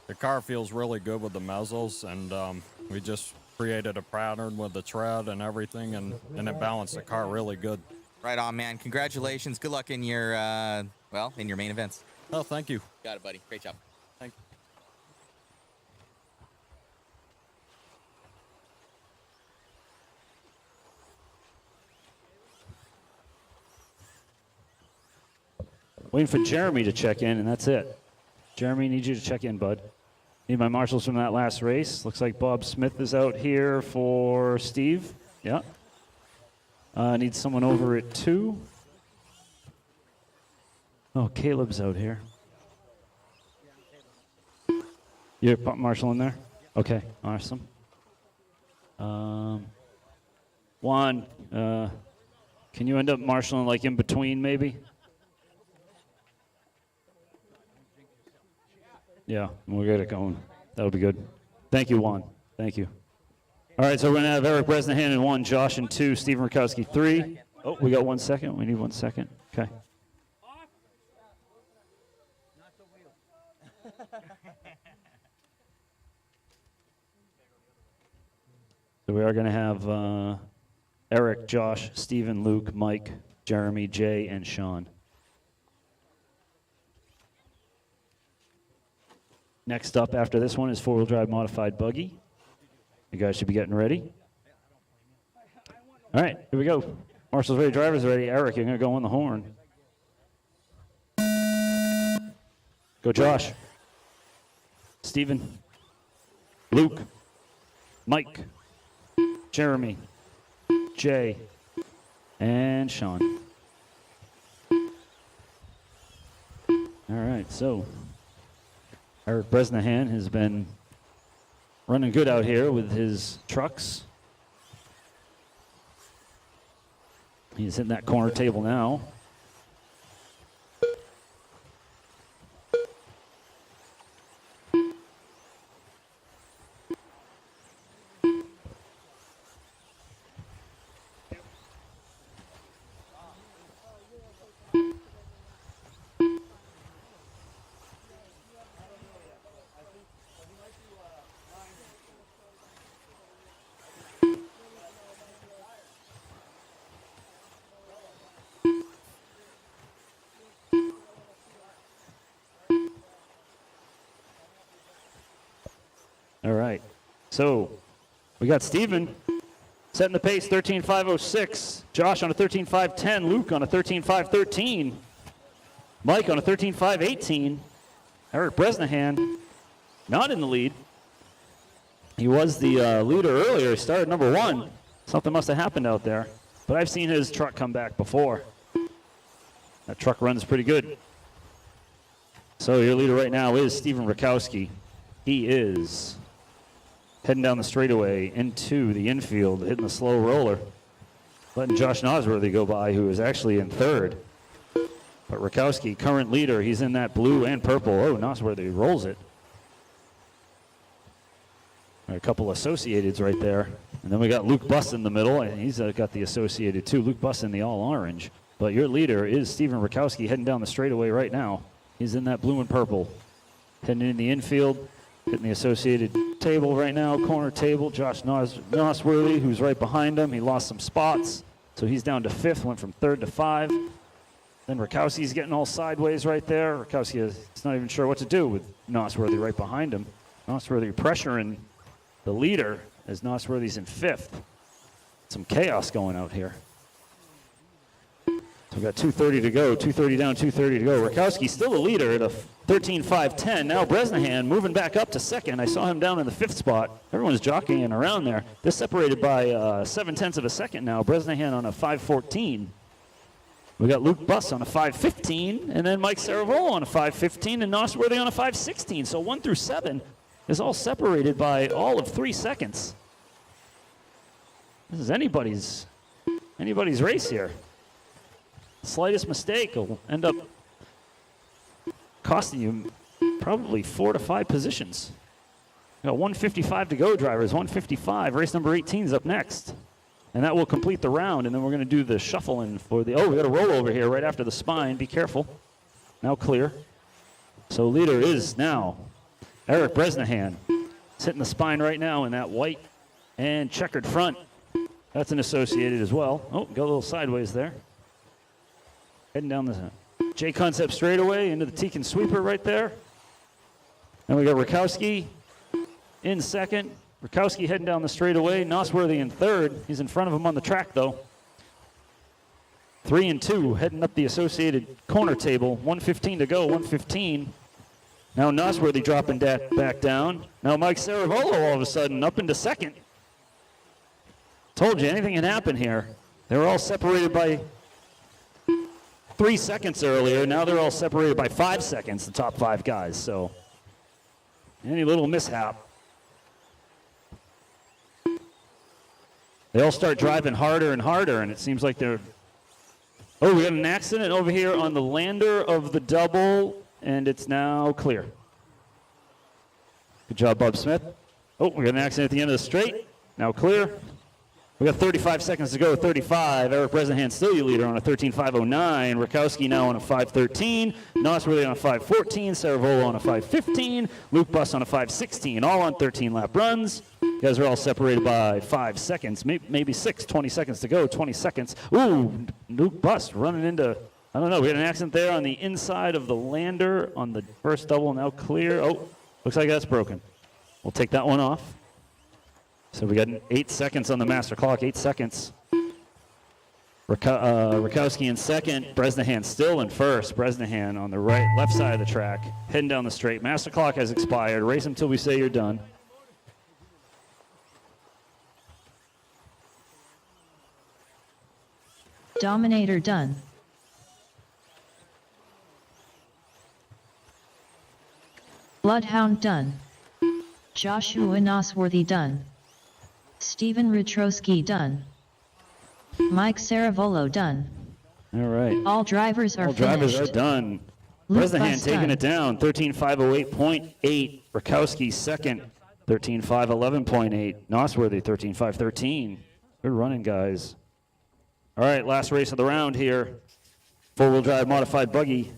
the car feels really good with the mezzos, and We just created a pattern with the tread and everything, and it balanced the car really good. Right on, man. Congratulations. Good luck in your, in your main events. Oh, thank you. Got it, buddy. Great job. Thank you. Waiting for Jeremy to check in, and that's it. Jeremy, need you to check in, bud. Need my marshals from that last race. Looks like Bob Smith is out here for Steve. Yeah. Need someone over at 2. Oh, Caleb's out here. You're marshal in there? Okay, awesome. Juan, can you end up marshaling like in between maybe? Yeah, we'll get it going. That'll be good. Thank you, Juan. Thank you. All right, so we're going to have Eric Bresnahan in 1, Josh in 2, Stephen Rakowski 3. Oh, we got 1 second. We need 1 second. Okay. So we are going to have Eric, Josh, Stephen, Luke, Mike, Jeremy, Jay, and Sean. Next up after this one is 4-wheel drive modified buggy. You guys should be getting ready. All right, here we go. Marshall's ready, driver's ready. Eric, you're going to go on the horn. Go Josh. Stephen. Luke. Mike. Jeremy. Jay. And Sean. All right, so Eric Bresnahan has been running good out here with his trucks. He's hitting that corner table now. All right, so we got Steven setting the pace, 13.506. Josh on a 13.510. Luke on a 13.513. Mike on a 13.518. Eric Bresnahan not in the lead. He was the leader earlier. He started number 1. Something must have happened out there. But I've seen his truck come back before. That truck runs pretty good. So your leader right now is Stephen Rakowski. He is heading down the straightaway into the infield, hitting the slow roller, letting Josh Nosworthy go by, who is actually in 3rd. But Rakowski, current leader, he's in that blue and purple. Oh, Nosworthy rolls it. A couple Associateds right there. And then we got Luke Buss in the middle, and he's got the Associated too. Luke Buss in the all orange. But your leader is Stephen Rakowski heading down the straightaway right now. He's in that blue and purple. Heading in the infield, hitting the Associated table right now, corner table. Josh Nosworthy, who's right behind him. He lost some spots, so he's down to 5th, went from 3rd to 5. Then Rakowski's getting all sideways right there. Rakowski is not even sure what to do with Nosworthy right behind him. Nosworthy pressuring the leader as Nosworthy's in 5th. Some chaos going out here. So we got 2:30 to go, 2:30 down, 2:30 to go. Rakowski still the leader at a 13.510. Now Bresnahan moving back up to 2nd. I saw him down in the 5th spot. Everyone's jockeying around there. They're separated by 7/10 of a second now. Bresnahan on a 5:14. We got Luke Buss on a 5:15, and then Mike Saravolo on a 5:15, and Nosworthy on a 5:16. So 1 through 7 is all separated by all of 3 seconds. This is anybody's race here. Slightest mistake will end up costing you probably 4 to 5 positions. We got 155 to go, drivers. 155. Race number 18 is up next. And that will complete the round, and then we're going to do the shuffling for the... Oh, we got a rollover here right after the spine. Be careful. Now clear. So leader is now Eric Bresnahan. It's hitting the spine right now in that white and checkered front. That's an Associated as well. Oh, go a little sideways there. Heading down the JConcepts straightaway into the Tekin sweeper right there. And we got Rakowski in second. Rakowski heading down the straightaway. Nosworthy in third. He's in front of him on the track, though. 3 and 2 heading up the Associated corner table. 1:15 to go, 1:15. Now Nosworthy dropping back down. Now Mike Saravolo all of a sudden up into second. Told you anything can happen here. They were all separated by 3 seconds earlier. Now they're all separated by 5 seconds, the top 5 guys. So any little mishap. They all start driving harder and harder, and it seems like they're... Oh, we got an accident over here on the lander of the double, and it's now clear. Good job, Bob Smith. Oh, we got an accident at the end of the straight. Now clear. We got 35 seconds to go, 35. Eric Bresnahan still your leader on a 13.509. Rakowski now on a 5.13. Nosworthy on a 5.14. Saravolo on a 5.15. Luke Buss on a 5.16. All on 13-lap runs. You guys are all separated by 5 seconds, maybe 6, 20 seconds to go, 20 seconds. Ooh, Luke Buss running into, I don't know, we had an accident there on the inside of the lander on the first double, now clear. Oh, looks like that's broken. We'll take that one off. So we got 8 seconds on the master clock, 8 seconds. Rakowski in second, Bresnahan still in first. Bresnahan on the left side of the track, heading down the straight. Master clock has expired. Race until we say you're done. Dominator done. Bloodhound done. Joshua Nosworthy done. Stephen Rutrowski done. Mike Saravolo done. All right. All drivers are finished. All drivers are done. Bresnahan taking it down, 13.508.8. Rakowski second, 13.511.8. Nosworthy, 13.513. Good running, guys. All right, last race of the round here. Four-wheel drive modified buggy.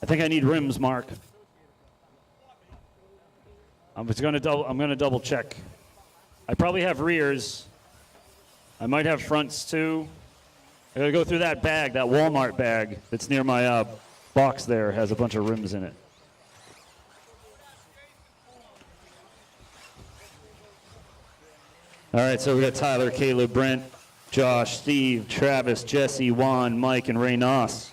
I think I need rims, Mark. I'm gonna double check. I probably have rears. I might have fronts too. I gotta go through that bag, that Walmart bag that's near my box there. Has a bunch of rims in it. All right, so we got Tyler, Caleb, Brent, Josh, Steve, Travis, Jesse, Juan, Mike, and Ray Noss.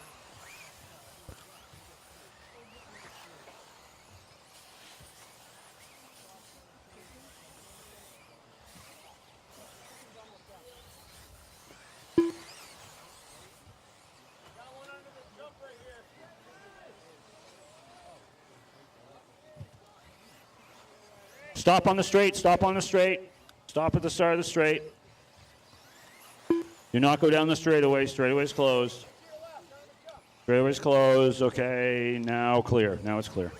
Stop on the straight, stop on the straight. Stop at the start of the straight. Do not go down the straightaway. Straightaway's closed. Straightaway's closed. Okay, now clear. Now it's clear.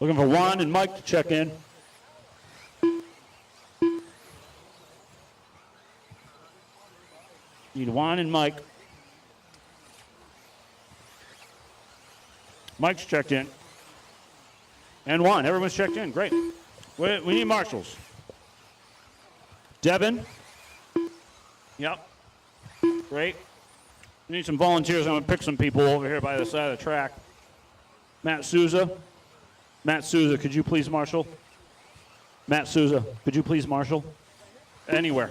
Looking for Juan and Mike to check in. Need Juan and Mike. Mike's checked in. And Juan. Everyone's checked in. Great. We need marshals. Devin. Yep. Great. We need some volunteers. I'm going to pick some people over here by the side of the track. Matt Souza. Matt Souza, could you please marshal? Matt Souza, could you please marshal? Anywhere.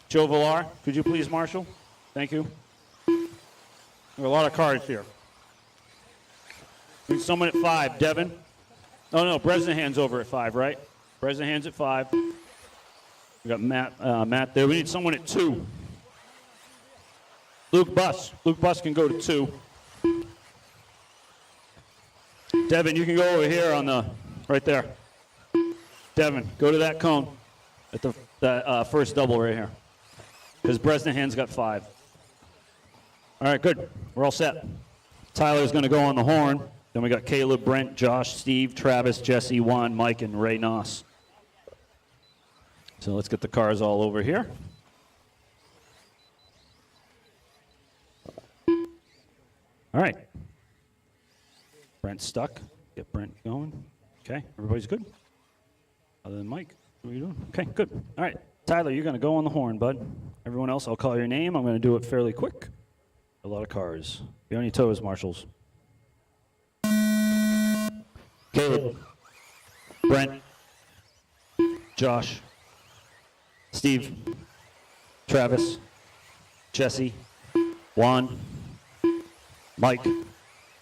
Joe Villar, could you please marshal? Thank you. There are a lot of cards here. We need someone at 5. Devin. Oh, no, Bresnahan's over at 5, right? Bresnahan's at 5. We got Matt there. We need someone at 2. Luke Buss. Luke Buss can go to 2. Devin, you can go over here on the, right there. Devin, go to that cone at the first double right here. Because Bresnahan's got 5. All right, good. We're all set. Tyler's going to go on the horn. Then we got Caleb, Brent, Josh, Steve, Travis, Jesse, Juan, Mike, and Ray Noss. So let's get the cars all over here. All right. Brent's stuck. Get Brent going. Okay, everybody's good? Other than Mike, what are you doing? Okay, good. All right, Tyler, you're going to go on the horn, bud. Everyone else, I'll call your name. I'm going to do it fairly quick. A lot of cars. Be on your toes, marshals. Caleb. Brent. Josh. Steve. Travis. Jesse. Juan. Mike.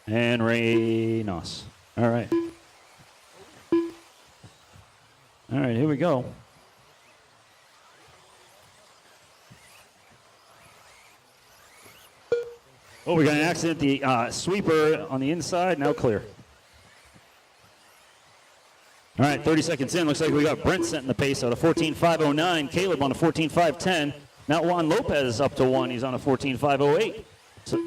And Reynos. All right. All right, here we go. Oh, we got an accident. The sweeper on the inside, now clear. All right, 30 seconds in. Looks like we got Brent setting the pace out of 14.509. Caleb on a 14.510. Now Juan Lopez up to 1. He's on a 14.508. So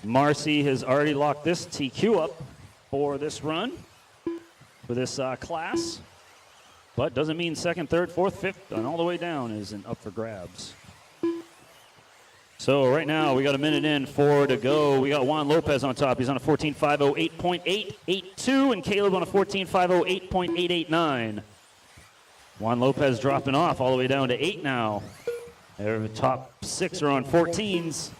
Marcy has already locked this TQ up for this run, for this class. But doesn't mean second, third, fourth, fifth, and all the way down isn't up for grabs. So right now, we got a minute in, 4 to go. We got Juan Lopez on top. He's on a 14.508.882, and Caleb on a 14.508.889. Juan Lopez dropping off all the way down to 8 now. The top 6 are on 14s.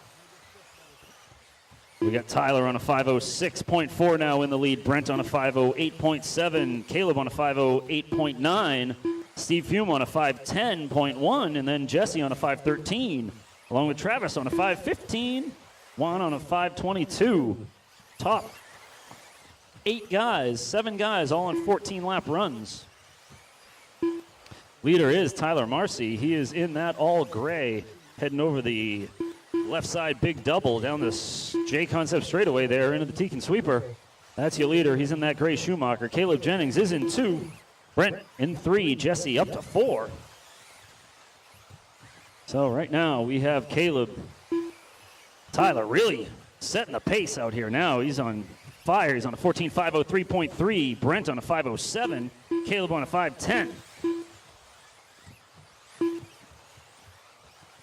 We got Tyler on a 506.4 now in the lead. Brent on a 508.7. Caleb on a 508.9. Steve Fume on a 510.1, and then Jesse on a 513. Along with Travis on a 515, Juan on a 522. Top 7 guys, all on 14-lap runs. Leader is Tyler Marcy. He is in that all gray, heading over the left side big double down this JConcepts straightaway there into the Tekin sweeper. That's your leader. He's in that gray Schumacher. Caleb Jennings is in 2. Brent in 3. Jesse up to 4. So right now we have Caleb. Tyler really setting the pace out here now. He's on fire. He's on a 14.503.3. Brent on a 507. Caleb on a 510.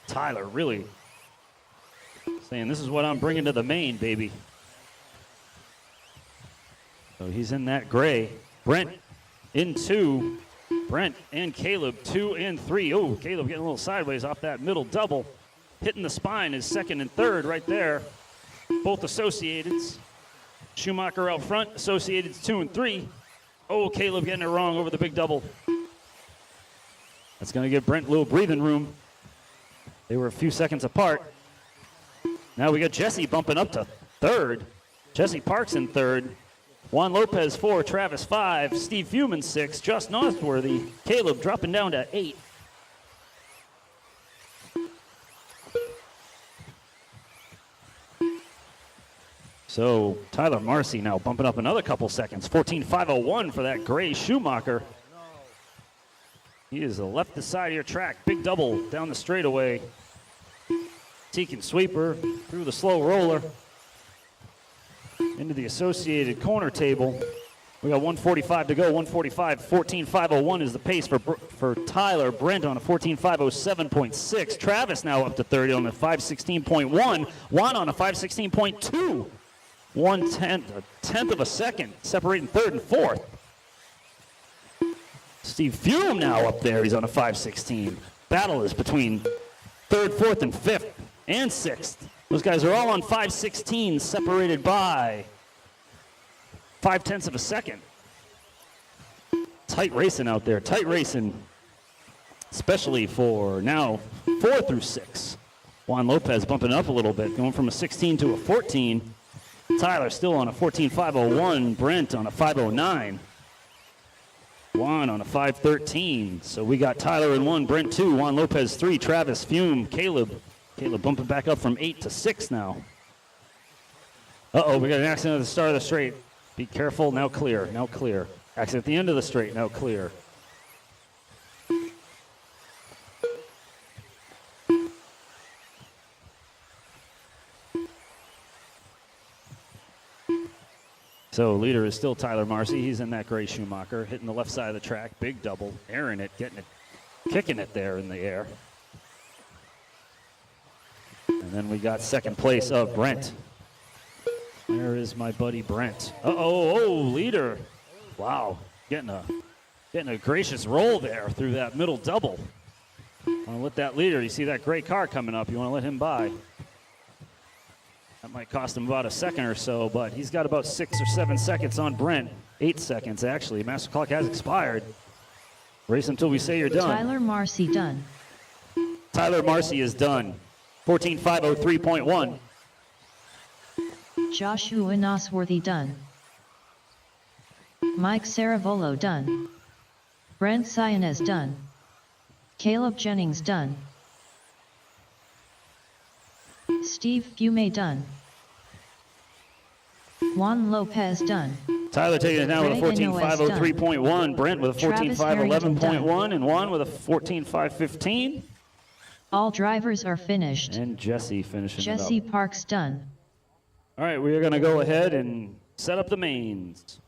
Tyler really saying, this is what I'm bringing to the main, baby. So he's in that gray. Brent in 2. Brent and Caleb 2 and 3. Oh, Caleb getting a little sideways off that middle double. Hitting the spine is 2nd and 3rd right there. Both Associateds. Schumacher out front, Associateds 2 and 3. Oh, Caleb getting it wrong over the big double. That's going to give Brent a little breathing room. They were a few seconds apart. Now we got Jesse bumping up to 3rd. Jesse Parks in 3rd. Juan Lopez 4, Travis 5, Steve Fuman 6, Just Northworthy, Caleb dropping down to 8. So Tyler Marcy now bumping up another couple seconds. 14.501 for that gray Schumacher. He is left the side of your track. Big double down the straightaway. Tekin sweeper through the slow roller. Into the associated corner table. We got 145 to go. 145, 14.501 is the pace for Tyler. Brent on a 14.507.6. Travis now up to 30 on a 516.1. Juan on a 516.2. 1/10, a tenth of a second, separating 3rd and 4th. Steve Fume now up there. He's on a 516. Battle is between 3rd, 4th, and 5th, and 6th. Those guys are all on 516, separated by 0.5 of a second. Tight racing out there. Tight racing, especially for now 4 through 6. Juan Lopez bumping up a little bit, going from a 16 to a 14. Tyler still on a 14.501. Brent on a 509. Juan on a 513. So we got Tyler in 1, Brent 2, Juan Lopez 3, Travis, Fume, Caleb. Caleb bumping back up from 8 to 6 now. Uh-oh, we got an accident at the start of the straight. Be careful, now clear, now clear. Accident at the end of the straight, now clear. So leader is still Tyler Marcy. He's in that gray Schumacher, hitting the left side of the track, big double, airing it, getting it, kicking it there in the air. And then we got 2nd place of Brent. There Where is my buddy Brent? Oh, leader. Wow, getting a gracious roll there through that middle double. Want to let that leader, you see that great car coming up, you want to let him by. That might cost him about a second or so, but he's got about 6 or 7 seconds on Brent. 8 seconds, actually. Master clock has expired. Race until we say you're done. Tyler Marcy done. Tyler Marcy is done. 14.503.1. Joshua Nosworthy done. Mike Saravolo done. Brent Sionez done. Caleb Jennings done. Steve Fume done. Juan Lopez done. Tyler taking it down with a 14.503.1. Brent with a 14.511.1. And Juan with a 14.515. All drivers are finished. And Jesse finishing Jesse it up. Parks done. All right, we are going to go ahead and set up the mains.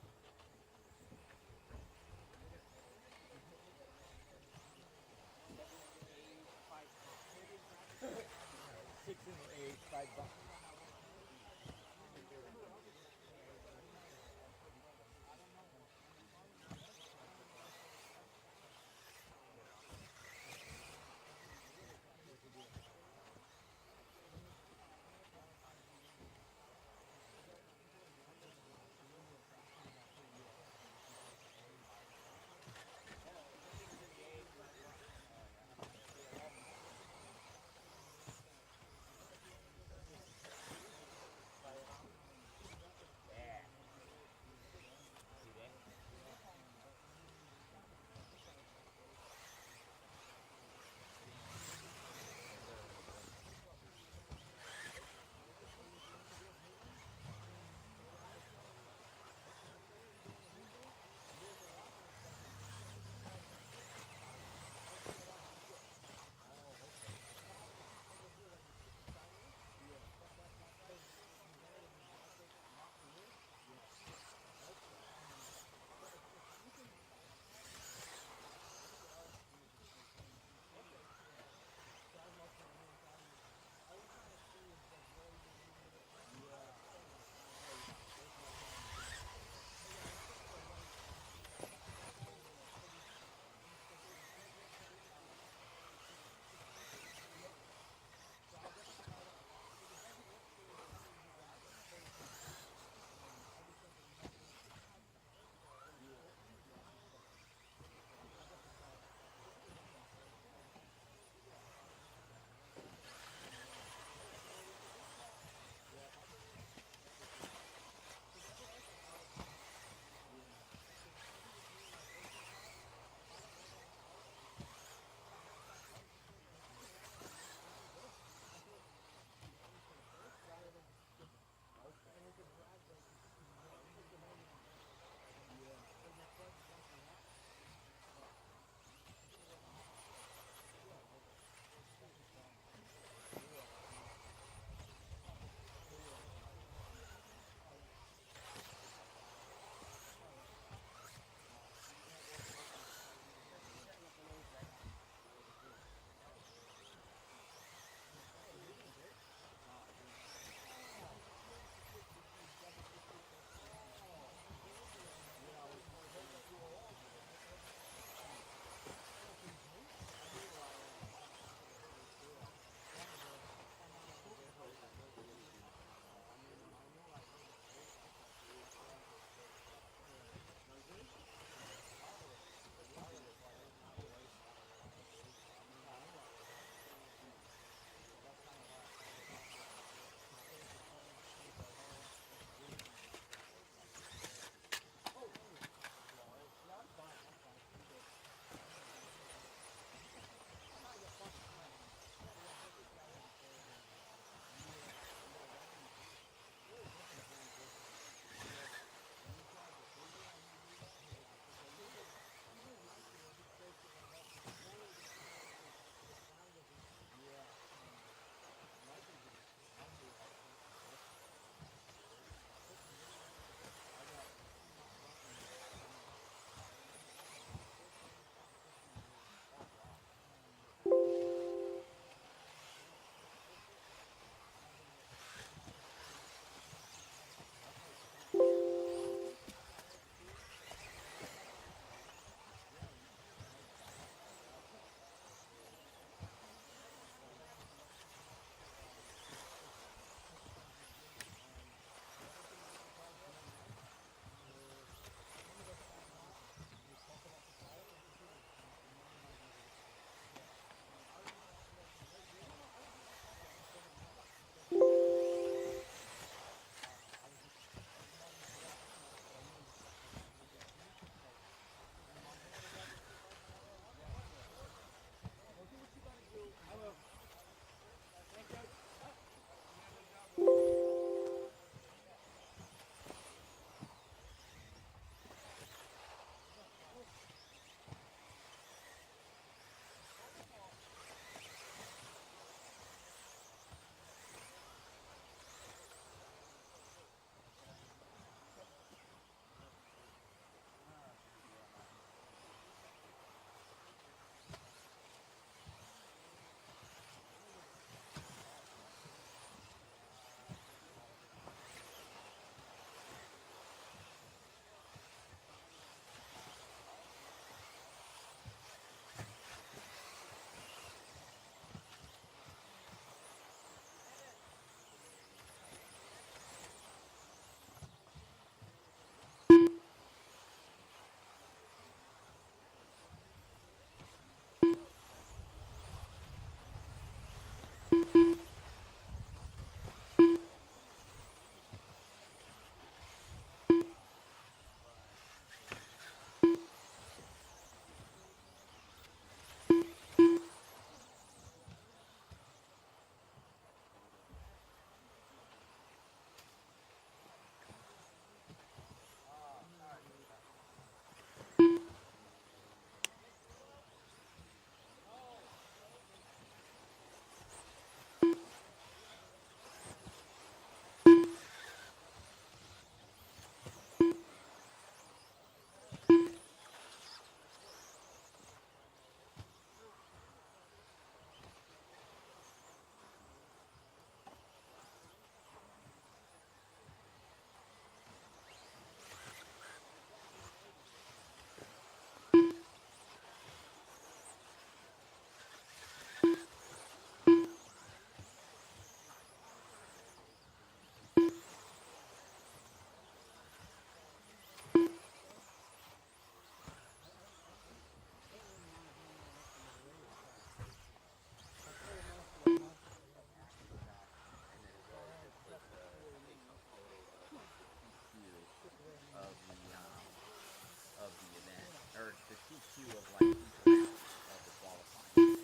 view of like each round of the qualifying.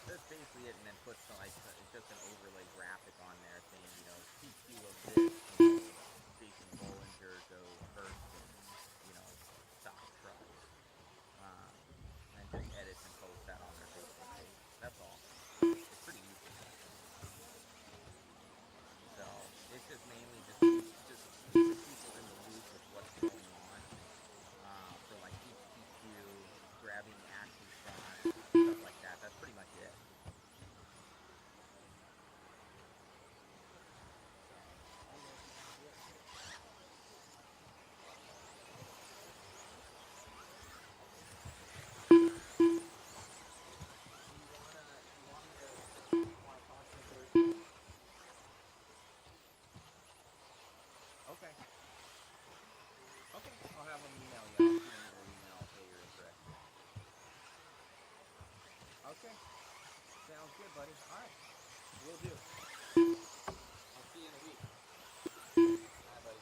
That's basically it, and then put some, like, just an overlay graphic on there saying, you know, PQ of this, you know, Jason Bollinger goes first in, you know, stock trucks. And just edit and post that on their Facebook page. That's all. It's pretty easy. So it's just mainly just keeping people in the loop with what's going on. For like each PQ, grabbing action shots, stuff like that. That's pretty much it. Okay. Okay, I'll have them email you. I'll shoot them your email, say you're interested. Okay. Sounds good, buddy. All right. Will do. I'll see you in a week. Bye, buddy.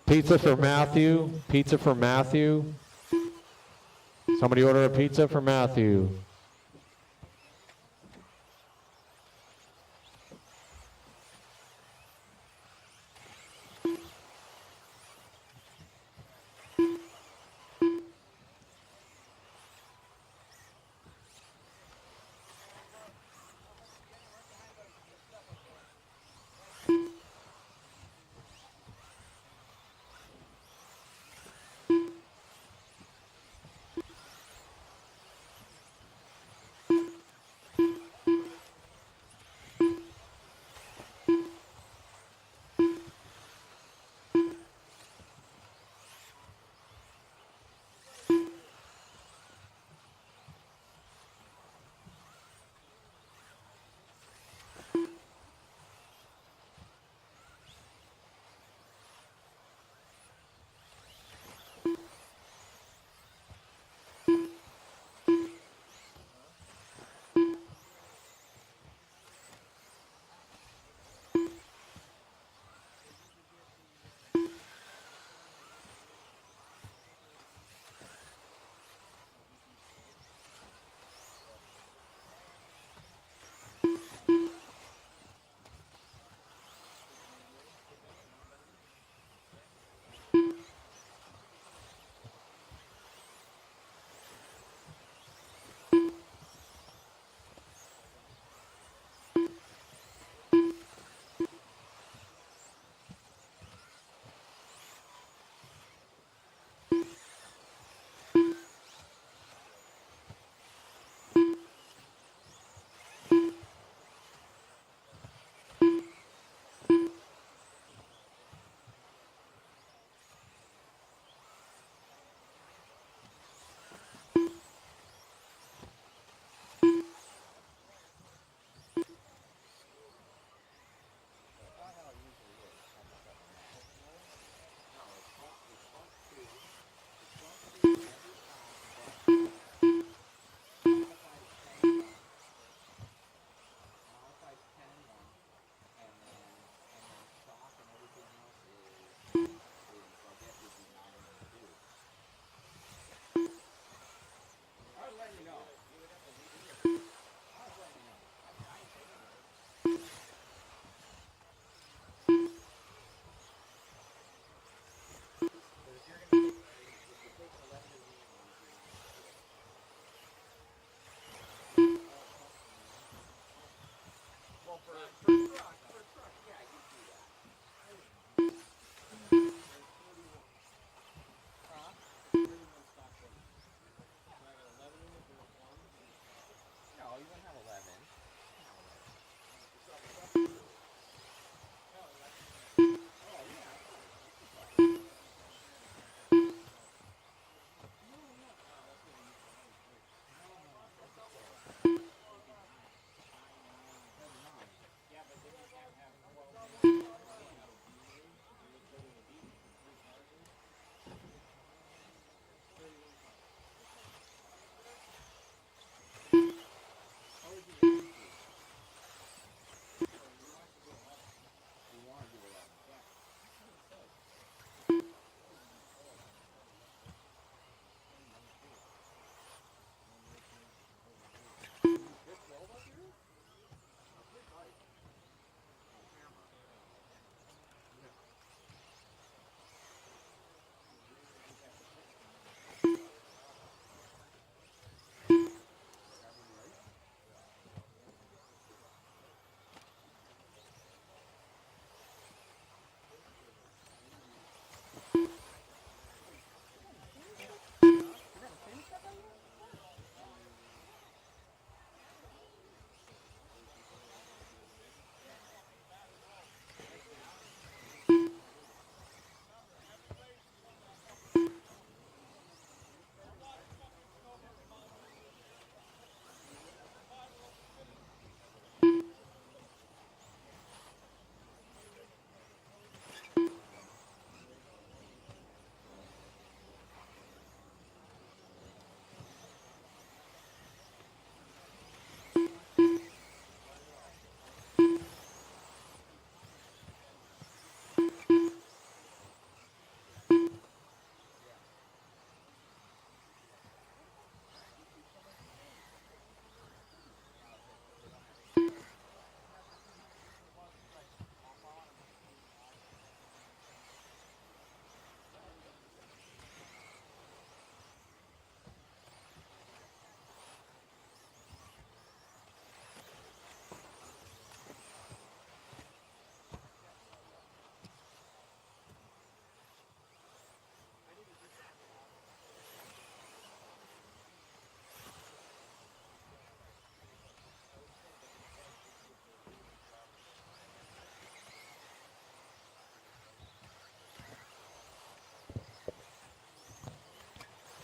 Pizza for Matthew. Pizza for Matthew. Somebody order a pizza for Matthew.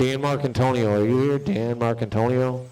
Dan Marcantonio, are you here? Dan Marcantonio?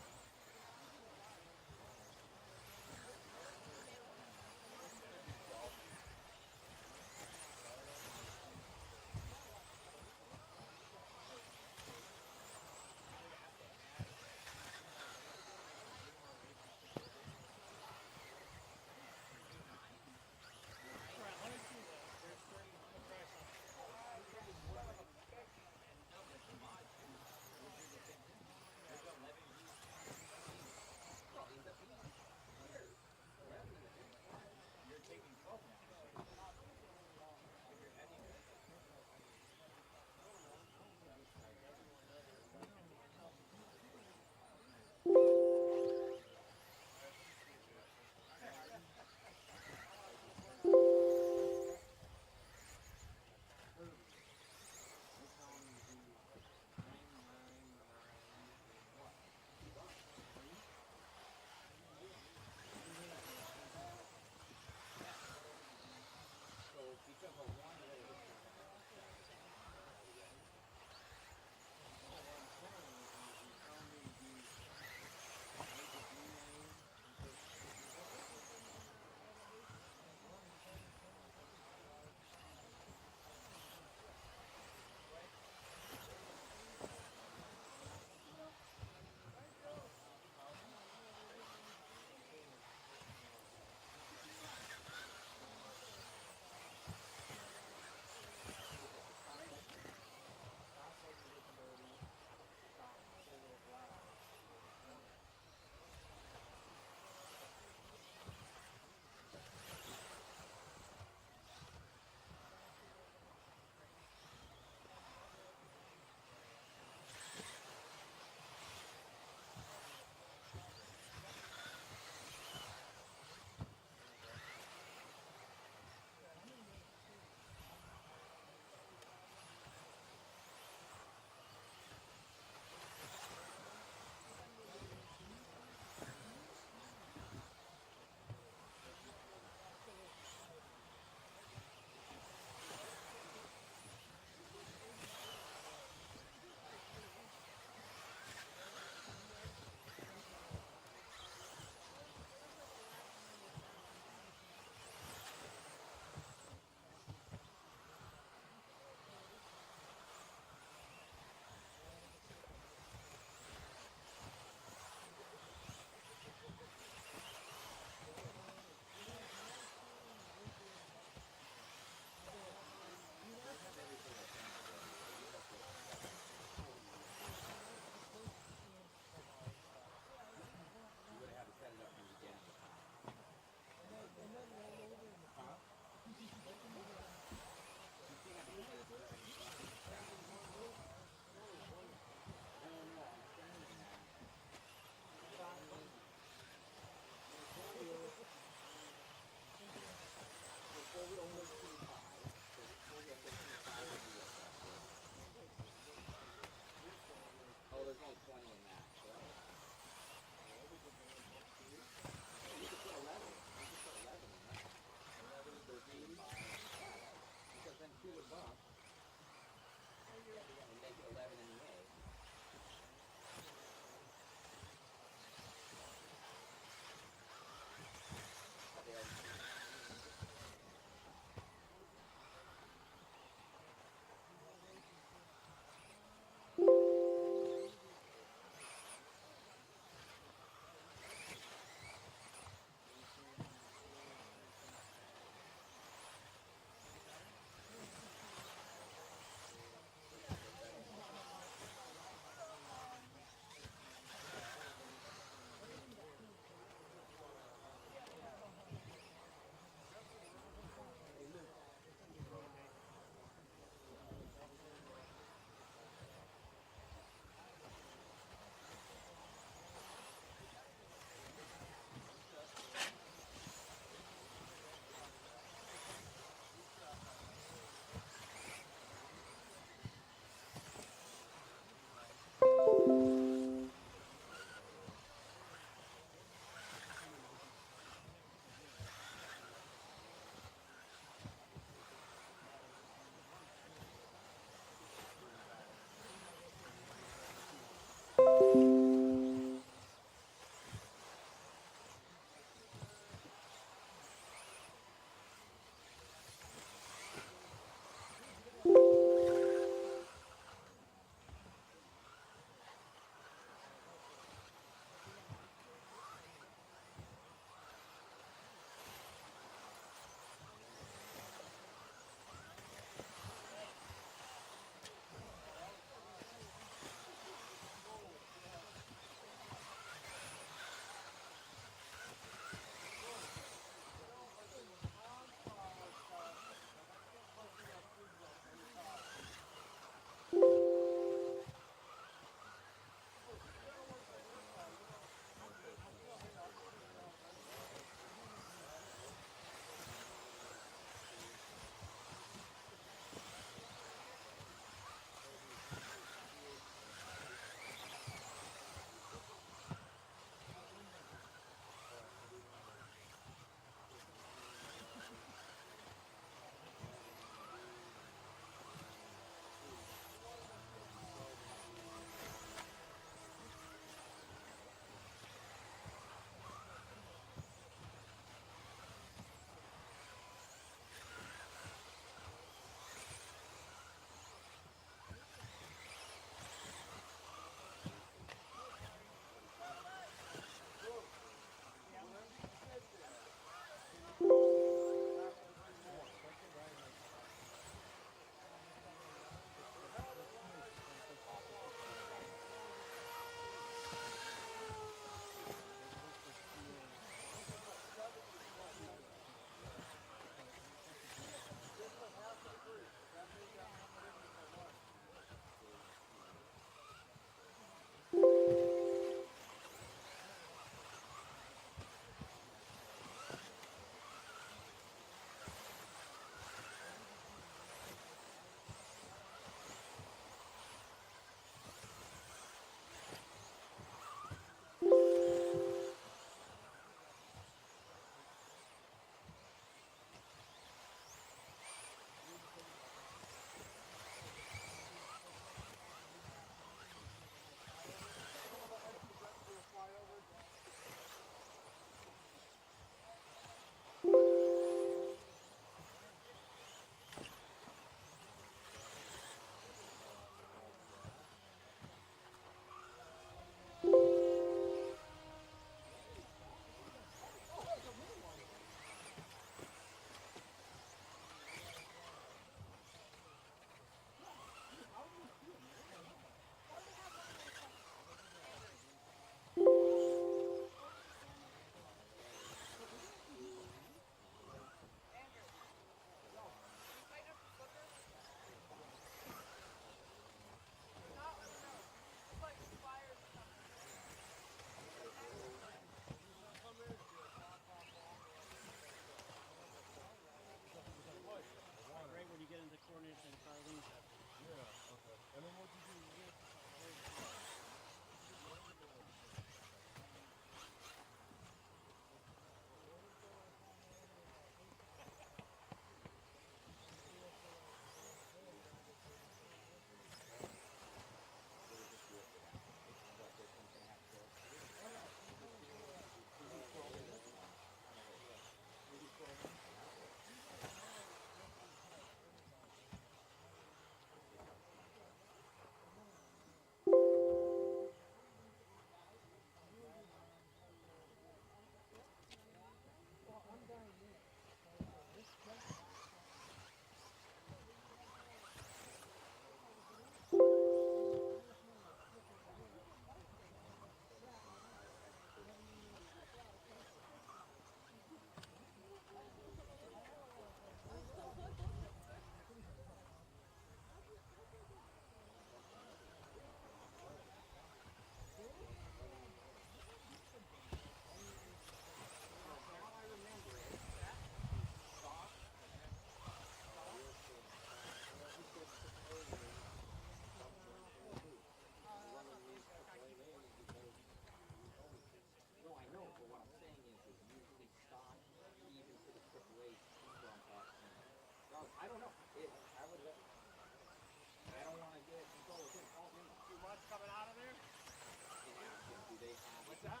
that?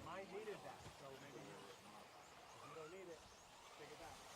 Mine needed that, so maybe if you don't need it, take it back.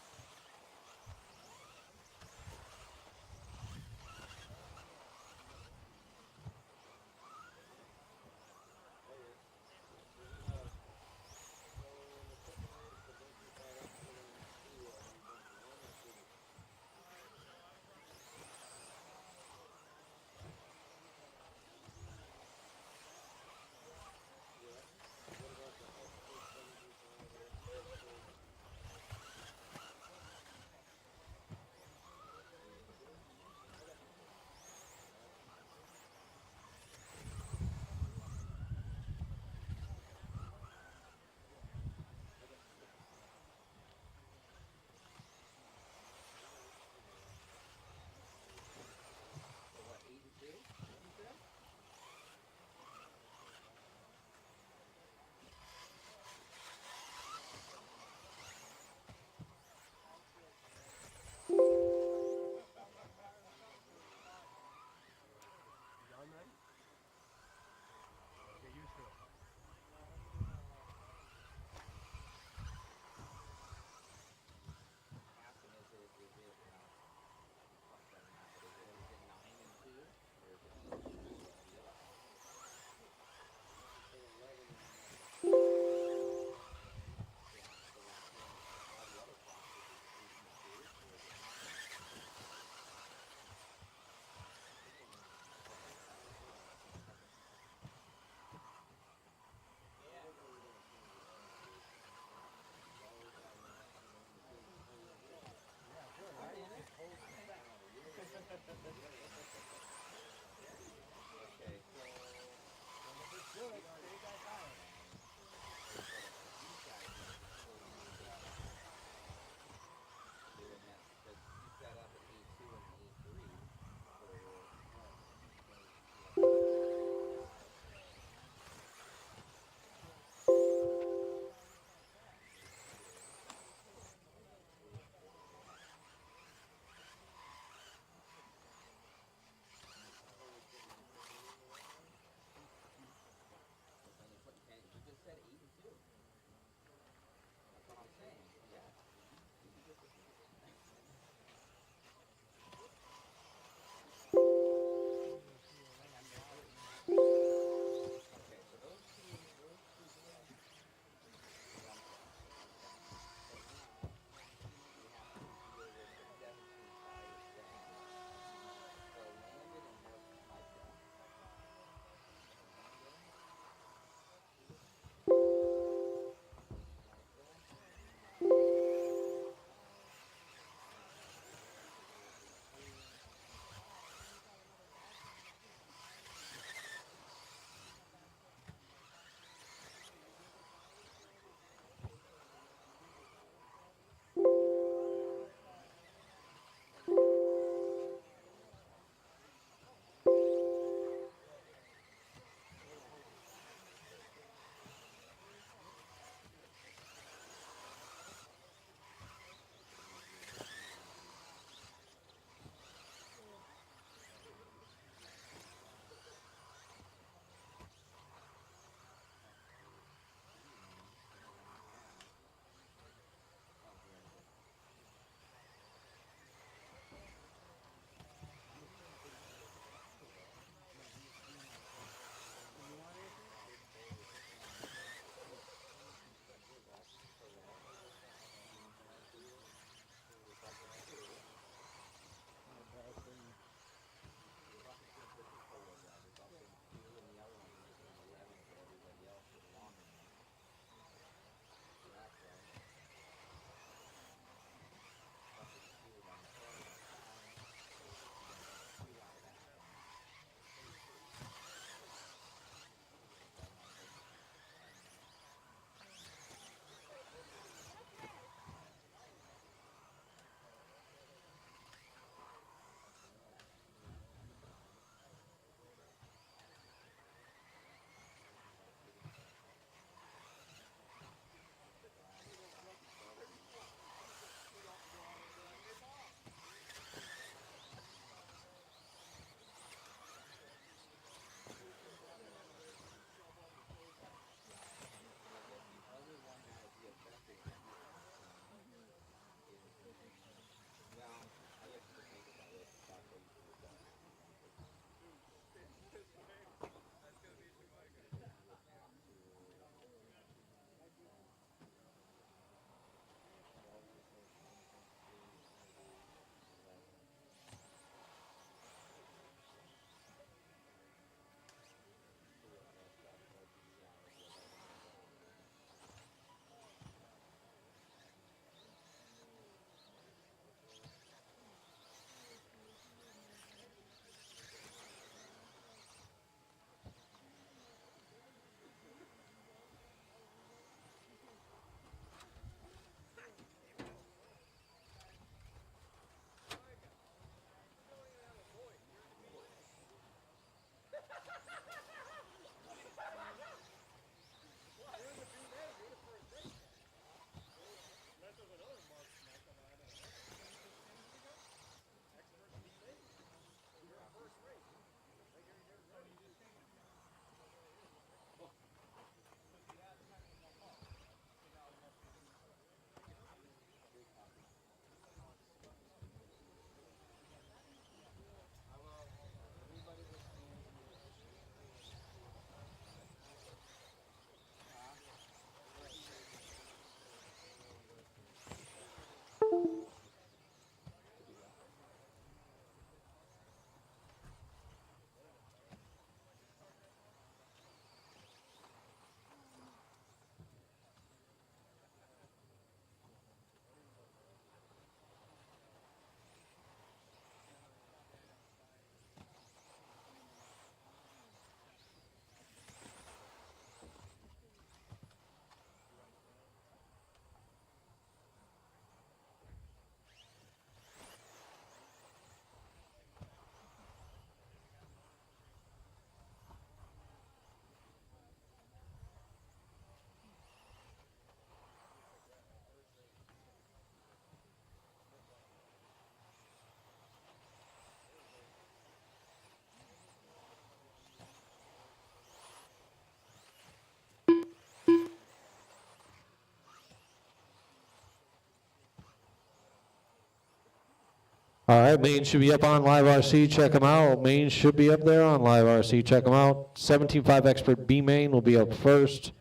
All right, Maine should be up on Live RC. Check them out. Maine should be up there on Live RC. Check them out. 17.5 Expert B Maine will be up first.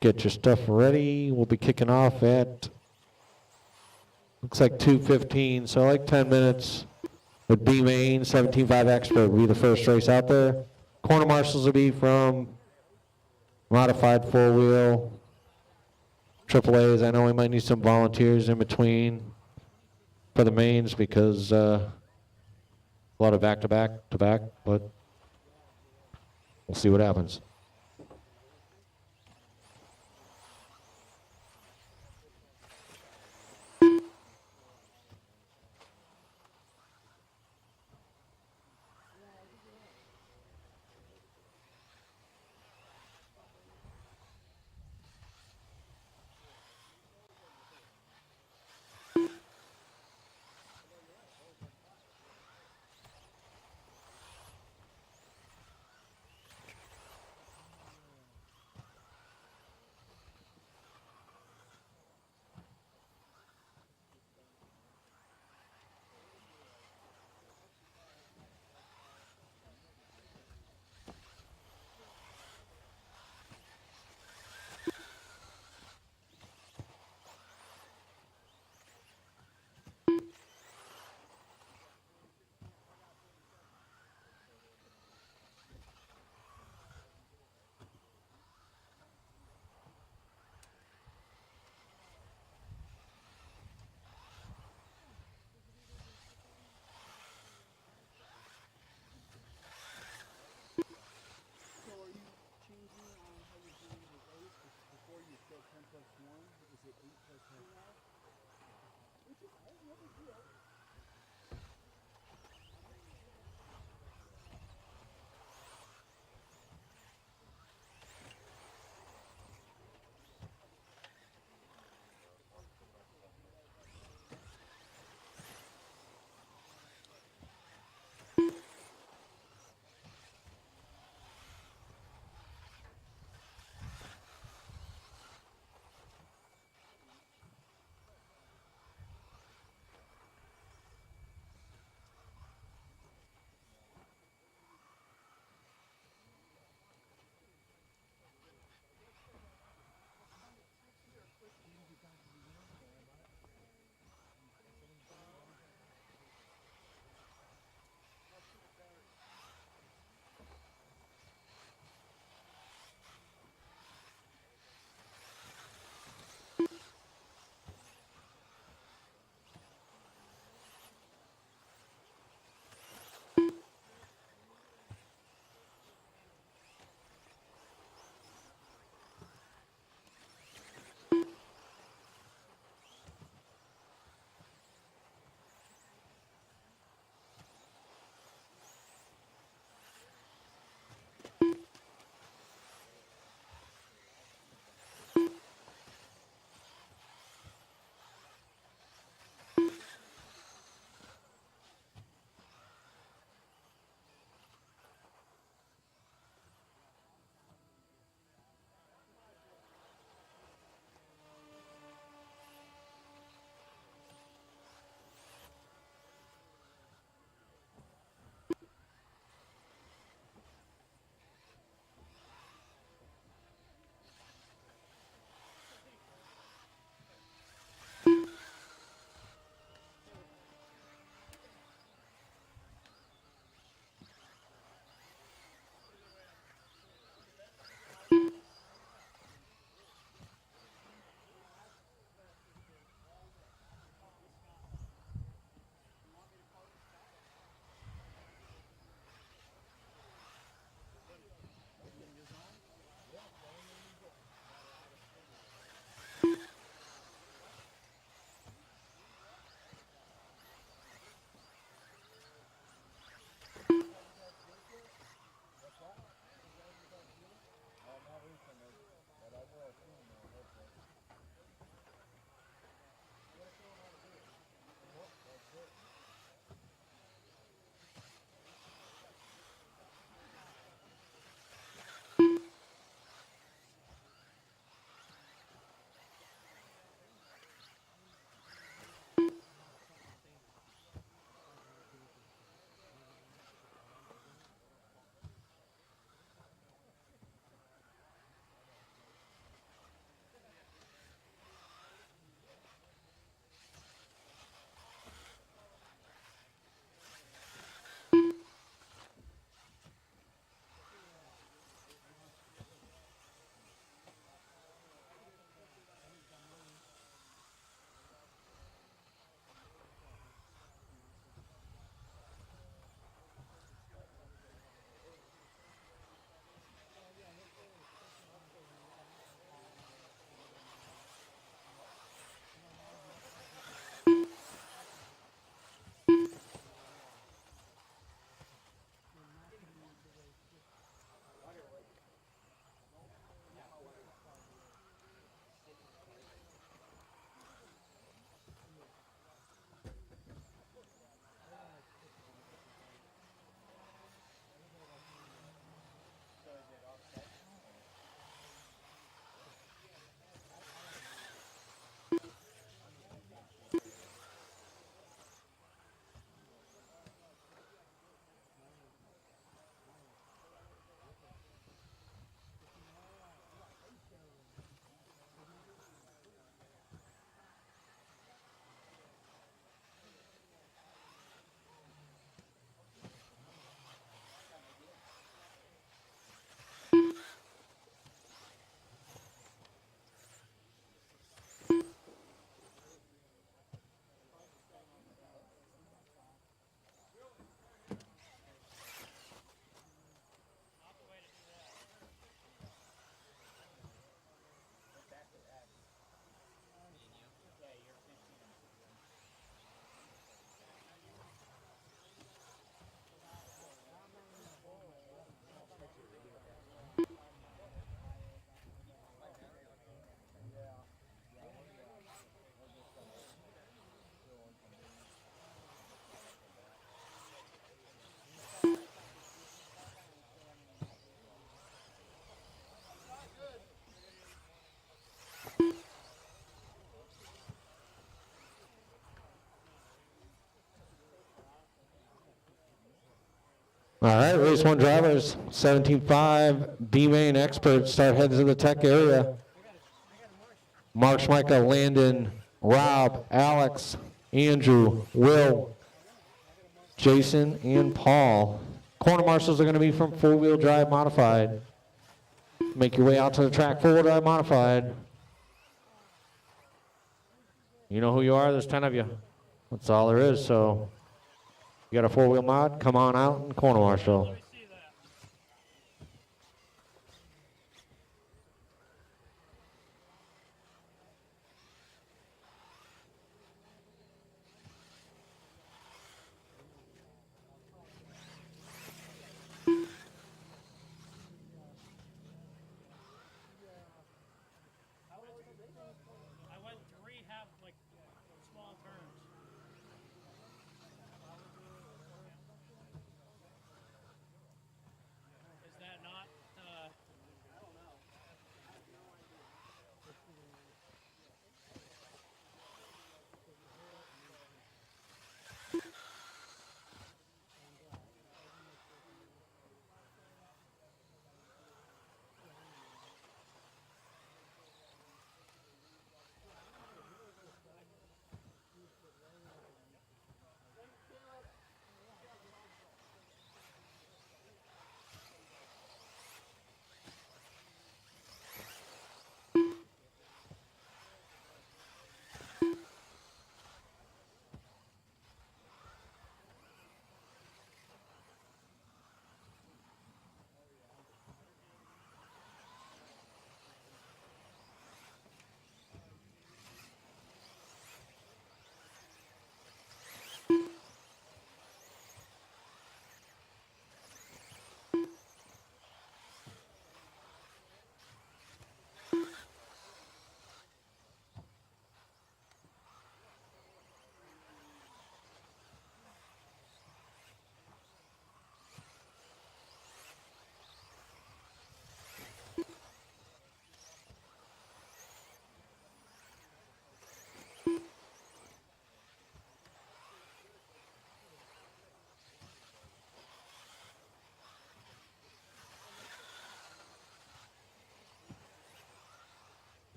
Get your stuff ready. We'll be kicking off at, looks like 2:15, so like 10 minutes. With B Maine, 17.5 Expert will be the first race out there. Corner marshals will be from modified four-wheel. AAAs, I know we might need some volunteers in between for the mains because a lot of back-to-back, but we'll see what happens. All right, race 1 drivers, 17.5, B-Main experts start heading to the tech area. Mark Schmeichel, Landon, Rob, Alex, Andrew, Will, Jason, and Paul. Corner marshals are going to be from 4-wheel drive modified. Make your way out to the track, 4-wheel drive modified. You know who you are, there's 10 of you. That's all there is, so you got a 4-wheel mod, come on out and corner marshal. I went to rehab like small turns. Is that not? I don't know. I have no idea.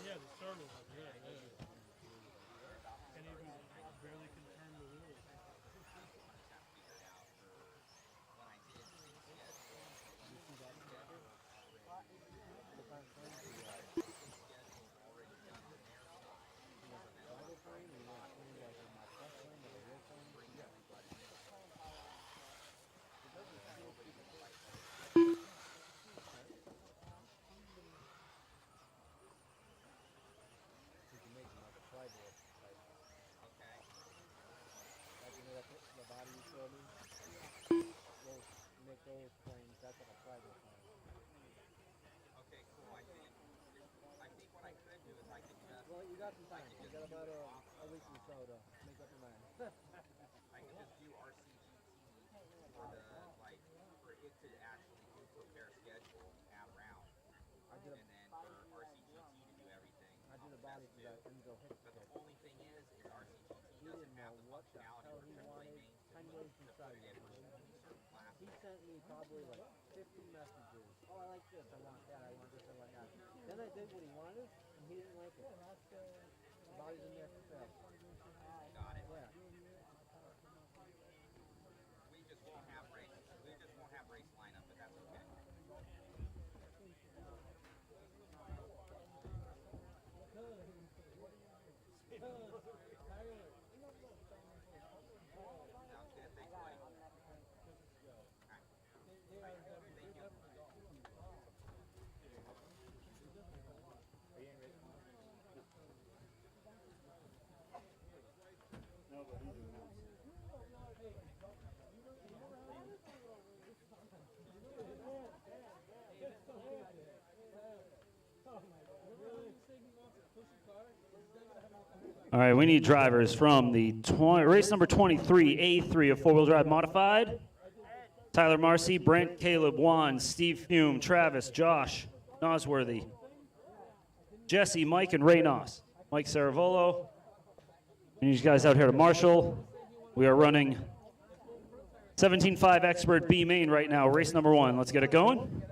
Yeah, the start was like really good. Can't even barely can turn the wheels. Those planes, that's like a private plane. Okay, cool. I think what I could do is I could just. Well, you got some time. You got about a week or so to make up your mind. I could just do RCGT for the for it to actually do prepare schedule at round, and then for RCGT to do everything. I did a body for that and go hit. But the only thing is RCGT doesn't have the functionality for AAA mains to put it in for certain classes. He sent me probably like 50 messages. Oh, I like this. I want that. I want this. I want that. Then I did what he wanted, and he didn't like it. The body's in there for sale. Got it. Yeah. We just won't have race lineup, but that's okay. All right, we need drivers from the race number 23, A3 of four-wheel drive modified. Tyler Marcy, Brent, Caleb, Juan, Steve Fume, Travis, Josh, Nosworthy, Jesse, Mike, and Ray Noss. Mike Saravolo. And you guys out here to Marshall. We are running 17.5 Expert B main right now, race number 1. Let's get it going.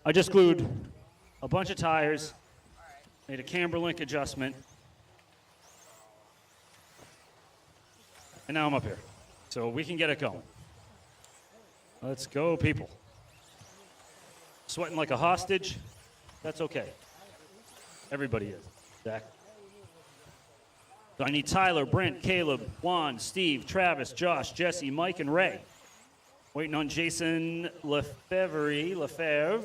I just glued a bunch of tires, made a camber link adjustment, and now I'm up here. So we can get it going. Let's go, people. Sweating like a hostage? That's okay. Everybody is. Zach. So I need Tyler, Brent, Caleb, Juan, Steve, Travis, Josh, Jesse, Mike, and Ray. Waiting on Jason Lefebvre.